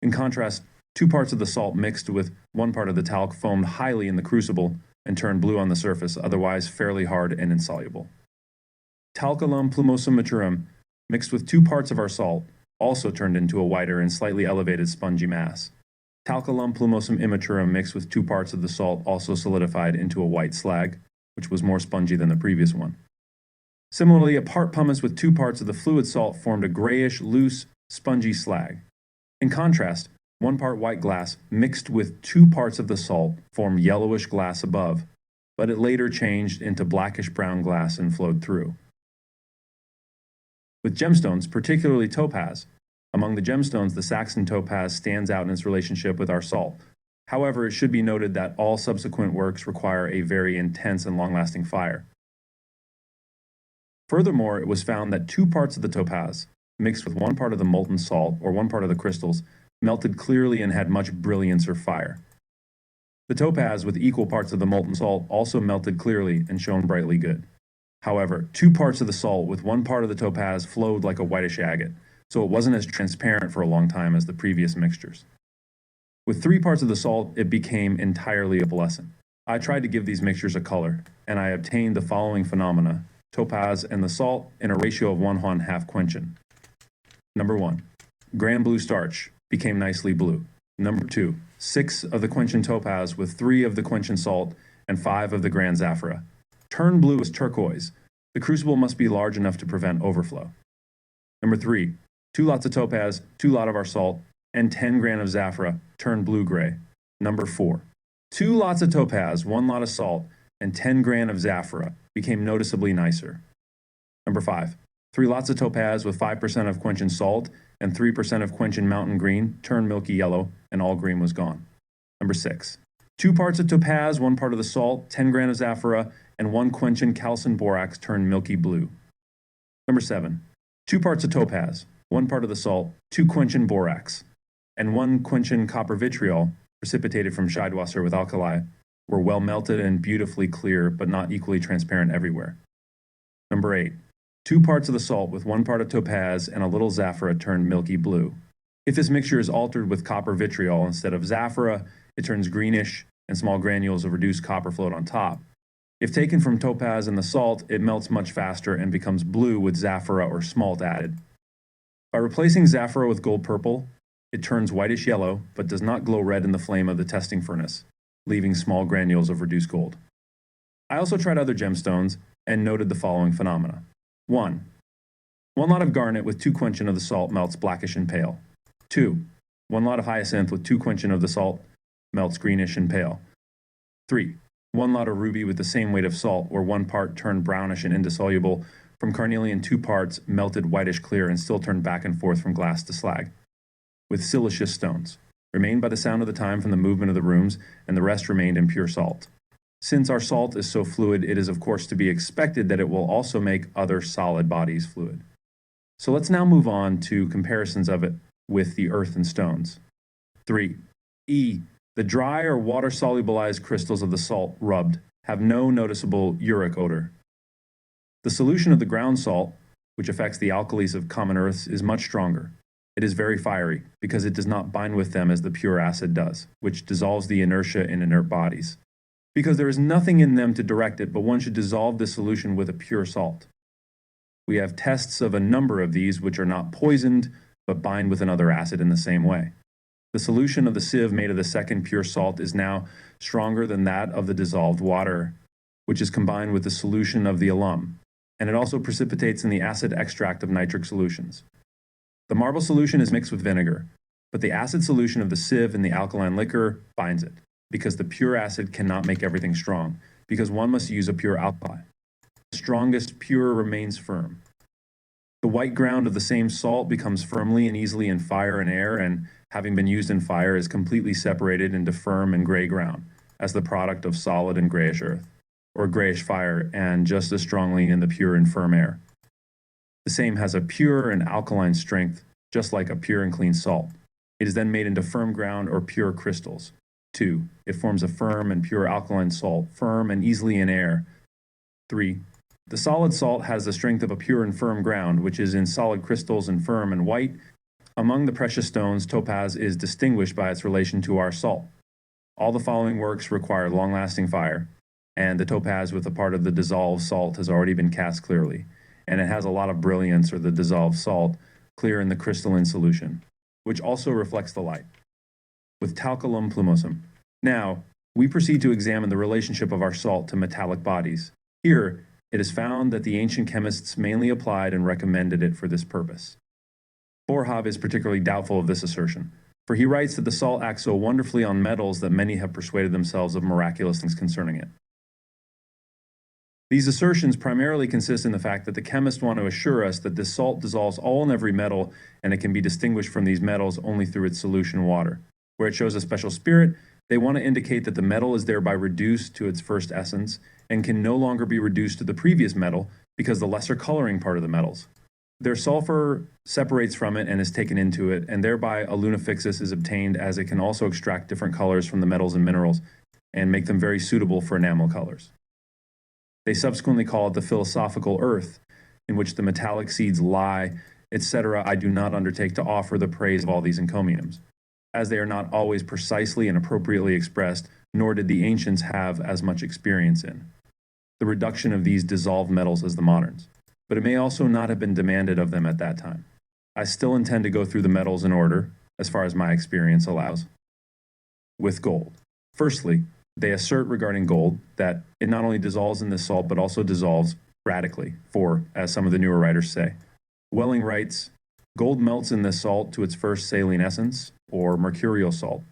In contrast, 2 parts of the salt mixed with 1 part of the talc foamed highly in the crucible and turned blue on the surface, otherwise fairly hard and insoluble. Talculum plumosum maturum, mixed with 2 parts of our salt, also turned into a whiter and slightly elevated spongy mass. Talculum plumosum immaturum mixed with 2 parts of the salt also solidified into a white slag, which was more spongy than the previous one. Similarly, a part pumice with 2 parts of the fluid salt formed a grayish, loose, spongy slag. In contrast, 1 part white glass mixed with 2 parts of the salt formed yellowish glass above, but it later changed into blackish brown glass and flowed through. With gemstones, particularly topaz, among the gemstones, the Saxon topaz stands out in its relationship with our salt. However, it should be noted that all subsequent works require a very intense and long-lasting fire. Furthermore, it was found that 2 parts of the topaz, mixed with 1 part of the molten salt or 1 part of the crystals, melted clearly and had much brilliance or fire. The topaz with equal parts of the molten salt also melted clearly and shone brightly good. However, 2 parts of the salt with 1 part of the topaz flowed like a whitish agate, so it wasn't as transparent for a long time as the previous mixtures. With 3 parts of the salt, it became entirely opalescent. I tried to give these mixtures a color, and I obtained the following phenomena: topaz and the salt in a ratio of 1/2 quenching. Number 1. Grand blue starch became nicely blue. Number 2. 6 of the quenching topaz with 3 of the quenching salt and 5 of the grand zaffra. Turned blue as turquoise. The crucible must be large enough to prevent overflow. Number 3. 2 lots of topaz, 2 lot of our salt, and 10 grand of zaffra turned blue-gray. Number 4. 2 lots of topaz, 1 lot of salt, and 10 grand of zaffra became noticeably nicer. Number 5. 3 lots of topaz with 5% of quenching salt and 3% of quenching mountain green turned milky yellow, and all green was gone. Number 6. 2 parts of topaz, 1 part of the salt, 10 grand of zaffra, and 1 quenching calcine borax turned milky blue. Number 7. 2 parts of topaz, 1 part of the salt, 2 quenching borax, and 1 quenching copper vitriol, precipitated from Scheidwasser with alkali, were well melted and beautifully clear, but not equally transparent everywhere. Number 8. 2 parts of the salt with 1 part of topaz and a little zaffra turned milky blue. If this mixture is altered with copper vitriol instead of zaffra, it turns greenish and small granules of reduced copper float on top. If taken from topaz and the salt, it melts much faster and becomes blue with zaffra or smalt added. By replacing zaffra with gold purple, it turns whitish yellow but does not glow red in the flame of the testing furnace, leaving small granules of reduced gold. I also tried other gemstones and noted the following phenomena. 1. 1 lot of garnet with 2 quenching of the salt melts blackish and pale. 2. 1 lot of hyacinth with 2 quenching of the salt melts greenish and pale. 3. 1 lot of ruby with the same weight of salt, where 1 part turned brownish and indissoluble from carnelian, 2 parts melted whitish clear and still turned back and forth from glass to slag. With siliceous stones, remained by the sound of the time from the movement of the rooms, and the rest remained in pure salt. Since our salt is so fluid, it is of course to be expected that it will also make other solid bodies fluid. So let's now move on to comparisons of it with the earth and stones. 3. E. The dry or water-solubilized crystals of the salt rubbed have no noticeable uric odor. The solution of the ground salt, which affects the alkalis of common earths, is much stronger. It is very fiery because it does not bind with them as the pure acid does, which dissolves the inertia in inert bodies. Because there is nothing in them to direct it, but one should dissolve this solution with a pure salt. We have tests of a number of these which are not poisoned, but bind with another acid in the same way. The solution of the sieve made of the second pure salt is now stronger than that of the dissolved water, which is combined with the solution of the alum, and it also precipitates in the acid extract of nitric solutions. The marble solution is mixed with vinegar, but the acid solution of the sieve in the alkaline liquor binds it, because the pure acid cannot make everything strong, because one must use a pure alkali. The strongest pure remains firm. The white ground of the same salt becomes firmly and easily in fire and air, and having been used in fire is completely separated into firm and gray ground, as the product of solid and grayish earth, or grayish fire, and just as strongly in the pure and firm air. The same has a pure and alkaline strength, just like a pure and clean salt. It is then made into firm ground or pure crystals. 2. It forms a firm and pure alkaline salt, firm and easily in air. 3. The solid salt has the strength of a pure and firm ground, which is in solid crystals and firm and white, Among the precious stones, topaz is distinguished by its relation to our salt. All the following works require long-lasting fire, and the topaz with a part of the dissolved salt has already been cast clearly, and it has a lot of brilliance, or the dissolved salt, clear in the crystalline solution, which also reflects the light, with talculum plumosum. Now, we proceed to examine the relationship of our salt to metallic bodies. Here, it is found that the ancient chemists mainly applied and recommended it for this purpose. Boerhaave is particularly doubtful of this assertion, for he writes that the salt acts so wonderfully on metals that many have persuaded themselves of miraculous things concerning it. These assertions primarily consist in the fact that the chemists want to assure us that this salt dissolves all and every metal, and it can be distinguished from these metals only through its solution in water. Where it shows a special spirit, they want to indicate that the metal is thereby reduced to its first essence and can no longer be reduced to the previous metal because the lesser coloring part of the metals. Their sulfur separates from it and is taken into it, and thereby a lunafixus is obtained, as it can also extract different colors from the metals and minerals and make them very suitable for enamel colors. They subsequently call it the philosophical earth, in which the metallic seeds lie, etc. I do not undertake to offer the praise of all these encomiums, as they are not always precisely and appropriately expressed, nor did the ancients have as much experience in the reduction of these dissolved metals as the moderns. But it may also not have been demanded of them at that time. I still intend to go through the metals in order, as far as my experience allows. With gold. Firstly, they assert regarding gold that it not only dissolves in this salt, but also dissolves radically, for, as some of the newer writers say, Welling writes, gold melts in this salt to its first saline essence, or mercurial salt.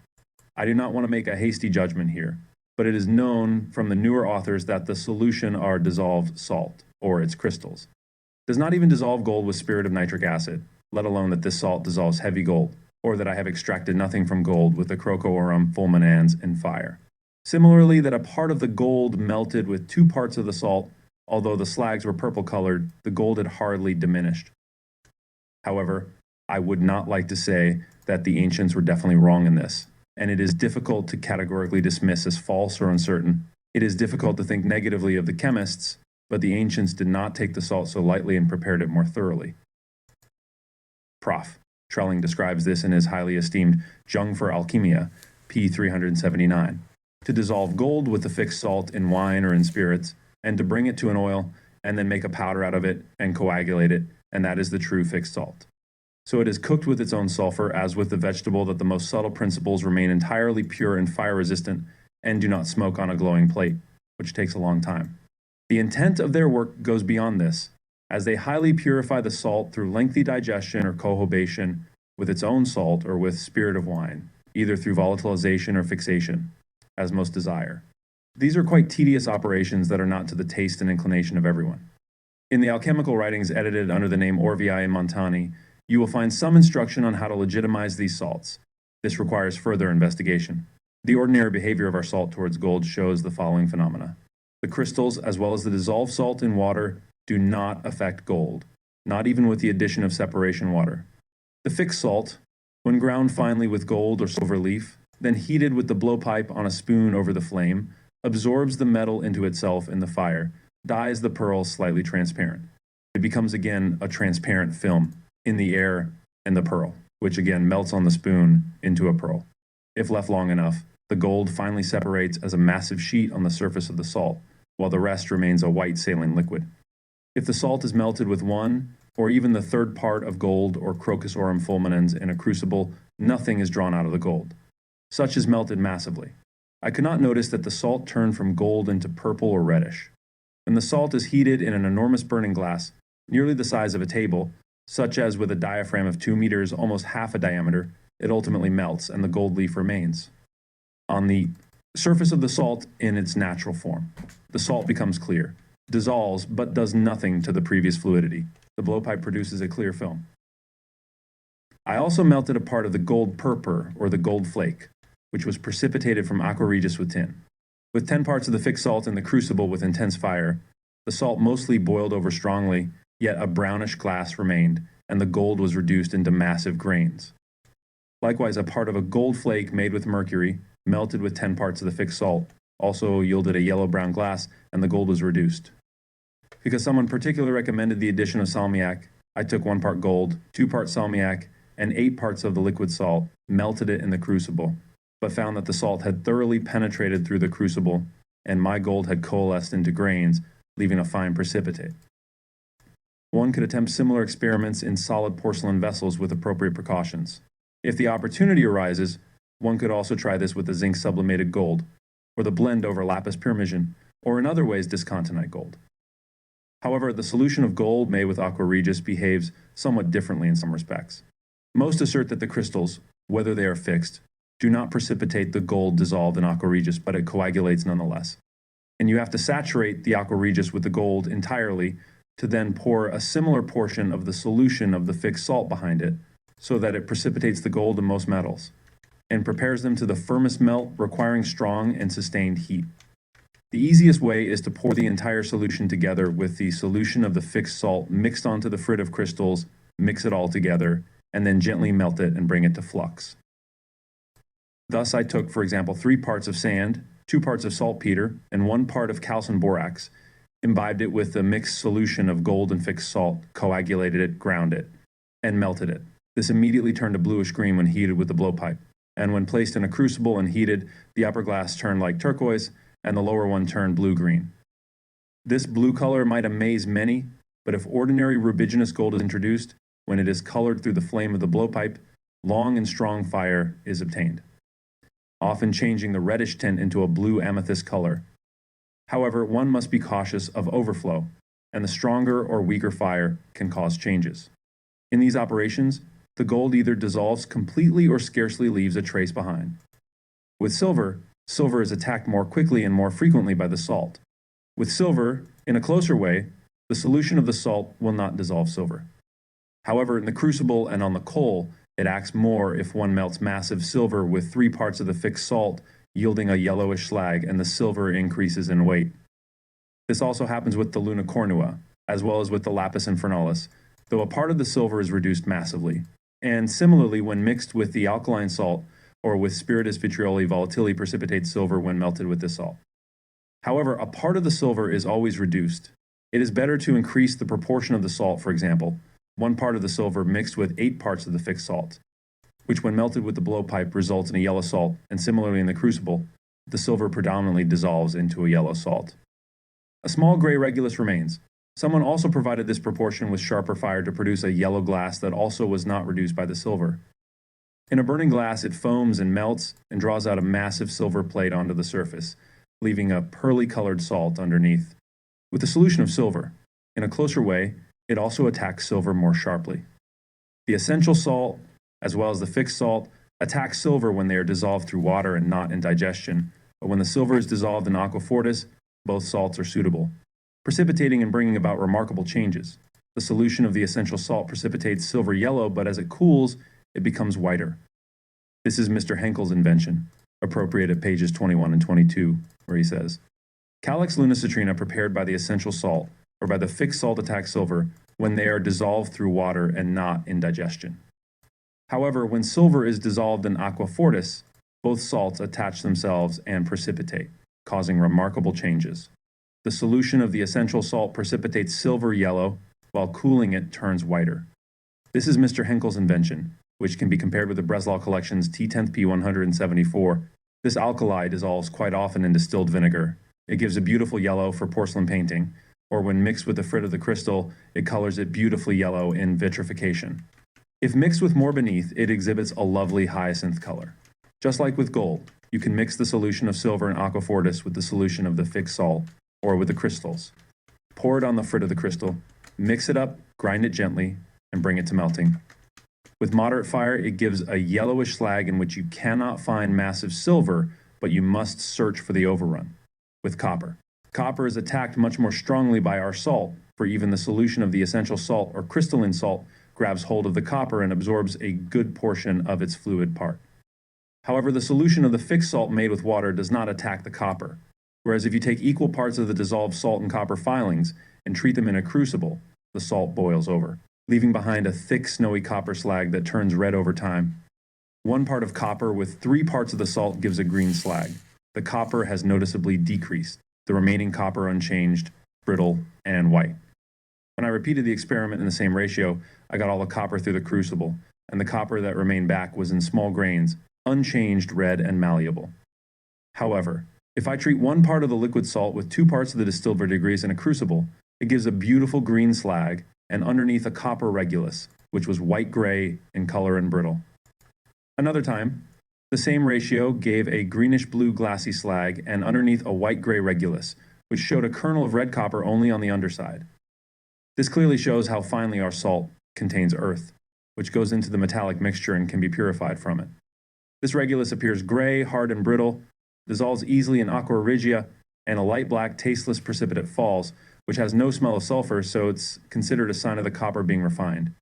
I do not want to make a hasty judgment here, but it is known from the newer authors that the solution are dissolved salt, or its crystals. Does not even dissolve gold with spirit of nitric acid, let alone that this salt dissolves heavy gold, or that I have extracted nothing from gold with the crocoaurum fulminans in fire. Similarly, that a part of the gold melted with 2 parts of the salt, although the slags were purple-colored, the gold had hardly diminished. However, I would not like to say that the ancients were definitely wrong in this, and it is difficult to categorically dismiss as false or uncertain. It is difficult to think negatively of the chemists, but the ancients did not take the salt so lightly and prepared it more thoroughly. Prof. Trelling describes this in his highly esteemed Jung for Alchemia, p. 379, to dissolve gold with the fixed salt in wine or in spirits, and to bring it to an oil, and then make a powder out of it and coagulate it, and that is the true fixed salt. So it is cooked with its own sulfur, as with the vegetable, that the most subtle principles remain entirely pure and fire-resistant, and do not smoke on a glowing plate, which takes a long time. The intent of their work goes beyond this, as they highly purify the salt through lengthy digestion or cohobation with its own salt or with spirit of wine, either through volatilization or fixation, as most desire. These are quite tedious operations that are not to the taste and inclination of everyone. In the alchemical writings edited under the name Orvii Montani, you will find some instruction on how to legitimize these salts. This requires further investigation. The ordinary behavior of our salt towards gold shows the following phenomena. The crystals, as well as the dissolved salt in water, do not affect gold, not even with the addition of separation water. The fixed salt, when ground finely with gold or silver leaf, then heated with the blowpipe on a spoon over the flame, absorbs the metal into itself in the fire, dyes the pearl slightly transparent. It becomes again a transparent film in the air and the pearl, which again melts on the spoon into a pearl. If left long enough, the gold finally separates as a massive sheet on the surface of the salt, while the rest remains a white saline liquid. If the salt is melted with 1, or even the 3rd part of gold or crocoaurum fulminans in a crucible, nothing is drawn out of the gold. Such is melted massively. I could not notice that the salt turned from gold into purple or reddish. When the salt is heated in an enormous burning glass, nearly the size of a table, such as with a diaphragm of 2 meters, almost half a diameter, it ultimately melts and the gold leaf remains on the surface of the salt in its natural form. The salt becomes clear, dissolves, but does nothing to the previous fluidity. The blowpipe produces a clear film. I also melted a part of the gold purpur, or the gold flake, which was precipitated from aqua regis with tin. With 10 parts of the fixed salt in the crucible with intense fire, the salt mostly boiled over strongly, yet a brownish glass remained, and the gold was reduced into massive grains. Likewise, a part of a gold flake made with mercury, melted with 10 parts of the fixed salt, also yielded a yellow-brown glass, and the gold was reduced. Because someone particularly recommended the addition of salmiac, I took 1 part gold, 2 parts salmiac, and 8 parts of the liquid salt, melted it in the crucible, but found that the salt had thoroughly penetrated through the crucible, and my gold had coalesced into grains, leaving a fine precipitate. One could attempt similar experiments in solid porcelain vessels with appropriate precautions. If the opportunity arises, one could also try this with the zinc sublimated gold, or the blend over lapis parmesan, or in other ways discontinite gold. However, the solution of gold made with aqua regis behaves somewhat differently in some respects. Most assert that the crystals, whether they are fixed, do not precipitate the gold dissolved in aqua regis, but it coagulates nonetheless. And you have to saturate the aqua regis with the gold entirely to then pour a similar portion of the solution of the fixed salt behind it, so that it precipitates the gold in most metals, and prepares them to the firmest melt, requiring strong and sustained heat. The easiest way is to pour the entire solution together with the solution of the fixed salt mixed onto the frit of crystals, mix it all together, and then gently melt it and bring it to flux. Thus I took, for example, 3 parts of sand, 2 parts of saltpeter, and 1 part of calcium borax, imbibed it with a mixed solution of gold and fixed salt, coagulated it, ground it, and melted it. This immediately turned a bluish green when heated with the blowpipe, and when placed in a crucible and heated, the upper glass turned like turquoise, and the lower one turned blue-green. This blue color might amaze many, but if ordinary rubiginous gold is introduced, when it is colored through the flame of the blowpipe, long and strong fire is obtained, often changing the reddish tint into a blue amethyst color. However, one must be cautious of overflow, and the stronger or weaker fire can cause changes. In these operations, the gold either dissolves completely or scarcely leaves a trace behind. With silver, silver is attacked more quickly and more frequently by the salt. With silver, in a closer way, the solution of the salt will not dissolve silver. However, in the crucible and on the coal, it acts more if one melts massive silver with 3 parts of the fixed salt, yielding a yellowish slag, and the silver increases in weight. This also happens with the luna cornua, as well as with the lapis infernalis, though a part of the silver is reduced massively. And similarly, when mixed with the alkaline salt, or with spiritus vitrioli, volatility precipitates silver when melted with this salt. However, a part of the silver is always reduced. It is better to increase the proportion of the salt, for example, 1 part of the silver mixed with 8 parts of the fixed salt, which when melted with the blowpipe results in a yellow salt, and similarly in the crucible, the silver predominantly dissolves into a yellow salt. A small gray regulus remains. Someone also provided this proportion with sharper fire to produce a yellow glass that also was not reduced by the silver. In a burning glass, it foams and melts and draws out a massive silver plate onto the surface, leaving a pearly-colored salt underneath. With the solution of silver, in a closer way, it also attacks silver more sharply. The essential salt, as well as the fixed salt, attack silver when they are dissolved through water and not in digestion, but when the silver is dissolved in aqua fortis, both salts are suitable, precipitating and bringing about remarkable changes. The solution of the essential salt precipitates silver yellow, but as it cools, it becomes whiter. This is Mr. Henkel's invention, appropriate at pages 21 and 22, where he says, Calix lunicitrina prepared by the essential salt, or by the fixed salt attack silver, when they are dissolved through water and not in digestion. However, when silver is dissolved in aqua fortis, both salts attach themselves and precipitate, causing remarkable changes. The solution of the essential salt precipitates silver yellow, while cooling it turns whiter. This is Mr. Henkel's invention, which can be compared with the Breslau collection's T10P 174. This alkali dissolves quite often in distilled vinegar. It gives a beautiful yellow for porcelain painting, or when mixed with the frit of the crystal, it colors it beautifully yellow in vitrification. If mixed with more beneath, it exhibits a lovely hyacinth color. Just like with gold, you can mix the solution of silver in aqua fortis with the solution of the fixed salt, or with the crystals. Pour it on the frit of the crystal, mix it up, grind it gently, and bring it to melting. With moderate fire, it gives a yellowish slag in which you cannot find massive silver, but you must search for the overrun. With copper. Copper is attacked much more strongly by our salt, for even the solution of the essential salt or crystalline salt grabs hold of the copper and absorbs a good portion of its fluid part. However, the solution of the fixed salt made with water does not attack the copper, whereas if you take equal parts of the dissolved salt and copper filings and treat them in a crucible, the salt boils over, leaving behind a thick snowy copper slag that turns red over time. 1 part of copper with 3 parts of the salt gives a green slag. The copper has noticeably decreased, the remaining copper unchanged, brittle, and white. When I repeated the experiment in the same ratio, I got all the copper through the crucible, and the copper that remained back was in small grains, unchanged red and malleable. However, if I treat one part of the liquid salt with 2 parts of the distilled verdigris in a crucible, it gives a beautiful green slag, and underneath a copper regulus, which was white-gray in color and brittle. Another time, the same ratio gave a greenish-blue glassy slag and underneath a white-gray regulus, which showed a kernel of red copper only on the underside. This clearly shows how finely our salt contains earth, which goes into the metallic mixture and can be purified from it. This regulus appears gray, hard and brittle, dissolves easily in aqua regia, and a light black, tasteless precipitate falls, which has no smell of sulfur, so it's considered a sign of the copper being refined.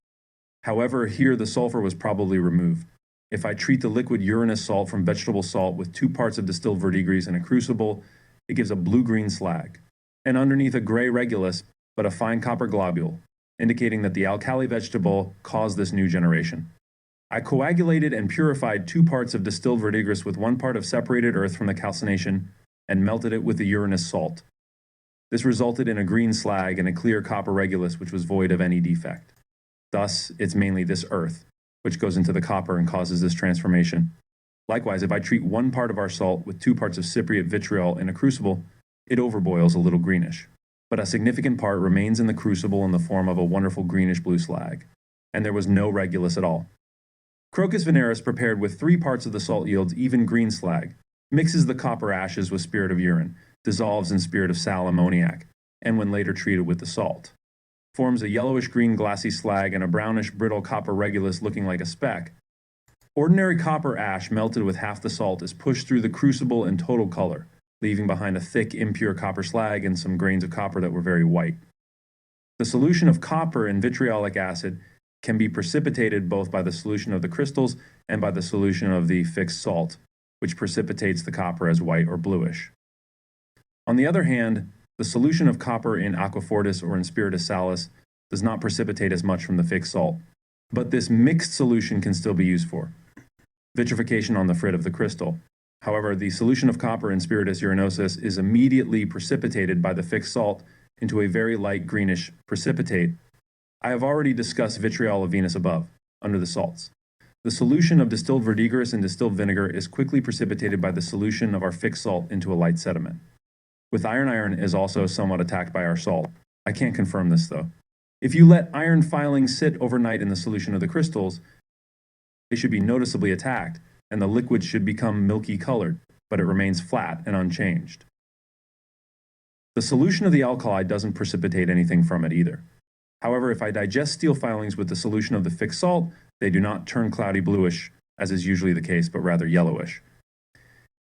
However, here the sulfur was probably removed. If I treat the liquid urinous salt from vegetable salt with 2 parts of distilled verdigris in a crucible, it gives a blue-green slag, and underneath a gray regulus, but a fine copper globule, indicating that the alkali vegetable caused this new generation. I coagulated and purified 2 parts of distilled verdigris with 1 part of separated earth from the calcination and melted it with the urinous salt. This resulted in a green slag and a clear copper regulus which was void of any defect. Thus, it's mainly this earth, which goes into the copper and causes this transformation. Likewise, if I treat 1 part of our salt with 2 parts of Cypriot vitriol in a crucible, it overboils a little greenish. But a significant part remains in the crucible in the form of a wonderful greenish-blue slag, and there was no regulus at all. Crocus veneris prepared with 3 parts of the salt yields even green slag, mixes the copper ashes with spirit of urine, dissolves in spirit of sal ammoniac, and when later treated with the salt, forms a yellowish-green glassy slag and a brownish brittle copper regulus looking like a speck. Ordinary copper ash melted with half the salt is pushed through the crucible in total color, leaving behind a thick, impure copper slag and some grains of copper that were very white. The solution of copper in vitriolic acid can be precipitated both by the solution of the crystals and by the solution of the fixed salt, which precipitates the copper as white or bluish. On the other hand, the solution of copper in aquafortis or in spiritus salis does not precipitate as much from the fixed salt, but this mixed solution can still be used for vitrification on the frit of the crystal. However, the solution of copper in spiritus urinosus is immediately precipitated by the fixed salt into a very light greenish precipitate. I have already discussed vitriol of Venus above, under the salts. The solution of distilled verdigris and distilled vinegar is quickly precipitated by the solution of our fixed salt into a light sediment. With iron is also somewhat attacked by our salt. I can't confirm this though. If you let iron filings sit overnight in the solution of the crystals, they should be noticeably attacked, and the liquid should become milky colored, but it remains flat and unchanged. The solution of the alkali doesn't precipitate anything from it either. However, if I digest steel filings with the solution of the fixed salt, they do not turn cloudy bluish, as is usually the case, but rather yellowish.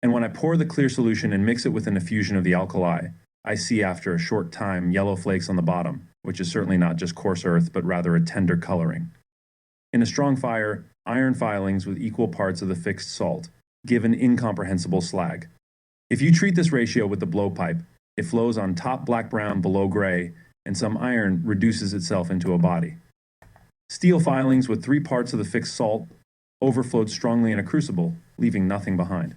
And when I pour the clear solution and mix it with an effusion of the alkali, I see after a short time yellow flakes on the bottom, which is certainly not just coarse earth, but rather a tender coloring. In a strong fire, iron filings with equal parts of the fixed salt give an incomprehensible slag. If you treat this ratio with the blowpipe, it flows on top black-brown, below gray, and some iron reduces itself into a body. Steel filings with 3 parts of the fixed salt overflowed strongly in a crucible, leaving nothing behind.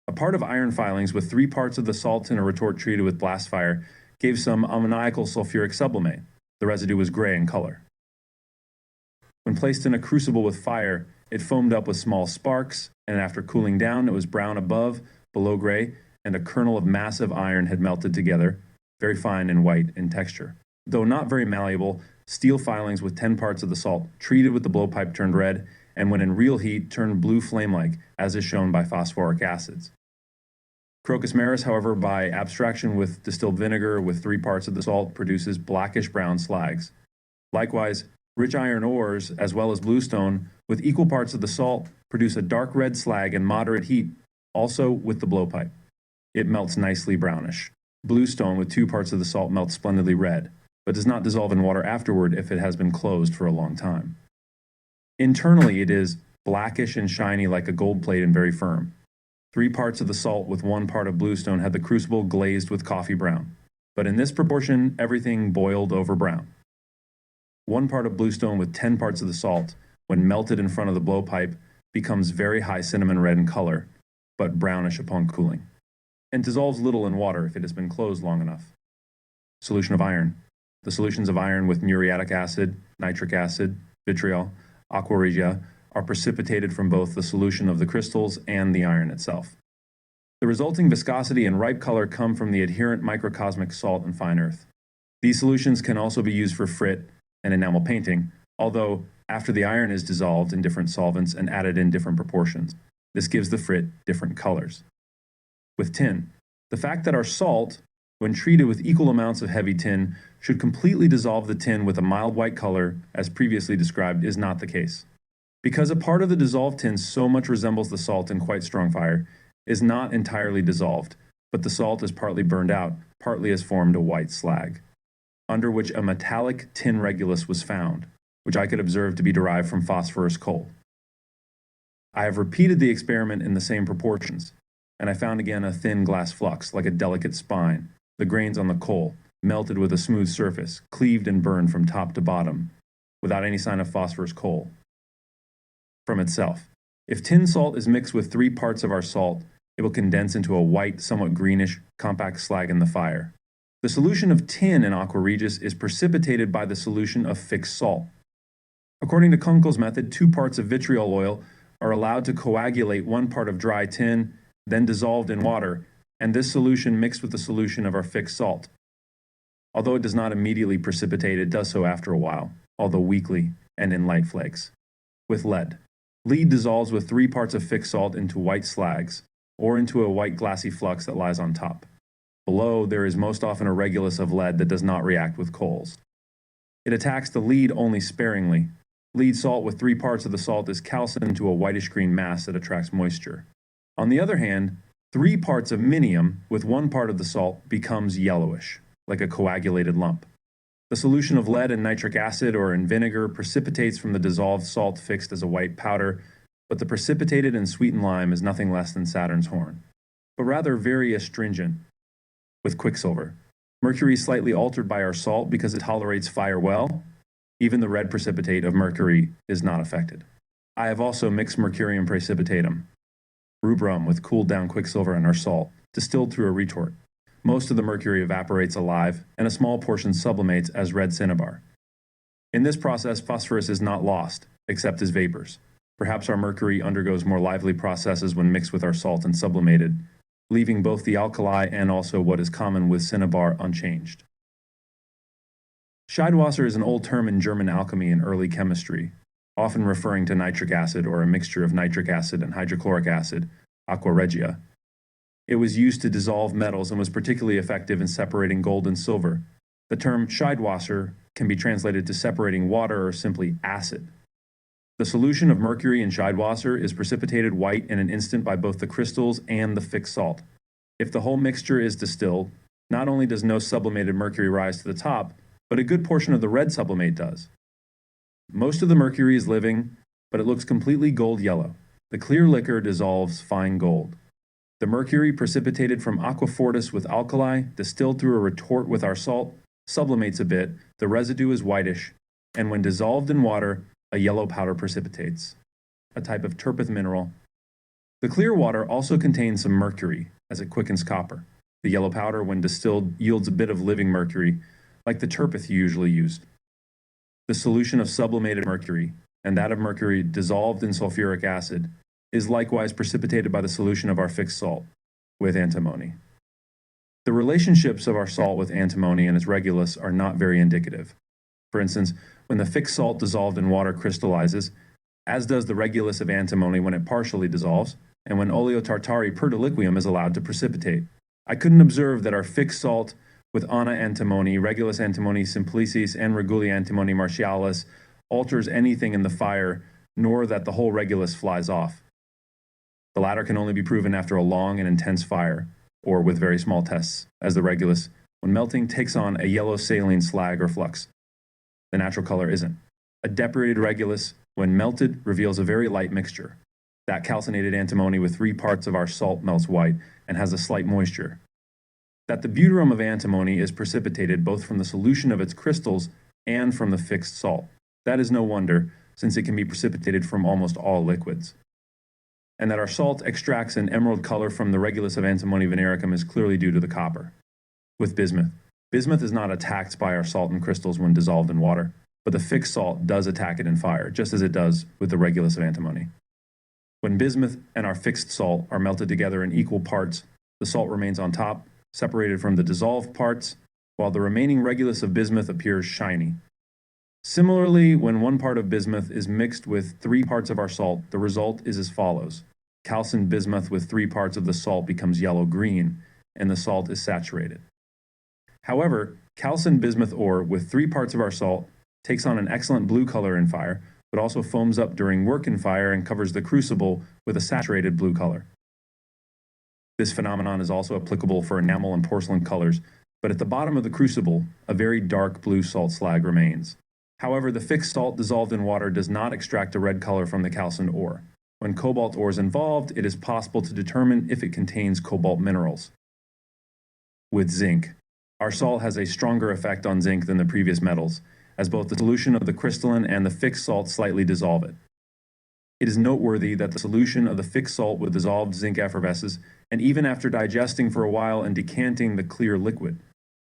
A part of iron filings with 3 parts of the salt in a retort treated with blast fire gave some ammoniacal sulfuric sublimate. The residue was gray in color. When placed in a crucible with fire, it foamed up with small sparks, and after cooling down, it was brown above, below gray, and a kernel of massive iron had melted together, very fine and white in texture. Though not very malleable, steel filings with 10 parts of the salt, treated with the blowpipe, turned red, and when in real heat, turned blue flame-like, as is shown by phosphoric acids. Crocus maris, however, by abstraction with distilled vinegar with 3 parts of the salt, produces blackish-brown slags. Likewise, rich iron ores, as well as bluestone, with equal parts of the salt, produce a dark red slag in moderate heat, also with the blowpipe. It melts nicely brownish. Bluestone with 2 parts of the salt melts splendidly red, but does not dissolve in water afterward if it has been closed for a long time. Internally, it is blackish and shiny like a gold plate and very firm. 3 parts of the salt with 1 part of bluestone had the crucible glazed with coffee brown, but in this proportion, everything boiled over brown. 1 part of bluestone with 10 parts of the salt, when melted in front of the blowpipe, becomes very high cinnamon red in color, but brownish upon cooling, and dissolves little in water if it has been closed long enough. Solution of iron. The solutions of iron with muriatic acid, nitric acid, vitriol, aqua regia, are precipitated from both the solution of the crystals and the iron itself. The resulting viscosity and ripe color come from the adherent microcosmic salt and fine earth. These solutions can also be used for frit and enamel painting, although after the iron is dissolved in different solvents and added in different proportions. This gives the frit different colors. With tin, the fact that our salt, when treated with equal amounts of heavy tin, should completely dissolve the tin with a mild white color, as previously described, is not the case. Because a part of the dissolved tin so much resembles the salt in quite strong fire, is not entirely dissolved, but the salt is partly burned out, partly has formed a white slag, under which a metallic tin regulus was found, which I could observe to be derived from phosphorus coal. I have repeated the experiment in the same proportions, and I found again a thin glass flux, like a delicate spine, the grains on the coal, melted with a smooth surface, cleaved and burned from top to bottom, without any sign of phosphorus coal from itself. If tin salt is mixed with 3 parts of our salt, it will condense into a white, somewhat greenish, compact slag in the fire. The solution of tin in aqua regis is precipitated by the solution of fixed salt. According to Kunkel's method, 2 parts of vitriol oil are allowed to coagulate 1 part of dry tin, then dissolved in water, and this solution mixed with the solution of our fixed salt. Although it does not immediately precipitate, it does so after a while, although weakly and in light flakes. With lead. Lead dissolves with 3 parts of fixed salt into white slags, or into a white glassy flux that lies on top. Below, there is most often a regulus of lead that does not react with coals. It attacks the lead only sparingly. Lead salt with 3 parts of the salt is calcined into a whitish-green mass that attracts moisture. On the other hand, 3 parts of minium with 1 part of the salt becomes yellowish, like a coagulated lump. The solution of lead in nitric acid or in vinegar precipitates from the dissolved salt fixed as a white powder, but the precipitated and sweetened lime is nothing less than Saturn's horn, but rather very astringent. With quicksilver, mercury is slightly altered by our salt because it tolerates fire well. Even the red precipitate of mercury is not affected. I have also mixed mercurium precipitatum, rubrum with cooled down quicksilver and our salt, distilled through a retort. Most of the mercury evaporates alive, and a small portion sublimates as red cinnabar. In this process, phosphorus is not lost, except as vapors. Perhaps our mercury undergoes more lively processes when mixed with our salt and sublimated, leaving both the alkali and also what is common with cinnabar unchanged. Scheidwasser is an old term in German alchemy and early chemistry, often referring to nitric acid or a mixture of nitric acid and hydrochloric acid, aqua regia. It was used to dissolve metals and was particularly effective in separating gold and silver. The term Scheidwasser can be translated to separating water or simply acid. The solution of mercury in Scheidwasser is precipitated white in an instant by both the crystals and the fixed salt. If the whole mixture is distilled, not only does no sublimated mercury rise to the top, but a good portion of the red sublimate does. Most of the mercury is living, but it looks completely gold yellow. The clear liquor dissolves fine gold. The mercury precipitated from aqua fortis with alkali, distilled through a retort with our salt, sublimates a bit, the residue is whitish, and when dissolved in water, a yellow powder precipitates, a type of turpith mineral. The clear water also contains some mercury, as it quickens copper. The yellow powder, when distilled, yields a bit of living mercury, like the turpith usually used. The solution of sublimated mercury, and that of mercury dissolved in sulfuric acid, is likewise precipitated by the solution of our fixed salt, with antimony. The relationships of our salt with antimony and its regulus are not very indicative. For instance, when the fixed salt dissolved in water crystallizes, as does the regulus of antimony when it partially dissolves, and when oleotartari perdoliquium is allowed to precipitate. I couldn't observe that our fixed salt with ana antimony, regulus antimony simplicis, and reguli antimony martialis alters anything in the fire, nor that the whole regulus flies off. The latter can only be proven after a long and intense fire, or with very small tests, as the regulus, when melting, takes on a yellow saline slag or flux. The natural color isn't. A depurated regulus, when melted, reveals a very light mixture. That calcinated antimony with 3 parts of our salt melts white and has a slight moisture. That the butyrum of antimony is precipitated both from the solution of its crystals and from the fixed salt. That is no wonder, since it can be precipitated from almost all liquids. And that our salt extracts an emerald color from the regulus of antimony venericum is clearly due to the copper. With bismuth. Bismuth is not attacked by our salt and crystals when dissolved in water. but the fixed salt does attack it in fire, just as it does with the regulus of antimony. When bismuth and our fixed salt are melted together in equal parts, the salt remains on top, separated from the dissolved parts, while the remaining regulus of bismuth appears shiny. Similarly, when one part of bismuth is mixed with 3 parts of our salt, the result is as follows. Calcined bismuth with 3 parts of the salt becomes yellow-green, and the salt is saturated. However, calcined bismuth ore with 3 parts of our salt takes on an excellent blue color in fire, but also foams up during work in fire and covers the crucible with a saturated blue color. This phenomenon is also applicable for enamel and porcelain colors, but at the bottom of the crucible, a very dark blue salt slag remains. However, the fixed salt dissolved in water does not extract a red color from the calcined ore. When cobalt ore is involved, it is possible to determine if it contains cobalt minerals. With zinc, our salt has a stronger effect on zinc than the previous metals, as both the solution of the crystalline and the fixed salt slightly dissolve it. It is noteworthy that the solution of the fixed salt with dissolved zinc effervesces, and even after digesting for a while and decanting the clear liquid,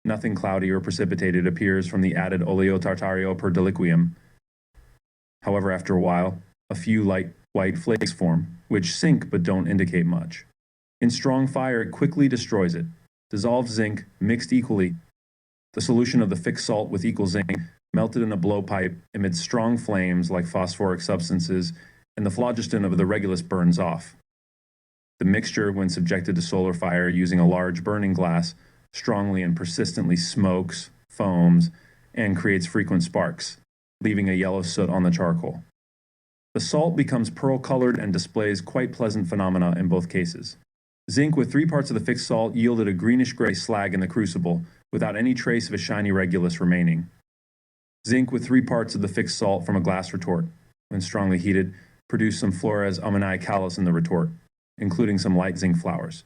nothing cloudy or precipitated appears from the added oleo tartario per deliquium. However, after a while, a few light white flakes form, which sink but don't indicate much. In strong fire, it quickly destroys it. Dissolved zinc, mixed equally, the solution of the fixed salt with equal zinc, melted in a blowpipe amid strong flames like phosphoric substances, and the phlogiston of the regulus burns off. The mixture, when subjected to solar fire using a large burning glass, strongly and persistently smokes, foams, and creates frequent sparks, leaving a yellow soot on the charcoal. The salt becomes pearl-colored and displays quite pleasant phenomena in both cases. Zinc with 3 parts of the fixed salt yielded a greenish-gray slag in the crucible, without any trace of a shiny regulus remaining. Zinc with 3 parts of the fixed salt from a glass retort, when strongly heated, produced some flores ammoniacalis in the retort, including some light zinc flowers.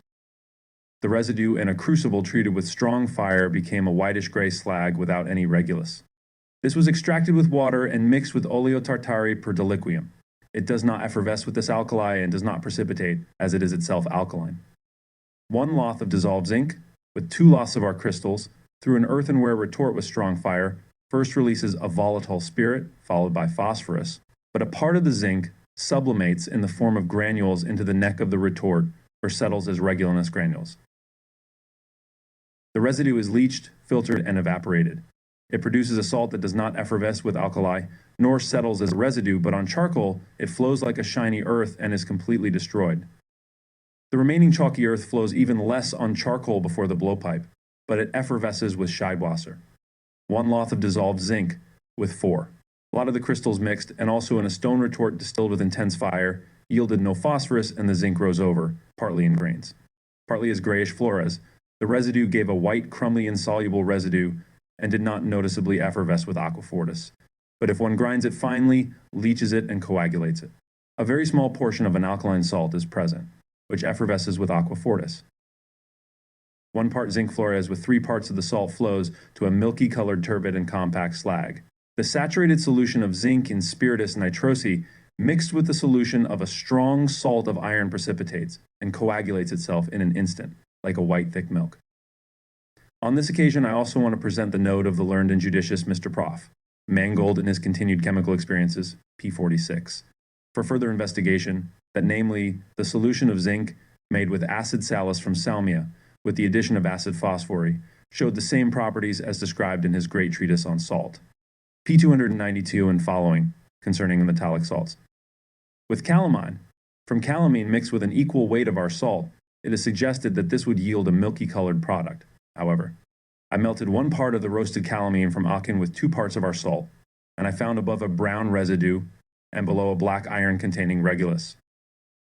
The residue in a crucible treated with strong fire became a whitish-gray slag without any regulus. This was extracted with water and mixed with oleo tartari per deliquium. It does not effervesce with this alkali and does not precipitate, as it is itself alkaline. 1 loth of dissolved zinc, with 2 loths of our crystals, through an earthenware retort with strong fire, first releases a volatile spirit, followed by phosphorus, but a part of the zinc sublimates in the form of granules into the neck of the retort, or settles as regulinous granules. The residue is leached, filtered, and evaporated. It produces a salt that does not effervesce with alkali, nor settles as a residue, but on charcoal, it flows like a shiny earth and is completely destroyed. The remaining chalky earth flows even less on charcoal before the blowpipe, but it effervesces with Scheibwasser. 1 loth of dissolved zinc with 4. A lot of the crystals mixed, and also in a stone retort distilled with intense fire, yielded no phosphorus and the zinc rose over, partly in grains. Partly as grayish flores, the residue gave a white, crumbly, insoluble residue and did not noticeably effervesce with aquafortis. But if one grinds it finely, leaches it, and coagulates it, a very small portion of an alkaline salt is present, which effervesces with aquafortis. 1 part zinc flores with 3 parts of the salt flows to a milky-colored turbid and compact slag. The saturated solution of zinc in spiritus nitrosi mixed with the solution of a strong salt of iron precipitates and coagulates itself in an instant, like a white thick milk. On this occasion, I also want to present the note of the learned and judicious Mr. Prof, Mangold in his continued chemical experiences, P46, for further investigation, that namely, the solution of zinc made with acid salus from salmia, with the addition of acid phosphory, showed the same properties as described in his great treatise on salt, P292 and following, concerning the metallic salts. With calamine, from calamine mixed with an equal weight of our salt, it is suggested that this would yield a milky-colored product. However, I melted 1 part of the roasted calamine from Aachen with 2 parts of our salt, and I found above a brown residue and below a black iron-containing regulus.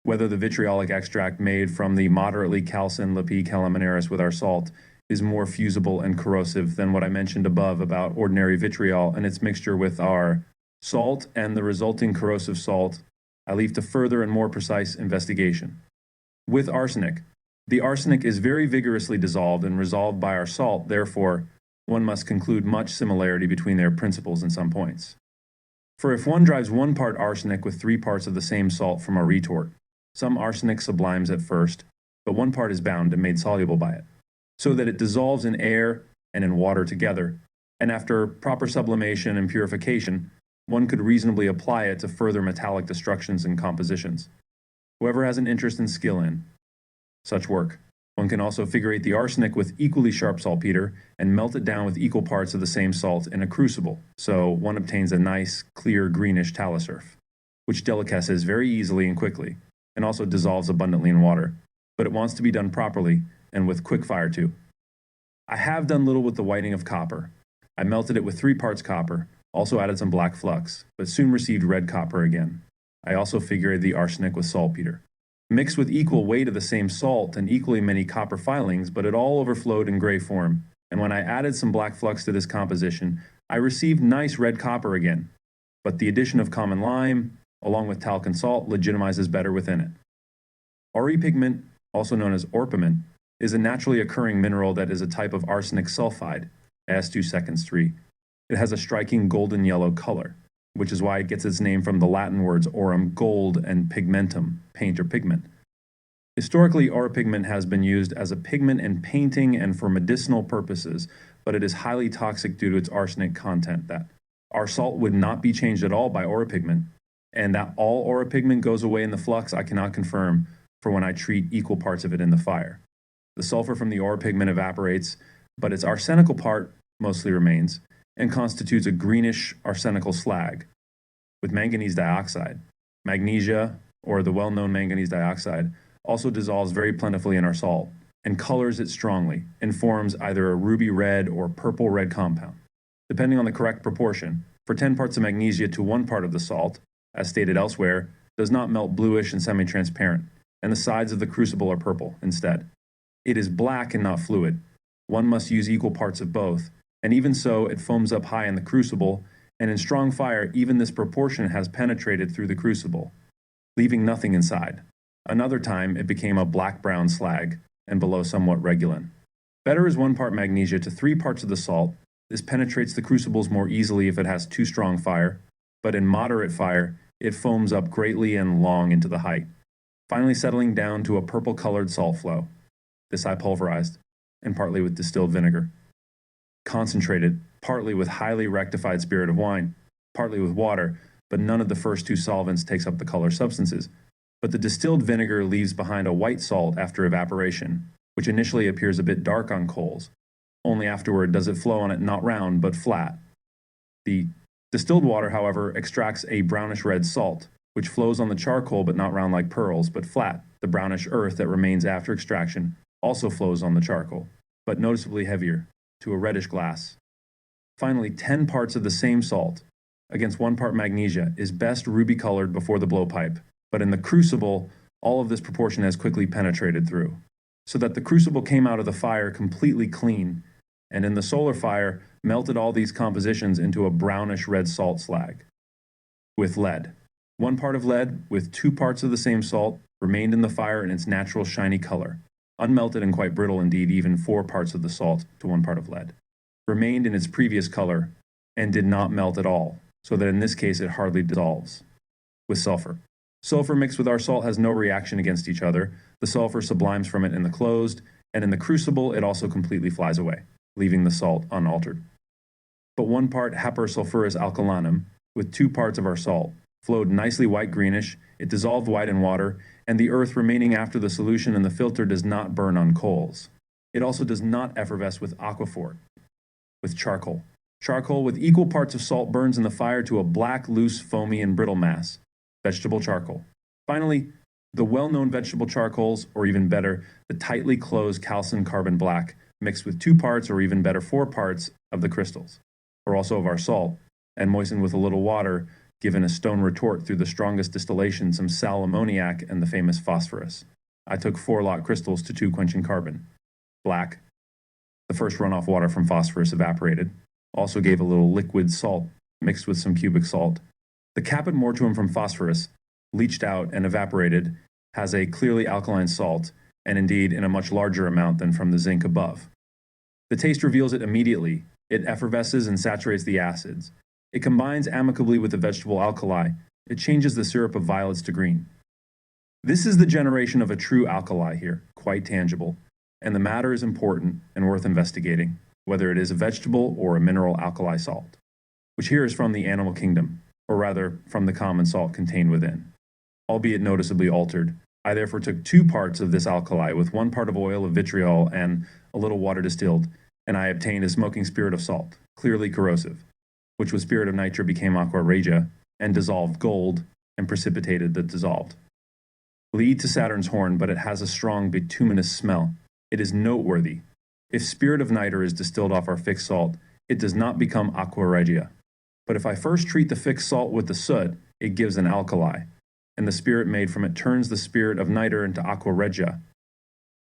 Whether the vitriolic extract made from the moderately calcined Lepi calaminaris with our salt is more fusible and corrosive than what I mentioned above about ordinary vitriol and its mixture with our salt and the resulting corrosive salt, I leave to further and more precise investigation. With arsenic, the arsenic is very vigorously dissolved and resolved by our salt, therefore, one must conclude much similarity between their principles in some points. For if one drives 1 part arsenic with 3 parts of the same salt from a retort, some arsenic sublimes at first, but 1 part is bound and made soluble by it, so that it dissolves in air and in water together, and after proper sublimation and purification, one could reasonably apply it to further metallic destructions and compositions. Whoever has an interest and skill in such work. One can also figurate the arsenic with equally sharp saltpeter and melt it down with equal parts of the same salt in a crucible, so one obtains a nice, clear, greenish talisurf, which delicacies very easily and quickly, and also dissolves abundantly in water, but it wants to be done properly and with quick fire too. I have done little with the whiting of copper. I melted it with 3 parts copper, also added some black flux, but soon received red copper again. I also figurated the arsenic with saltpeter. Mixed with equal weight of the same salt and equally many copper filings, but it all overflowed in gray form, and when I added some black flux to this composition, I received nice red copper again, but the addition of common lime, along with talc and salt, legitimizes better within it. Re pigment, also known as orpiment, is a naturally occurring mineral that is a type of arsenic sulfide, As2-3. It has a striking golden yellow color, which is why it gets its name from the Latin words aurum, gold, and pigmentum, paint or pigment. Historically, orpiment has been used as a pigment in painting and for medicinal purposes, but it is highly toxic due to its arsenic content. That our salt would not be changed at all by orpiment, and that all orpiment goes away in the flux I cannot confirm for when I treat equal parts of it in the fire. The sulfur from the orpiment evaporates, but its arsenical part mostly remains, and constitutes a greenish arsenical slag with manganese dioxide. Magnesia, or the well-known manganese dioxide, also dissolves very plentifully in our salt and colors it strongly and forms either a ruby red or purple red compound, depending on the correct proportion. For 10 parts of magnesia to 1 part of the salt, as stated elsewhere, does not melt bluish and semi-transparent, and the sides of the crucible are purple instead. It is black and not fluid. One must use equal parts of both, and even so, it foams up high in the crucible, and in strong fire, even this proportion has penetrated through the crucible, leaving nothing inside. Another time, it became a black-brown slag, and below somewhat regulin. Better is 1 part magnesia to 3 parts of the salt. This penetrates the crucibles more easily if it has too strong fire, but in moderate fire, it foams up greatly and long into the height, finally settling down to a purple-colored salt flow. This I pulverized, and partly with distilled vinegar. Concentrated, partly with highly rectified spirit of wine, partly with water, but none of the first 2 solvents takes up the color substances. But the distilled vinegar leaves behind a white salt after evaporation, which initially appears a bit dark on coals. Only afterward does it flow on it not round, but flat. The distilled water, however, extracts a brownish-red salt, which flows on the charcoal but not round like pearls, but flat. The brownish earth that remains after extraction also flows on the charcoal, but noticeably heavier, to a reddish glass. Finally, 10 parts of the same salt, against 1 part magnesia, is best ruby-colored before the blowpipe, but in the crucible, all of this proportion has quickly penetrated through, so that the crucible came out of the fire completely clean, and in the solar fire, melted all these compositions into a brownish-red salt slag. With lead. 1 part of lead, with 2 parts of the same salt, remained in the fire in its natural shiny color, unmelted and quite brittle indeed, even 4 parts of the salt to 1 part of lead, remained in its previous color, and did not melt at all, so that in this case it hardly dissolves. With sulfur. Sulfur mixed with our salt has no reaction against each other. The sulfur sublimes from it in the closed, and in the crucible it also completely flies away, leaving the salt unaltered. But 1 part hypersulphurous alkalinum, with 2 parts of our salt, flowed nicely white-greenish, it dissolved white in water, and the earth remaining after the solution in the filter does not burn on coals. It also does not effervesce with aquaphor, with charcoal. Charcoal with equal parts of salt burns in the fire to a black, loose, foamy, and brittle mass. Vegetable charcoal. Finally, the well-known vegetable charcoals, or even better, the tightly closed calcined carbon black, mixed with 2 parts or even better 4 parts of the crystals, or also of our salt, and moistened with a little water, given a stone retort through the strongest distillation, some sal ammoniac and the famous phosphorus. I took 4 lot crystals to 2 quenching carbon. Black. The first runoff water from phosphorus evaporated. Also gave a little liquid salt, mixed with some cubic salt. The caput mortuum from phosphorus, leached out and evaporated, has a clearly alkaline salt, and indeed in a much larger amount than from the zinc above. The taste reveals it immediately. It effervesces and saturates the acids. It combines amicably with the vegetable alkali. It changes the syrup of violets to green. This is the generation of a true alkali here, quite tangible, and the matter is important and worth investigating. whether it is a vegetable or a mineral alkali salt, which here is from the animal kingdom, or rather from the common salt contained within, albeit noticeably altered. I therefore took 2 parts of this alkali with 1 part of oil of vitriol and a little water distilled, and I obtained a smoking spirit of salt, clearly corrosive, which with spirit of nitre became aqua regia, and dissolved gold, and precipitated the dissolved. Lead to Saturn's horn, but it has a strong bituminous smell. It is noteworthy. If spirit of nitre is distilled off our fixed salt, it does not become aqua regia. But if I first treat the fixed salt with the soot, it gives an alkali, and the spirit made from it turns the spirit of nitre into aqua regia.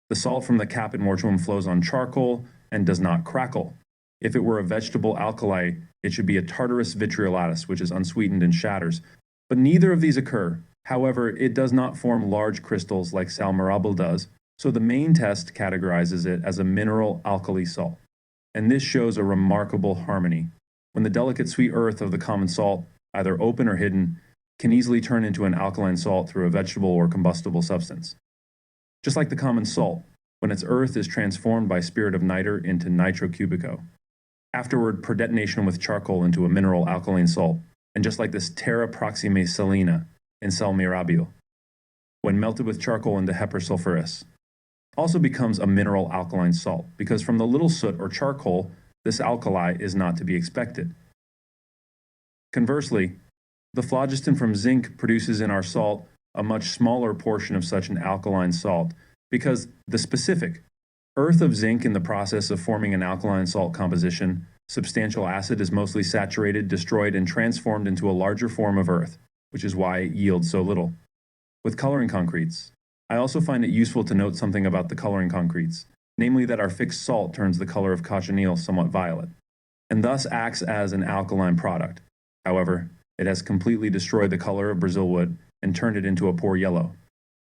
The salt from the caput mortuum flows on charcoal and does not crackle. If it were a vegetable alkali, it should be a tartarus vitriolatus, which is unsweetened and shatters. But neither of these occur. However, it does not form large crystals like sal mirabile does, so the main test categorizes it as a mineral alkali salt. And this shows a remarkable harmony. When the delicate sweet earth of the common salt, either open or hidden, can easily turn into an alkaline salt through a vegetable or combustible substance. Just like the common salt, when its earth is transformed by spirit of nitre into nitrocubico. Afterward, per detonation with charcoal into a mineral alkaline salt, and just like this terra proxime salina in sal mirabile, when melted with charcoal into hepar sulphuris, also becomes a mineral alkaline salt, because from the little soot or charcoal, this alkali is not to be expected. Conversely, the phlogiston from zinc produces in our salt a much smaller portion of such an alkaline salt, because the specific earth of zinc in the process of forming an alkaline salt composition, substantial acid is mostly saturated, destroyed, and transformed into a larger form of earth, which is why it yields so little. With coloring concretes, I also find it useful to note something about the coloring concretes, namely that our fixed salt turns the color of cochineal somewhat violet, and thus acts as an alkaline product. However, it has completely destroyed the color of Brazil wood and turned it into a poor yellow.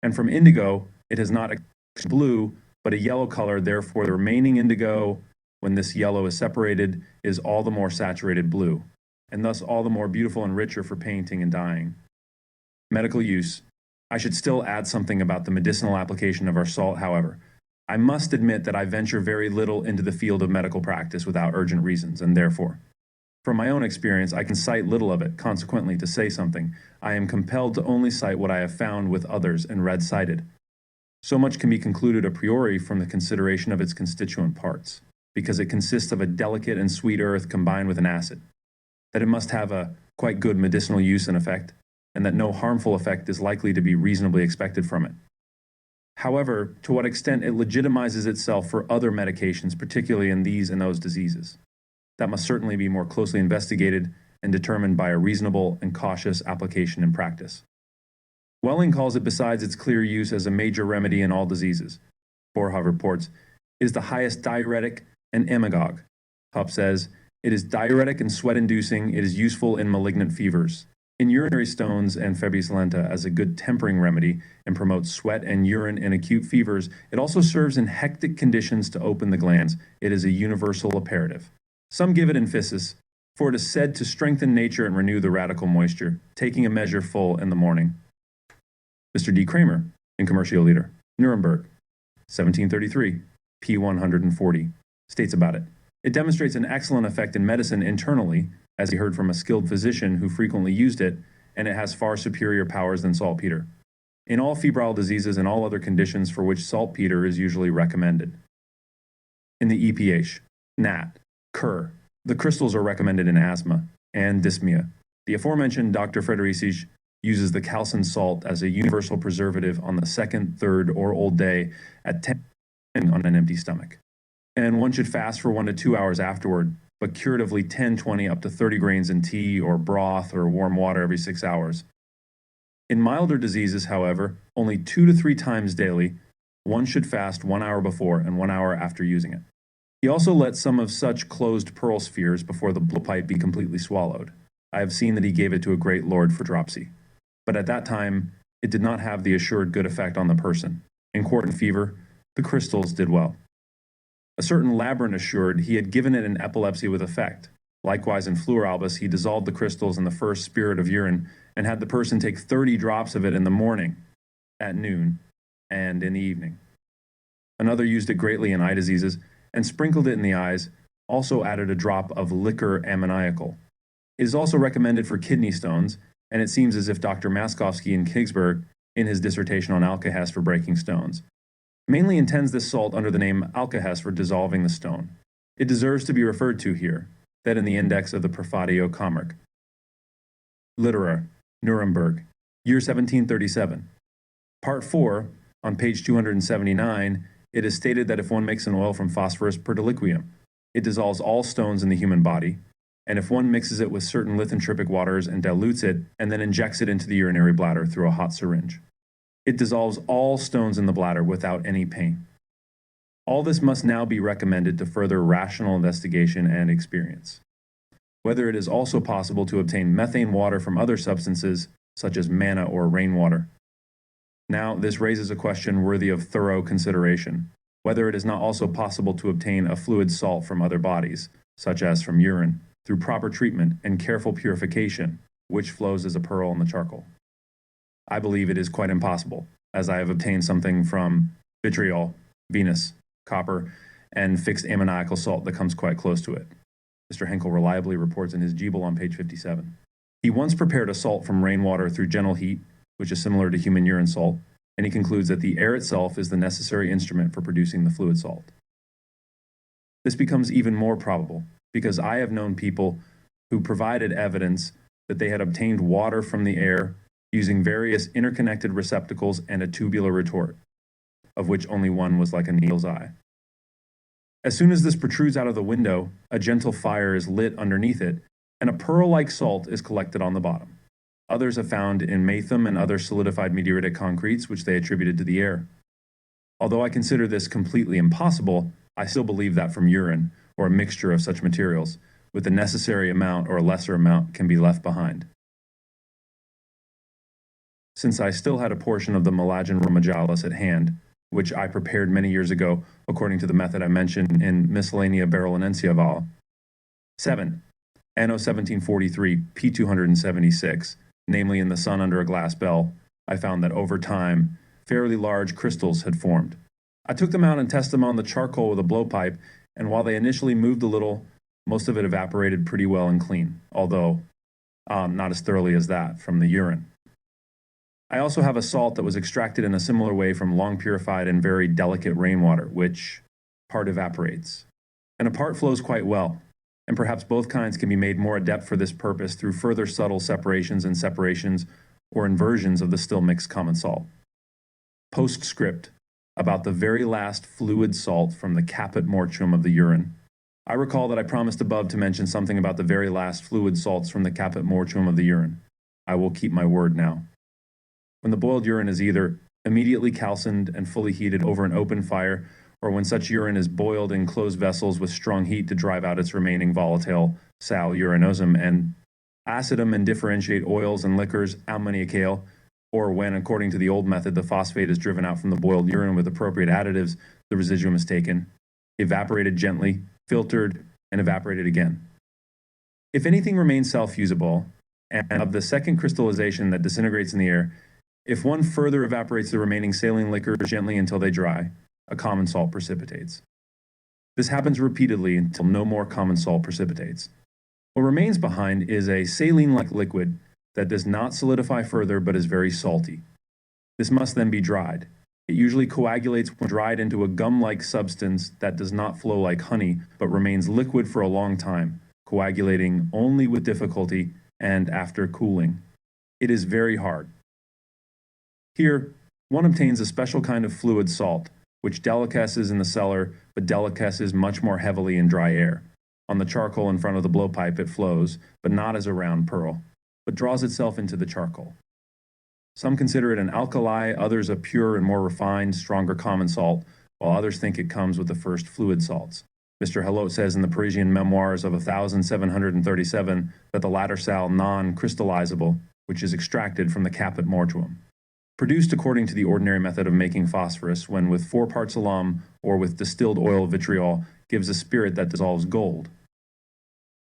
And from indigo, it has not a blue, but a yellow color, therefore the remaining indigo, when this yellow is separated, is all the more saturated blue, and thus all the more beautiful and richer for painting and dyeing. Medical use. I should still add something about the medicinal application of our salt, however. I must admit that I venture very little into the field of medical practice without urgent reasons, and therefore, from my own experience, I can cite little of it. Consequently, to say something, I am compelled to only cite what I have found with others and read cited. So much can be concluded a priori from the consideration of its constituent parts, because it consists of a delicate and sweet earth combined with an acid, that it must have a quite good medicinal use and effect, and that no harmful effect is likely to be reasonably expected from it. However, to what extent it legitimizes itself for other medications, particularly in these and those diseases, that must certainly be more closely investigated and determined by a reasonable and cautious application in practice. Welling calls it, besides its clear use as a major remedy in all diseases, Boerhaave reports, is the highest diuretic and emagogue. Hupp says, it is diuretic and sweat-inducing, it is useful in malignant fevers, in urinary stones and febris lenta as a good tempering remedy and promotes sweat and urine in acute fevers. It also serves in hectic conditions to open the glands. It is a universal apparative. Some give it emphasis, for it is said to strengthen nature and renew the radical moisture, taking a measure full in the morning. Mr. D. Kramer, in Commercial Leader, Nuremberg, 1733, p. 140, states about it. It demonstrates an excellent effect in medicine internally, as he heard from a skilled physician who frequently used it, and it has far superior powers than saltpeter. In all febrile diseases and all other conditions for which saltpeter is usually recommended. In the EPH, NAT, Cur, the crystals are recommended in asthma and dyspnea. The aforementioned Dr. Frederici uses the calcined salt as a universal preservative on the second, third, or old day at 10 on an empty stomach. And one should fast for 1 to 2 hours afterward, but curatively 10, 20, up to 30 grains in tea or broth or warm water every 6 hours. In milder diseases, however, only 2 to 3 times daily, one should fast 1 hour before and 1 hour after using it. He also lets some of such closed pearl spheres before the blowpipe be completely swallowed. I have seen that he gave it to a great lord for dropsy. But at that time, it did not have the assured good effect on the person. In quartan fever, the crystals did well. A certain Labyrinth assured he had given it an epilepsy with effect. Likewise in Fleur albus, he dissolved the crystals in the first spirit of urine and had the person take 30 drops of it in the morning, at noon, and in the evening. Another used it greatly in eye diseases and sprinkled it in the eyes, also added a drop of liquor ammoniacal. It is also recommended for kidney stones, and it seems as if Dr. Maskovsky in Kingsburg, in his dissertation on alkahest for breaking stones, mainly intends this salt under the name alkahest for dissolving the stone. It deserves to be referred to here, that in the index of the Prefadio Comarch. Litera, Nuremberg, year 1737. Part 4, on page 279, it is stated that if one makes an oil from phosphorus per deliquium, it dissolves all stones in the human body, and if one mixes it with certain lithotropic waters and dilutes it, and then injects it into the urinary bladder through a hot syringe, it dissolves all stones in the bladder without any pain. All this must now be recommended to further rational investigation and experience. Whether it is also possible to obtain methane water from other substances, such as manna or rainwater. Now, this raises a question worthy of thorough consideration, whether it is not also possible to obtain a fluid salt from other bodies, such as from urine, through proper treatment and careful purification, which flows as a pearl in the charcoal. I believe it is quite impossible, as I have obtained something from vitriol, Venus, copper, and fixed ammoniacal salt that comes quite close to it. Mr. Henkel reliably reports in his Jebel on page 57. He once prepared a salt from rainwater through gentle heat, which is similar to human urine salt, and he concludes that the air itself is the necessary instrument for producing the fluid salt. This becomes even more probable, because I have known people who provided evidence that they had obtained water from the air using various interconnected receptacles and a tubular retort, of which only one was like a needle's eye. As soon as this protrudes out of the window, a gentle fire is lit underneath it, and a pearl-like salt is collected on the bottom. Others have found in Matham and other solidified meteoritic concretes, which they attributed to the air. Although I consider this completely impossible, I still believe that from urine, or a mixture of such materials, with the necessary amount or lesser amount can be left behind. Since I still had a portion of the Malagian Romajalis at hand, which I prepared many years ago according to the method I mentioned in Miscellanea Beryllinensia Vol. 7. Anno 1743, P276, namely in the sun under a glass bell, I found that over time, fairly large crystals had formed. I took them out and tested them on the charcoal with a blowpipe, and while they initially moved a little, most of it evaporated pretty well and clean, although not as thoroughly as that from the urine. I also have a salt that was extracted in a similar way from long purified and very delicate rainwater, which part evaporates, and a part flows quite well, and perhaps both kinds can be made more adept for this purpose through further subtle separations or inversions of the still mixed common salt. Postscript about the very last fluid salt from the caput mortuum of the urine. I recall that I promised above to mention something about the very last fluid salts from the caput mortuum of the urine. I will keep my word now. When the boiled urine is either immediately calcined and fully heated over an open fire, or when such urine is boiled in closed vessels with strong heat to drive out its remaining volatile sal urinosum and acidum and differentiate oils and liquors ammoniacale, or when, according to the old method, the phosphate is driven out from the boiled urine with appropriate additives, the residuum is taken, evaporated gently, filtered, and evaporated again. If anything remains self-fusible, and of the second crystallization that disintegrates in the air, if one further evaporates the remaining saline liquors gently until they dry, a common salt precipitates. This happens repeatedly until no more common salt precipitates. What remains behind is a saline-like liquid that does not solidify further but is very salty. This must then be dried. It usually coagulates when dried into a gum-like substance that does not flow like honey but remains liquid for a long time, coagulating only with difficulty and after cooling. It is very hard. Here, one obtains a special kind of fluid salt, which deliquesces in the cellar, but deliquesces much more heavily in dry air. On the charcoal in front of the blowpipe it flows, but not as a round pearl, but draws itself into the charcoal. Some consider it an alkali, others a pure and more refined, stronger common salt, while others think it comes with the first fluid salts. Mr. Helot says in the Parisian Memoirs of 1737 that the latter sal non-crystallizable, which is extracted from the caput mortuum. Produced according to the ordinary method of making phosphorus, when with 4 parts alum or with distilled oil of vitriol, gives a spirit that dissolves gold.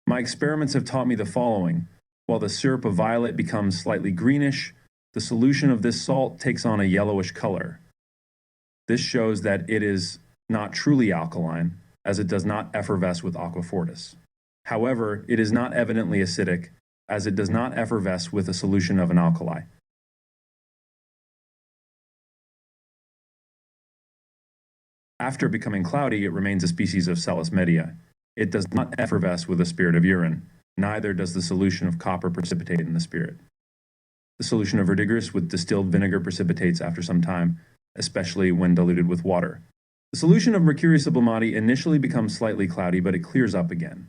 My experiments have taught me the following. While the syrup of violet becomes slightly greenish, the solution of this salt takes on a yellowish color. This shows that it is not truly alkaline, as it does not effervesce with aqua fortis. However, it is not evidently acidic, as it does not effervesce with a solution of an alkali. After becoming cloudy, it remains a species of Salus media. It does not effervesce with a spirit of urine, neither does the solution of copper precipitate in the spirit. The solution of verdigris with distilled vinegar precipitates after some time, especially when diluted with water. The solution of mercury sublimati initially becomes slightly cloudy, but it clears up again.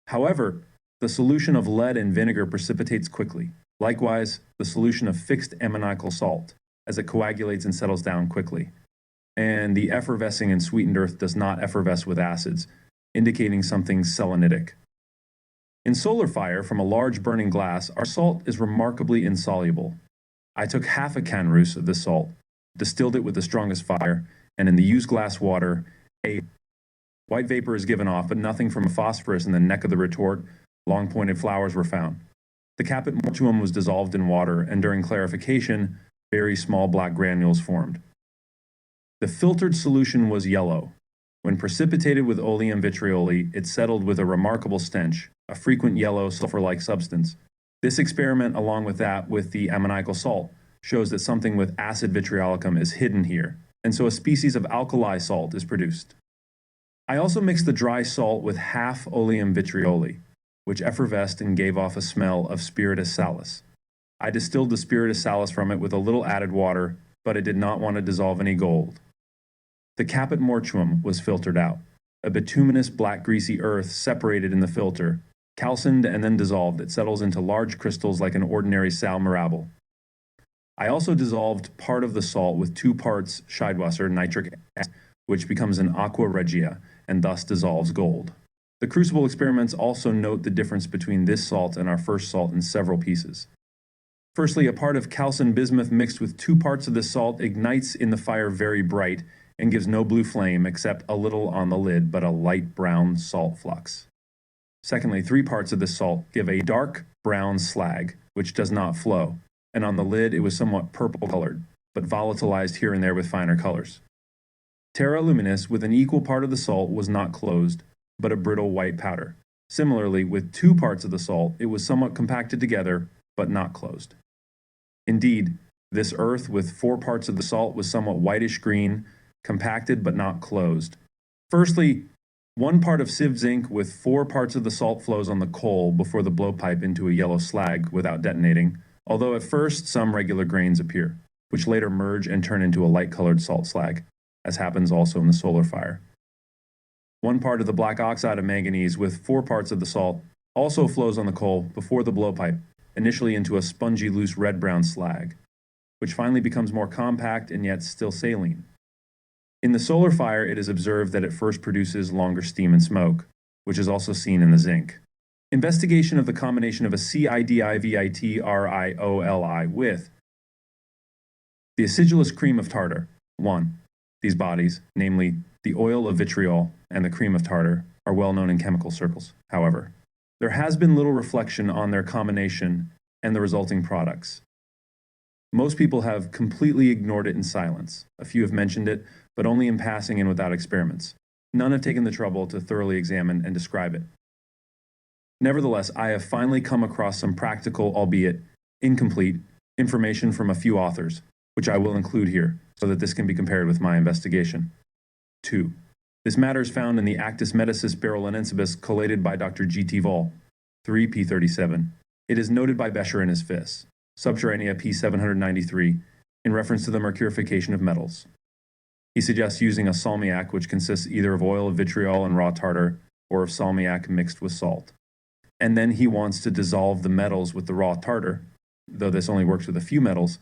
However, the solution of lead in vinegar precipitates quickly. Likewise, the solution of fixed ammoniacal salt, as it coagulates and settles down quickly. And the effervescing and sweetened earth does not effervesce with acids, indicating something selenitic. In solar fire from a large burning glass, our salt is remarkably insoluble. I took half a canrus of this salt, distilled it with the strongest fire, and in the used glass water, a white vapor is given off, but nothing from a phosphorus in the neck of the retort. Long pointed flowers were found. The caput mortuum was dissolved in water, and during clarification, very small black granules formed. The filtered solution was yellow. When precipitated with oleum vitrioli, it settled with a remarkable stench, a frequent yellow sulfur-like substance. This experiment, along with that with the ammoniacal salt, shows that something with acid vitriolicum is hidden here, and so a species of alkali salt is produced. I also mixed the dry salt with half oleum vitrioli, which effervesced and gave off a smell of spiritus salis. I distilled the spiritus salis from it with a little added water, but it did not want to dissolve any gold. The caput mortuum was filtered out. A bituminous black greasy earth separated in the filter, calcined and then dissolved. It settles into large crystals like an ordinary sal mirabile. I also dissolved part of the salt with 2 parts Scheidwasser nitric acid, which becomes an aqua regia and thus dissolves gold. The crucible experiments also note the difference between this salt and our first salt in several pieces. Firstly, a part of calcined bismuth mixed with 2 parts of this salt ignites in the fire very bright and gives no blue flame except a little on the lid, but a light brown salt flux. Secondly, 3 parts of this salt give a dark brown slag, which does not flow, and on the lid it was somewhat purple colored, but volatilized here and there with finer colors. Terra luminis with an equal part of the salt was not closed, but a brittle white powder. Similarly, with 2 parts of the salt, it was somewhat compacted together, but not closed. Indeed, this earth with 4 parts of the salt was somewhat whitish green, compacted but not closed. Firstly, 1 part of sieve zinc with 4 parts of the salt flows on the coal before the blowpipe into a yellow slag without detonating, although at first some regular grains appear, which later merge and turn into a light-colored salt slag, as happens also in the solar fire. 1 part of the black oxide of manganese with 4 parts of the salt also flows on the coal before the blowpipe, initially into a spongy loose red-brown slag, which finally becomes more compact and yet still saline. In the solar fire, it is observed that it first produces longer steam and smoke, which is also seen in the zinc. Investigation of the combination of a CIDIVITRIOLI with the acidulous cream of tartar. 1. These bodies, namely the oil of vitriol and the cream of tartar, are well known in chemical circles. However, there has been little reflection on their combination and the resulting products. Most people have completely ignored it in silence. A few have mentioned it, but only in passing and without experiments. None have taken the trouble to thoroughly examine and describe it. Nevertheless, I have finally come across some practical, albeit incomplete, information from a few authors, which I will include here, so that this can be compared with my investigation. 2. This matter is found in the Actus Medicis Beroliniensis collated by Dr. G.T. Voll, 3p37. It is noted by Becher in his Fis, Subterranea p793, in reference to the mercurification of metals. He suggests using a salmiac, which consists either of oil of vitriol and raw tartar, or of salmiac mixed with salt. And then he wants to dissolve the metals with the raw tartar, though this only works with a few metals.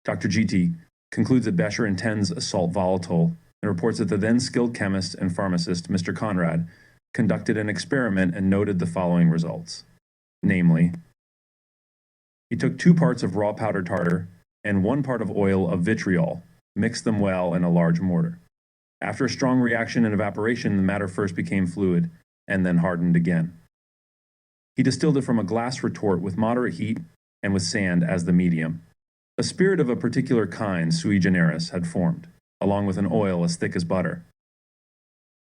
Dr. G.T. concludes that Becher intends a salt volatile and reports that the then skilled chemist and pharmacist, Mr. Conrad, conducted an experiment and noted the following results. Namely, he took 2 parts of raw powdered tartar and 1 part of oil of vitriol, mixed them well in a large mortar. After a strong reaction and evaporation, the matter first became fluid and then hardened again. He distilled it from a glass retort with moderate heat and with sand as the medium. A spirit of a particular kind, sui generis, had formed. along with an oil as thick as butter.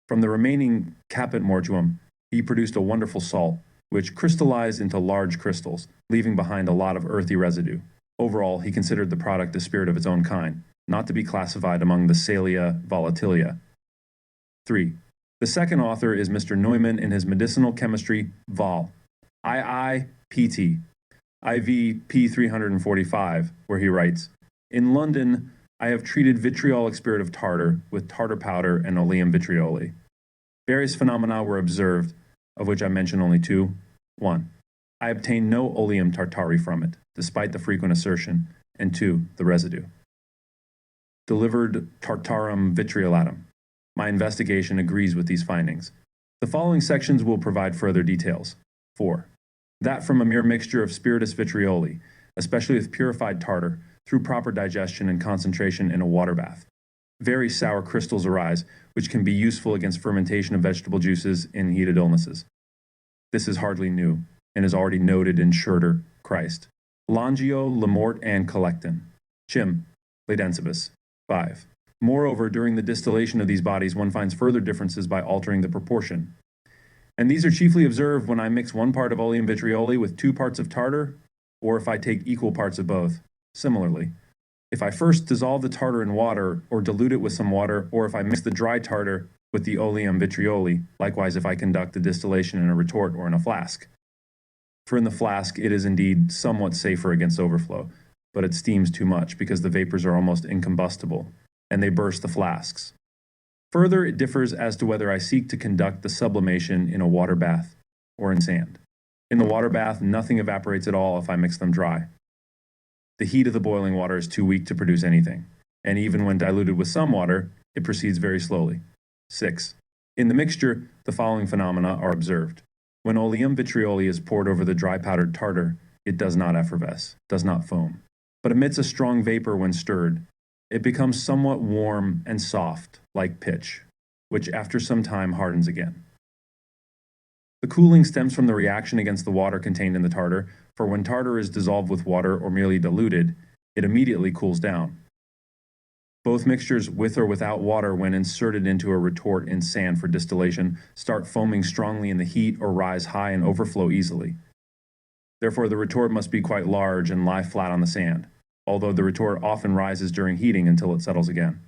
From the remaining caput mortuum, he produced a wonderful salt, which crystallized into large crystals, leaving behind a lot of earthy residue. Overall, he considered the product a spirit of its own kind, not to be classified among the Salia volatilia. 3. The second author is Mr. Neumann in his Medicinal Chemistry, Vol. IIPT, IV P345, where he writes, "In London, I have treated vitriolic spirit of tartar with tartar powder and oleum vitrioli. Various phenomena were observed, of which I mention only two. 1. I obtained no oleum tartari from it, despite the frequent assertion, and 2. The residue. Delivered tartarum vitriolatum. My investigation agrees with these findings. The following sections will provide further details. 4. That from a mere mixture of spiritus vitrioli, especially with purified tartar, through proper digestion and concentration in a water bath. Very sour crystals arise, which can be useful against fermentation of vegetable juices in heated illnesses. This is hardly new, and is already noted in Schurter, Christ. Langio, Lamort, and Collectin. Chim, Ladensibus. 5. Moreover, during the distillation of these bodies, one finds further differences by altering the proportion. And these are chiefly observed when I mix 1 part of oleum vitrioli with 2 parts of tartar, or if I take equal parts of both. Similarly, if I first dissolve the tartar in water, or dilute it with some water, or if I mix the dry tartar with the oleum vitrioli, likewise if I conduct the distillation in a retort or in a flask. For in the flask it is indeed somewhat safer against overflow, but it steams too much because the vapors are almost incombustible, and they burst the flasks. Further, it differs as to whether I seek to conduct the sublimation in a water bath or in sand. In the water bath, nothing evaporates at all if I mix them dry. The heat of the boiling water is too weak to produce anything, and even when diluted with some water, it proceeds very slowly. 6. In the mixture, the following phenomena are observed. When oleum vitrioli is poured over the dry powdered tartar, it does not effervesce, does not foam, but emits a strong vapor when stirred. It becomes somewhat warm and soft, like pitch, which after some time hardens again. The cooling stems from the reaction against the water contained in the tartar, for when tartar is dissolved with water or merely diluted, it immediately cools down. Both mixtures, with or without water, when inserted into a retort in sand for distillation, start foaming strongly in the heat or rise high and overflow easily. Therefore, the retort must be quite large and lie flat on the sand, although the retort often rises during heating until it settles again.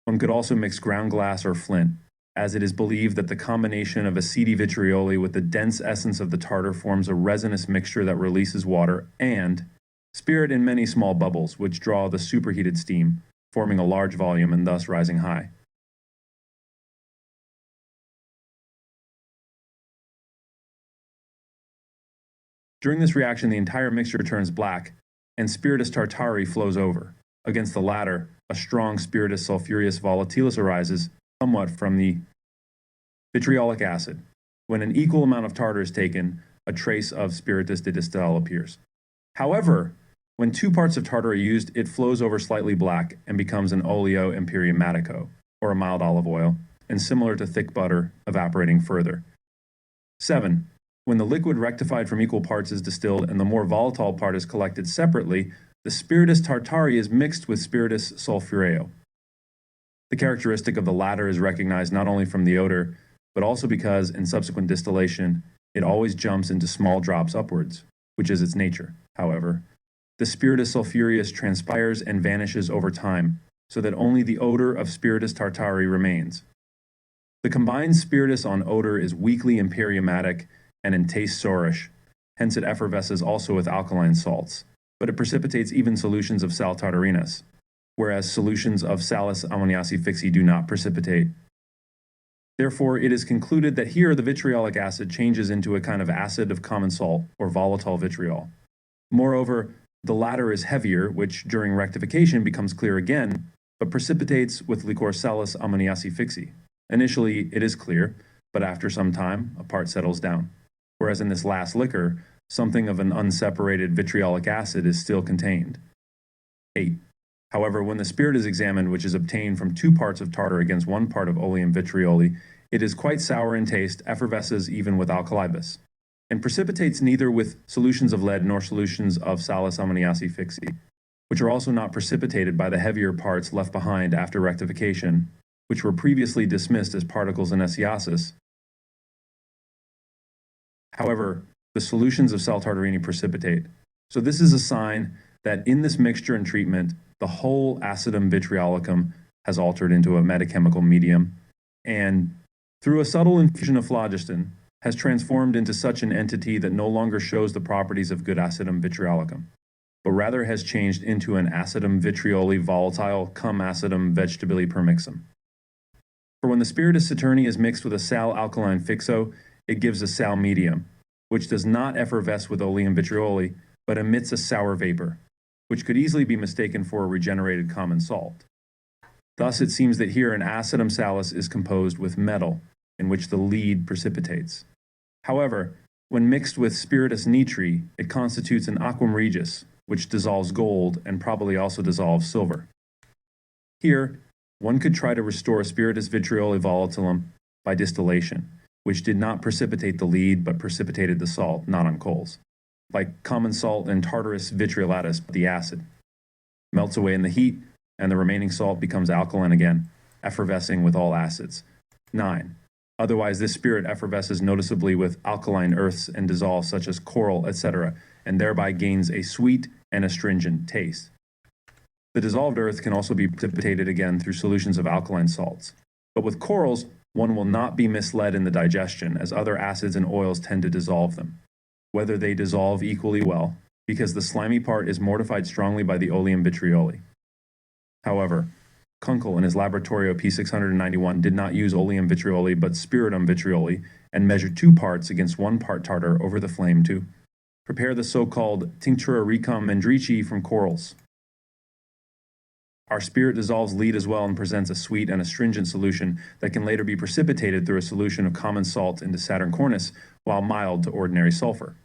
One could also mix ground glass or flint, as it is believed that the combination of aceti vitrioli with the dense essence of the tartar forms a resinous mixture that releases water and spirit in many small bubbles, which draw the superheated steam, forming a large volume and thus rising high. During this reaction, the entire mixture turns black, and spiritus tartari flows over. Against the latter, a strong spiritus sulphureus volatilis arises, somewhat from the vitriolic acid. When an equal amount of tartar is taken, a trace of spiritus de distille appears. However, when 2 parts of tartar are used, it flows over slightly black and becomes an oleo imperiumatico, or a mild olive oil, and similar to thick butter, evaporating further. 7. When the liquid rectified from equal parts is distilled and the more volatile part is collected separately, the spiritus tartari is mixed with spiritus sulphureo. The characteristic of the latter is recognized not only from the odor, but also because, in subsequent distillation, it always jumps into small drops upwards, which is its nature. However, the spiritus sulphureus transpires and vanishes over time, so that only the odor of spiritus tartari remains. The combined spiritus on odor is weakly imperiumatic and in taste sourish, hence it effervesces also with alkaline salts, but it precipitates even solutions of sal tartarinus, whereas solutions of salus ammoniaci fixi do not precipitate. Therefore, it is concluded that here the vitriolic acid changes into a kind of acid of common salt, or volatile vitriol. Moreover, the latter is heavier, which during rectification becomes clear again, but precipitates with liquor salus ammoniaci fixi. Initially, it is clear, but after some time, a part settles down. Whereas in this last liquor, something of an unseparated vitriolic acid is still contained. 8. However, when the spirit is examined, which is obtained from 2 parts of tartar against 1 part of oleum vitrioli, it is quite sour in taste, effervesces even with alkalibus, and precipitates neither with solutions of lead nor solutions of salus ammoniaci fixi, which are also not precipitated by the heavier parts left behind after rectification, which were previously dismissed as particles in essiasis. However, the solutions of sal tartarini precipitate. So this is a sign that in this mixture and treatment, the whole acidum vitriolicum has altered into a metachemical medium, and through a subtle infusion of phlogiston, has transformed into such an entity that no longer shows the properties of good acidum vitriolicum, but rather has changed into an acidum vitrioli volatile cum acidum vegetabili permixum. For when the spiritus saturni is mixed with a sal alkaline fixo, it gives a sal medium, which does not effervesce with oleum vitrioli, but emits a sour vapor, which could easily be mistaken for a regenerated common salt. Thus it seems that here an acidum salus is composed with metal, in which the lead precipitates. However, when mixed with spiritus nitri, it constitutes an aquam regis, which dissolves gold and probably also dissolves silver. Here, one could try to restore spiritus vitrioli volatilum by distillation, which did not precipitate the lead but precipitated the salt, not on coals. Like common salt and tartarus vitriolatus, the acid melts away in the heat, and the remaining salt becomes alkaline again, effervescing with all acids. 9. Otherwise, this spirit effervesces noticeably with alkaline earths and dissolves such as coral, etc., and thereby gains a sweet and astringent taste. The dissolved earth can also be precipitated again through solutions of alkaline salts. But with corals, one will not be misled in the digestion, as other acids and oils tend to dissolve them, whether they dissolve equally well, because the slimy part is mortified strongly by the oleum vitrioli. However, Kunkel in his Laboratorio P691 did not use oleum vitrioli but spiritum vitrioli and measured 2 parts against 1 part tartar over the flame to prepare the so-called tinctura ricum mendrici from corals. Our spirit dissolves lead as well and presents a sweet and astringent solution that can later be precipitated through a solution of common salt into Saturn cornus while mild to ordinary sulfur.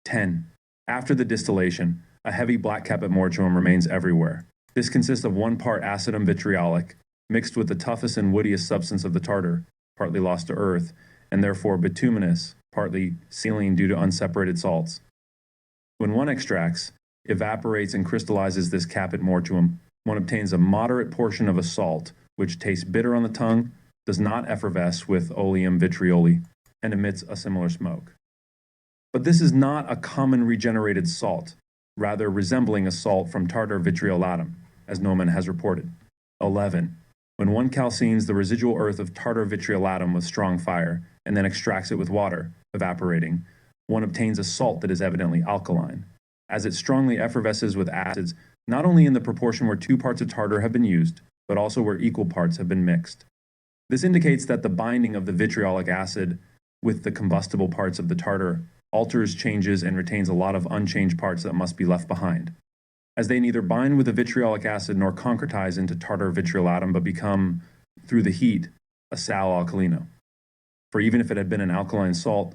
10. After the distillation, a heavy black caput mortuum remains everywhere. This consists of 1 part acidum vitriolic, mixed with the toughest and woodiest substance of the tartar, partly lost to earth, and therefore bituminous, partly saline due to unseparated salts. When one extracts, evaporates and crystallizes this caput mortuum, one obtains a moderate portion of a salt, which tastes bitter on the tongue, does not effervesce with oleum vitrioli, and emits a similar smoke. But this is not a common regenerated salt, rather resembling a salt from tartar vitriolatum, as Naumann has reported. 11. When one calcines the residual earth of tartar vitriolatum with strong fire, and then extracts it with water, evaporating, one obtains a salt that is evidently alkaline, as it strongly effervesces with acids, not only in the proportion where 2 parts of tartar have been used, but also where equal parts have been mixed. This indicates that the binding of the vitriolic acid with the combustible parts of the tartar alters, changes, and retains a lot of unchanged parts that must be left behind, as they neither bind with the vitriolic acid nor concretize into tartar vitriolatum, but become, through the heat, a sal alkalino. For even if it had been an alkaline salt,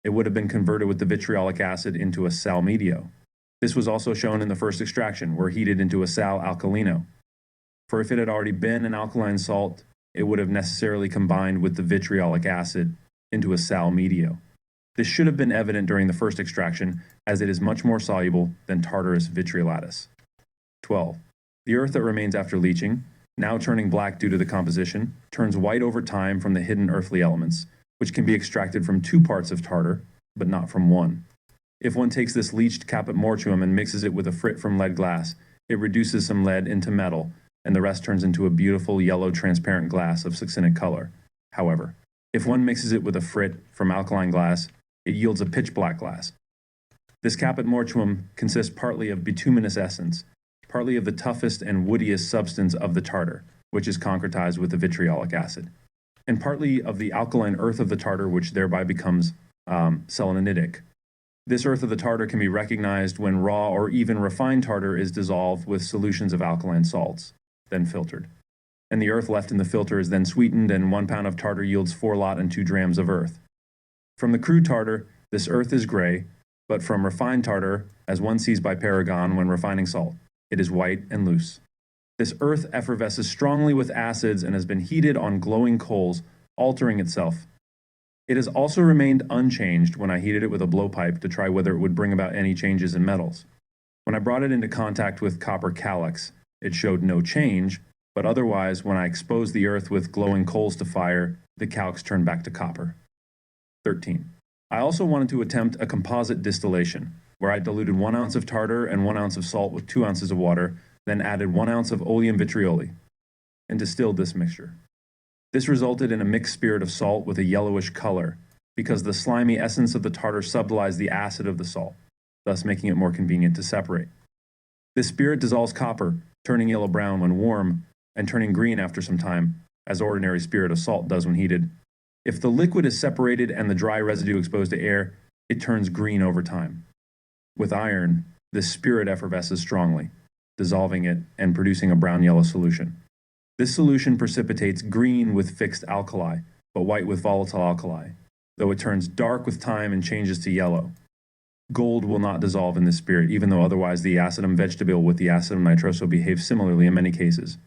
it would have been converted with the vitriolic acid into a sal medio. This was also shown in the first extraction, where heated into a sal alkalino. For if it had already been an alkaline salt, it would have necessarily combined with the vitriolic acid into a sal medio. This should have been evident during the first extraction, as it is much more soluble than tartarus vitriolatus. 12. The earth that remains after leaching, now turning black due to the composition, turns white over time from the hidden earthly elements, which can be extracted from 2 parts of tartar, but not from 1. If one takes this leached caput mortuum and mixes it with a frit from lead glass, it reduces some lead into metal, and the rest turns into a beautiful yellow transparent glass of succinic color. However, if one mixes it with a frit from alkaline glass, it yields a pitch black glass. This caput mortuum consists partly of bituminous essence, partly of the toughest and woodiest substance of the tartar, which is concretized with the vitriolic acid, and partly of the alkaline earth of the tartar, which thereby becomes selenitic. This earth of the tartar can be recognized when raw or even refined tartar is dissolved with solutions of alkaline salts, then filtered. And the earth left in the filter is then sweetened, and 1 pound of tartar yields 4 lot and 2 drams of earth. From the crude tartar, this earth is gray, but from refined tartar, as one sees by Paragon when refining salt, it is white and loose. This earth effervesces strongly with acids and has been heated on glowing coals, altering itself. It has also remained unchanged when I heated it with a blowpipe to try whether it would bring about any changes in metals. When I brought it into contact with copper calyx, it showed no change, but otherwise, when I exposed the earth with glowing coals to fire, the calx turned back to copper. 13. I also wanted to attempt a composite distillation, where I diluted 1 ounce of tartar and 1 ounce of salt with 2 ounces of water, then added 1 ounce of oleum vitrioli, and distilled this mixture. This resulted in a mixed spirit of salt with a yellowish color, because the slimy essence of the tartar subtilized the acid of the salt, thus making it more convenient to separate. This spirit dissolves copper, turning yellow-brown when warm, and turning green after some time, as ordinary spirit of salt does when heated. If the liquid is separated and the dry residue exposed to air, it turns green over time. With iron, this spirit effervesces strongly, dissolving it and producing a brown-yellow solution. This solution precipitates green with fixed alkali, but white with volatile alkali, though it turns dark with time and changes to yellow. Gold will not dissolve in this spirit, even though otherwise the acidum vegetabile with the acidum nitroso behaves similarly in many cases.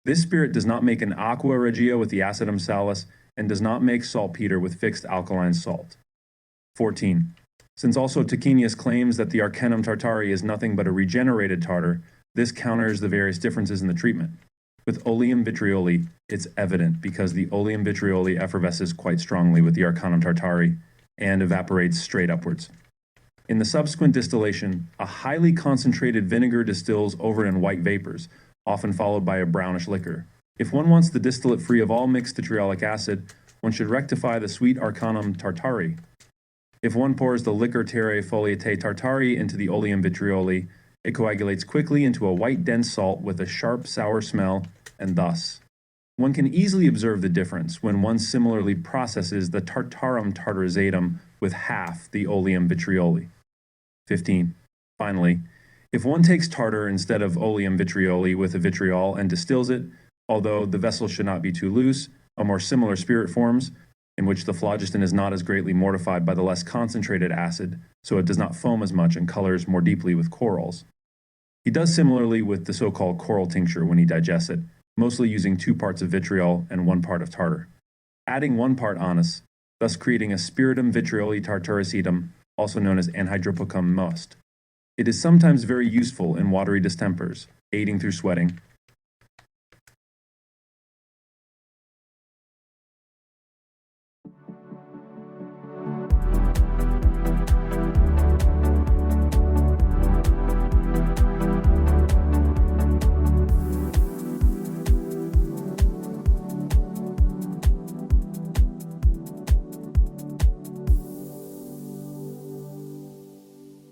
This spirit does not make an aqua regia with the acidum salus, and does not make saltpeter with fixed alkaline salt. 14. Since also Tachenius claims that the arcanum tartari is nothing but a regenerated tartar, this counters the various differences in the treatment. With oleum vitrioli, it's evident because the oleum vitrioli effervesces quite strongly with the arcanum tartari and evaporates straight upwards. In the subsequent distillation, a highly concentrated vinegar distills over in white vapors, often followed by a brownish liquor. If one wants the distillate free of all mixed vitriolic acid, one should rectify the sweet arcanum tartari. If one pours the liquor terre foliate tartari into the oleum vitrioli, it coagulates quickly into a white dense salt with a sharp sour smell, and thus. One can easily observe the difference when one similarly processes the tartarum tartarizatum with half the oleum vitrioli. 15. Finally, if one takes tartar instead of oleum vitrioli with a vitriol and distills it, although the vessel should not be too loose, a more similar spirit forms, in which the phlogiston is not as greatly mortified by the less concentrated acid, so it does not foam as much and colors more deeply with corals. He does similarly with the so-called coral tincture when he digests it, mostly using 2 parts of vitriol and 1 part of tartar, adding 1 part anise, thus creating a spiritum vitrioli tartaricetum, also known as anhydropocum must. It is sometimes very useful in watery distempers, aiding through sweating,